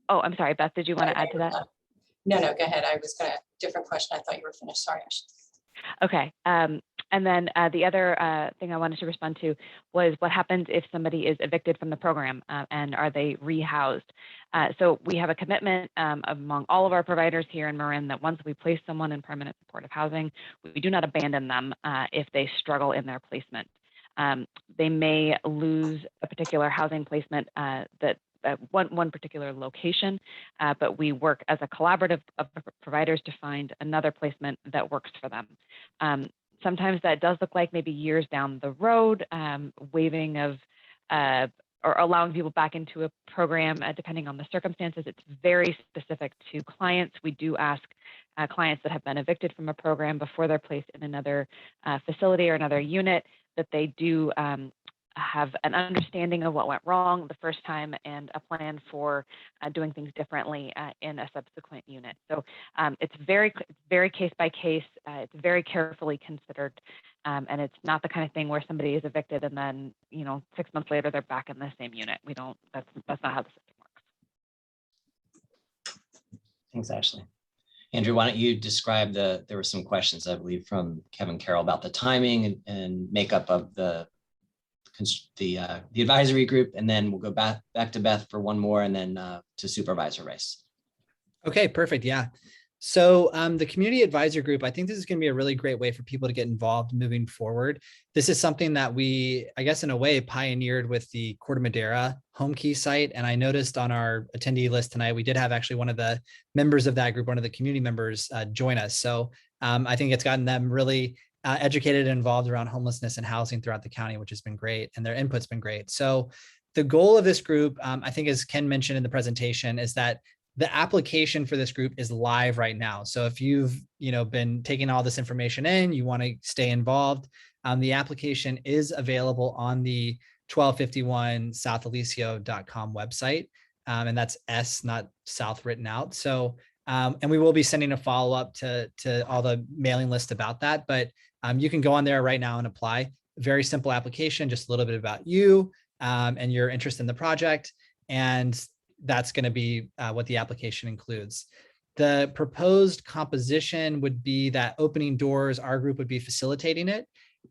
Speaker 5: oh, I'm sorry, Beth, did you want to add to that?
Speaker 17: No, go ahead. I was going to, different question. I thought you were finished. Sorry, Ashley.
Speaker 5: Okay. And then the other thing I wanted to respond to was what happens if somebody is evicted from the program and are they rehoused? So we have a commitment among all of our providers here in Marin that once we place someone in permanent supportive housing, we do not abandon them if they struggle in their placement. They may lose a particular housing placement one particular location, but we work as a collaborative of providers to find another placement that works for them. Sometimes that does look like maybe years down the road, waiving of or allowing people back into a program depending on the circumstances. It's very specific to clients. We do ask clients that have been evicted from a program before they're placed in another facility or another unit that they do have an understanding of what went wrong the first time and a plan for doing things differently in a subsequent unit. So it's very case by case. It's very carefully considered, and it's not the kind of thing where somebody is evicted and then 6 months later they're back in the same unit. We don't. That's not how the system works.
Speaker 16: Thanks, Ashley. Andrew, why don't you describe there were some questions, I believe, from Kevin Carroll about the timing and makeup of the advisory group, and then we'll go back to Beth for one more, and then to Supervisor Rice.
Speaker 1: Okay, perfect. Yeah. So the community advisor group, I think this is going to be a really great way for people to get involved moving forward. This is something that we, I guess, in a way, pioneered with the Corte Madera home key site. And I noticed on our attendee list tonight, we did have actually one of the members of that group, one of the community members join us. So I think it's gotten them really educated and involved around homelessness and housing throughout the county, which has been great. And their input's been great. So the goal of this group, I think, as Ken mentioned in the presentation, is that the application for this group is live right now. So if you've been taking all this information in, you want to stay involved, the application is available on the 1251southeliseo.com website. And that's S, not South written out. So, and we will be sending a follow-up to all the mailing list about that, but you can go on there right now and apply. Very simple application, just a little bit about you and your interest in the project. And that's going to be what the application includes. The proposed composition would be that Opening Doors, our group would be facilitating it.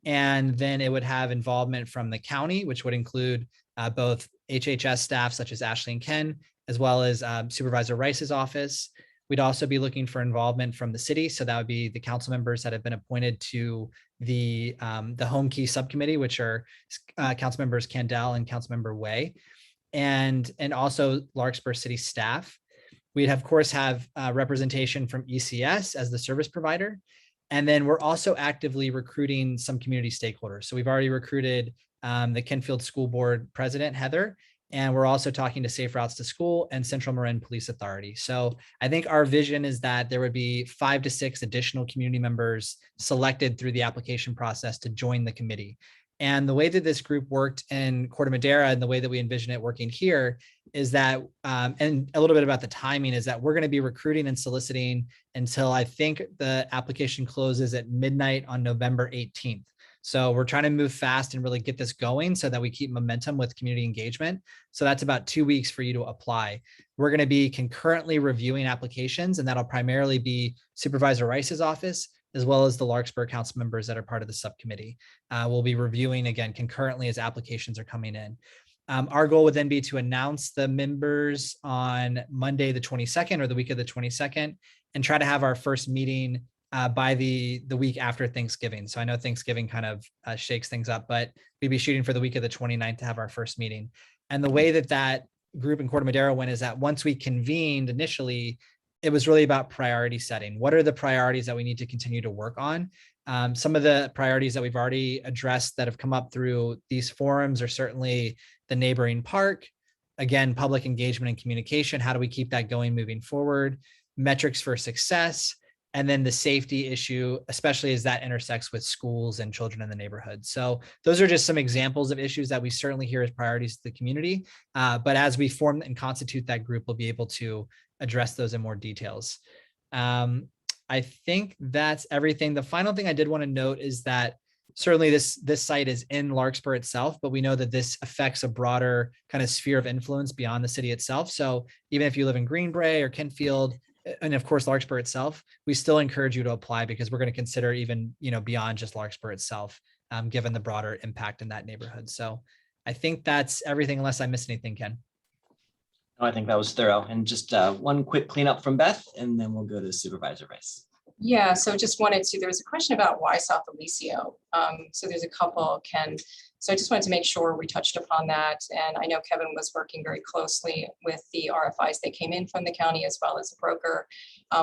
Speaker 1: And then it would have involvement from the county, which would include both HHS staff such as Ashley and Ken, as well as Supervisor Rice's office. We'd also be looking for involvement from the city. So that would be the council members that have been appointed to the Home Key Subcommittee, which are council members Candell and Councilmember Way. And also Larkspur City staff. We'd of course have representation from ECS as the service provider. And then we're also actively recruiting some community stakeholders. So we've already recruited the Kenfield School Board President, Heather, and we're also talking to Safe Routes to School and Central Marin Police Authority. So I think our vision is that there would be 5 to 6 additional community members selected through the application process to join the committee. And the way that this group worked in Corte Madera and the way that we envision it working here is that, and a little bit about the timing, is that we're going to be recruiting and soliciting until I think the application closes at midnight on November 18th. So we're trying to move fast and really get this going so that we keep momentum with community engagement. So that's about 2 weeks for you to apply. We're going to be concurrently reviewing applications, and that'll primarily be Supervisor Rice's office, as well as the Larkspur council members that are part of the subcommittee. We'll be reviewing again concurrently as applications are coming in. Our goal would then be to announce the members on Monday, the 22nd, or the week of the 22nd, and try to have our first meeting by the week after Thanksgiving. So I know Thanksgiving kind of shakes things up, but we'd be shooting for the week of the 29th to have our first meeting. And the way that group in Corte Madera went is that once we convened initially, it was really about priority setting. What are the priorities that we need to continue to work on? Some of the priorities that we've already addressed that have come up through these forums are certainly the neighboring park. Again, public engagement and communication. How do we keep that going moving forward? Metrics for success. And then the safety issue, especially as that intersects with schools and children in the neighborhood. So those are just some examples of issues that we certainly hear as priorities to the community. But as we form and constitute that group, we'll be able to address those in more details. I think that's everything. The final thing I did want to note is that certainly this site is in Larkspur itself, but we know that this affects a broader kind of sphere of influence beyond the city itself. So even if you live in Greenbrae or Kenfield, and of course Larkspur itself, we still encourage you to apply because we're going to consider even beyond just Larkspur itself, given the broader impact in that neighborhood. So I think that's everything unless I missed anything, Ken.
Speaker 16: No, I think that was thorough. And just one quick cleanup from Beth, and then we'll go to Supervisor Rice.
Speaker 17: Yeah, so just wanted to, there was a question about why South Eliseo. So there's a couple, Ken. So I just wanted to make sure we touched upon that. And I know Kevin was working very closely with the RFIs that came in from the county as well as the broker,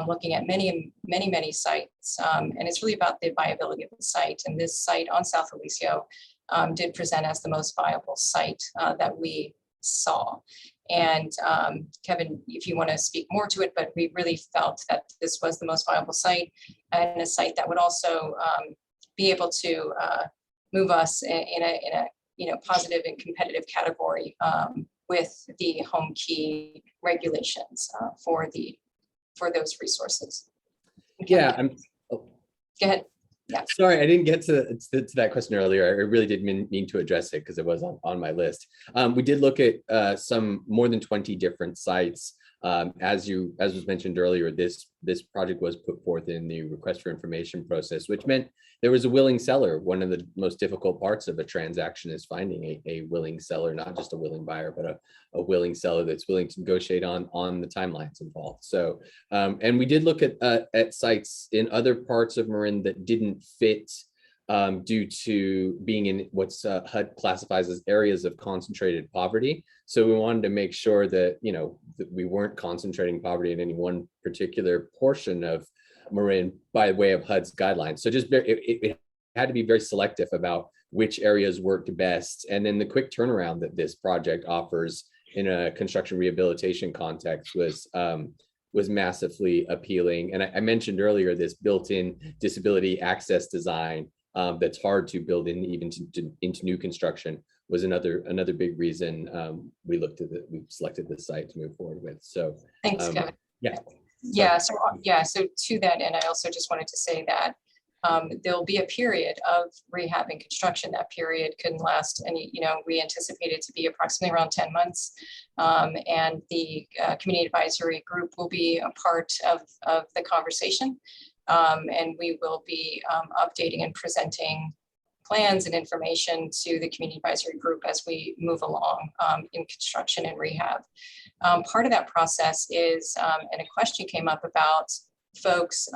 Speaker 17: looking at many sites. And it's really about the viability of the site. And this site on South Eliseo did present as the most viable site that we saw. And Kevin, if you want to speak more to it, but we really felt that this was the most viable site and a site that would also be able to move us in a positive and competitive category with the home key regulations for those resources.
Speaker 18: Yeah,
Speaker 17: Go ahead. Yeah.
Speaker 18: Sorry, I didn't get to that question earlier. I really did mean to address it because it was on my list. We did look at some more than 20 different sites. As was mentioned earlier, this project was put forth in the request for information process, which meant there was a willing seller. One of the most difficult parts of a transaction is finding a willing seller, not just a willing buyer, but a willing seller that's willing to negotiate on the timelines involved. So, and we did look at sites in other parts of Marin that didn't fit due to being in what's HUD classifies as areas of concentrated poverty. So we wanted to make sure that, that we weren't concentrating poverty in any one particular portion of Marin by way of HUD's guidelines. So just it had to be very selective about which areas worked best. And then the quick turnaround that this project offers in a construction rehabilitation context was massively appealing. And I mentioned earlier this built-in disability access design that's hard to build in even into new construction was another big reason we selected this site to move forward with. So
Speaker 17: thanks, Kevin.
Speaker 18: Yeah.
Speaker 17: So to that end, I also just wanted to say that there'll be a period of rehab and construction. That period can last, and we anticipate it to be approximately around 10 months. And the community advisory group will be a part of the conversation. And we will be updating and presenting plans and information to the community advisory group as we move along in construction and rehab. Part of that process is, and a question came up about folks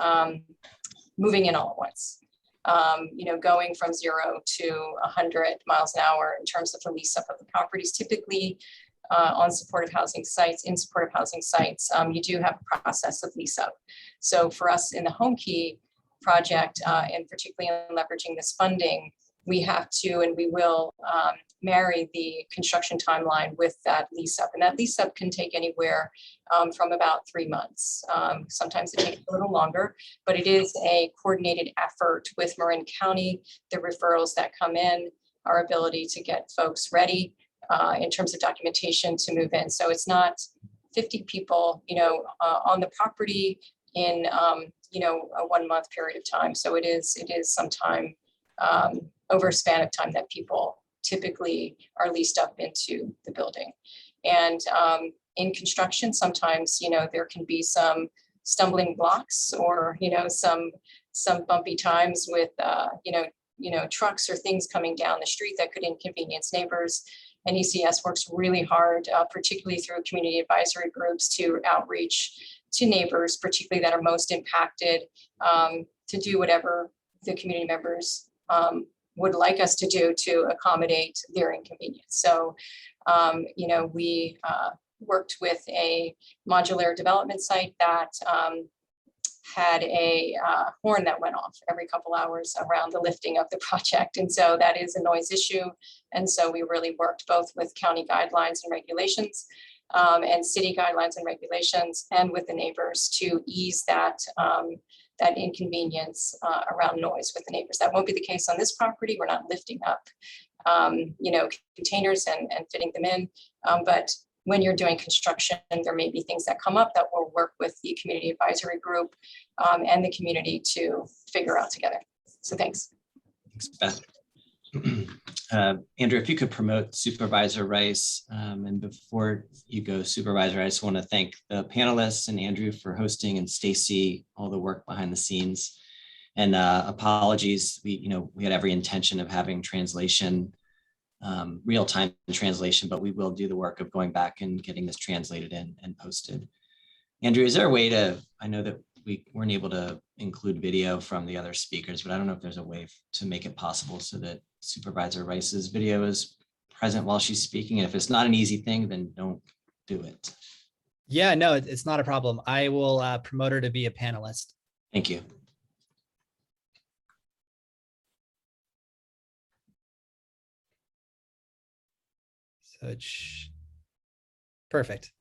Speaker 17: moving in all at once, going from 0 to 100 miles an hour in terms of the lease up of the properties. Typically on supportive housing sites, you do have a process of lease up. So for us in the Home Key project, and particularly in leveraging this funding, we have to, and we will marry the construction timeline with that lease up. And that lease up can take anywhere from about 3 months. Sometimes it takes a little longer, but it is a coordinated effort with Marin County, the referrals that come in, our ability to get folks ready in terms of documentation to move in. So it's not 50 people, on the property in, a 1 month period of time. So it is some time over a span of time that people typically are leased up into the building. And in construction, sometimes, there can be some stumbling blocks or, some bumpy times with, trucks or things coming down the street that could inconvenience neighbors. And ECS works really hard, particularly through community advisory groups, to outreach to neighbors, particularly that are most impacted, to do whatever the community members would like us to do to accommodate their inconvenience. So, we worked with a modular development site that had a horn that went off every couple hours around the lifting of the project. And so that is a noise issue. And so we really worked both with county guidelines and regulations and city guidelines and regulations, and with the neighbors to ease that that inconvenience around noise with the neighbors. That won't be the case on this property. We're not lifting up, containers and fitting them in. But when you're doing construction, there may be things that come up that we'll work with the community advisory group and the community to figure out together. So thanks.
Speaker 16: Thanks, Beth. Andrew, if you could promote Supervisor Rice. And before you go, Supervisor, I just want to thank the panelists and Andrew for hosting, and Stacy, all the work behind the scenes. And apologies, we had every intention of having translation, real-time translation, but we will do the work of going back and getting this translated and posted. Andrew, is there a way to, I know that we weren't able to include video from the other speakers, but I don't know if there's a way to make it possible so that Supervisor Rice's video is present while she's speaking. And if it's not an easy thing, then don't do it.
Speaker 1: Yeah, no, it's not a problem. I will promote her to be a panelist.
Speaker 16: Thank you.
Speaker 1: So it's perfect.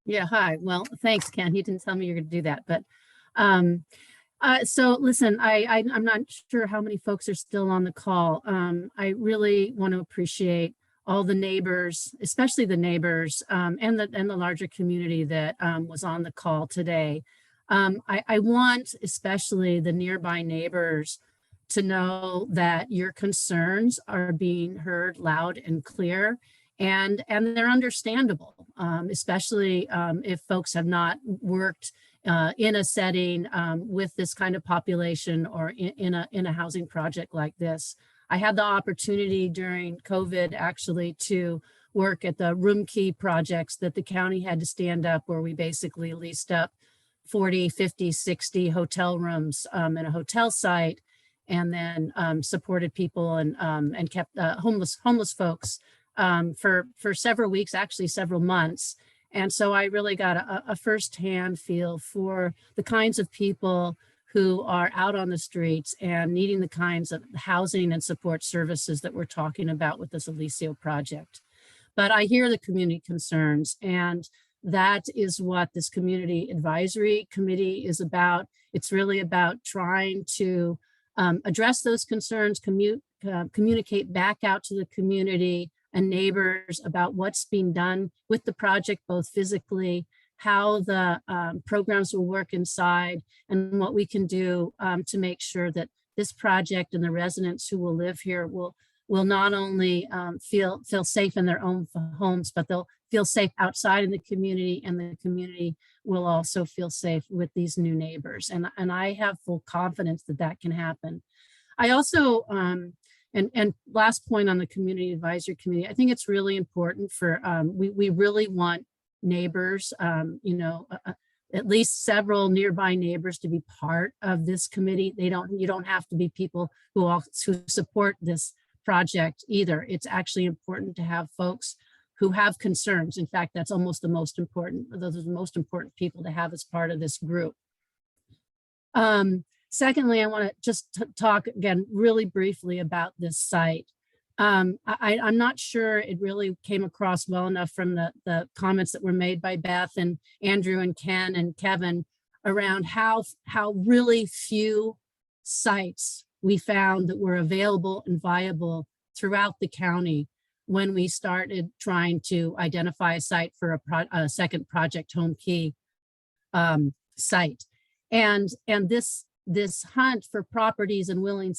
Speaker 8: Yeah, hi. Well, thanks, Ken. You didn't tell me you're going to do that, but So listen, I'm not sure how many folks are still on the call. I really want to appreciate all the neighbors, especially the neighbors and the larger community that was on the call today. I want especially the nearby neighbors to know that your concerns are being heard loud and clear, and they're understandable, especially if folks have not worked in a setting with this kind of population or in a housing project like this. I had the opportunity during COVID actually to work at the room key projects that the county had to stand up, where we basically leased up 40, 50, 60 hotel rooms in a hotel site, and then supported people and kept homeless folks for several weeks, actually several months. And so I really got a firsthand feel for the kinds of people who are out on the streets and needing the kinds of housing and support services that we're talking about with this Eliseo project. But I hear the community concerns, and that is what this community advisory committee is about. It's really about trying to address those concerns, communicate back out to the community and neighbors about what's being done with the project, both physically, how the programs will work inside, and what we can do to make sure that this project and the residents who will live here will not only feel safe in their own homes, but they'll feel safe outside in the community, and the community will also feel safe with these new neighbors. And I have full confidence that that can happen. I also, and last point on the community advisory committee, I think it's really important for, we really want neighbors, at least several nearby neighbors to be part of this committee. You don't have to be people who support this project either. It's actually important to have folks who have concerns. In fact, that's almost the most important, those are the most important people to have as part of this group. Secondly, I want to just talk again really briefly about this site. I'm not sure it really came across well enough from the comments that were made by Beth and Andrew and Ken and Kevin around how really few sites we found that were available and viable throughout the county when we started trying to identify a site for a second Project Home Key site. And this hunt for properties and willing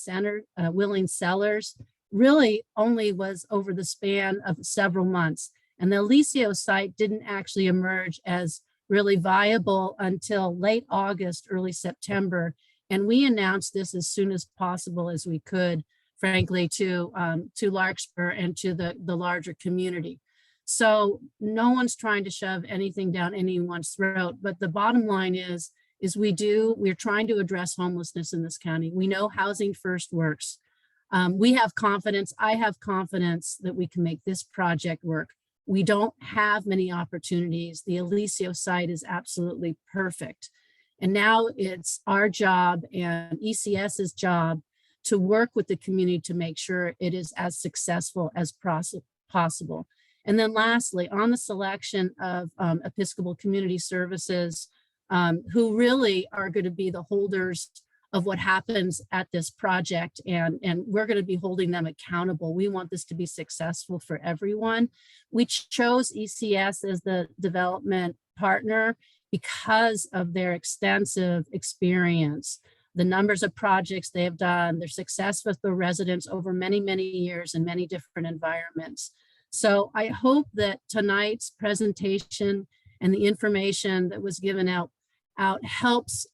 Speaker 8: sellers really only was over the span of several months. And the Eliseo site didn't actually emerge as really viable until late August, early September. And we announced this as soon as possible as we could, frankly, to Larkspur and to the larger community. So no one's trying to shove anything down anyone's throat, but the bottom line is we're trying to address homelessness in this county. We know housing first works. We have confidence, I have confidence that we can make this project work. We don't have many opportunities. The Eliseo site is absolutely perfect. And now it's our job and ECS's job to work with the community to make sure it is as successful as possible. And then lastly, on the selection of Episcopal Community Services, who really are going to be the holders of what happens at this project, and we're going to be holding them accountable. We want this to be successful for everyone. We chose ECS as the development partner because of their extensive experience, the numbers of projects they have done, their success with the residents over many, many years in many different environments. So I hope that tonight's presentation and the information that was given out helps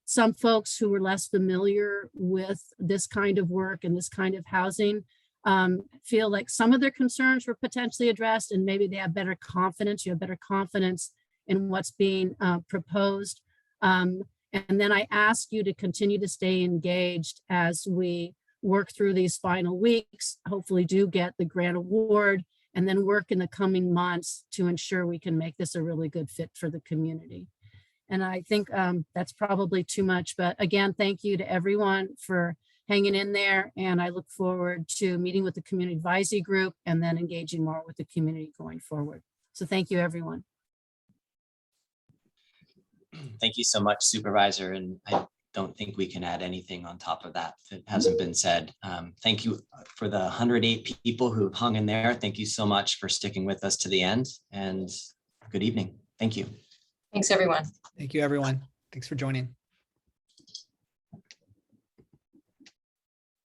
Speaker 8: some folks who were less familiar with this kind of work and this kind of housing feel like some of their concerns were potentially addressed, and maybe they have better confidence. You have better confidence in what's being proposed. And then I ask you to continue to stay engaged as we work through these final weeks, hopefully do get the grant award, and then work in the coming months to ensure we can make this a really good fit for the community. And I think that's probably too much, but again, thank you to everyone for hanging in there. And I look forward to meeting with the community advisory group and then engaging more with the community going forward. So thank you, everyone.
Speaker 16: Thank you so much, Supervisor. And don't think we can add anything on top of that that hasn't been said. Thank you for the 108 people who have hung in there. Thank you so much for sticking with us to the end, and good evening. Thank you.
Speaker 17: Thanks, everyone.
Speaker 1: Thank you, everyone. Thanks for joining.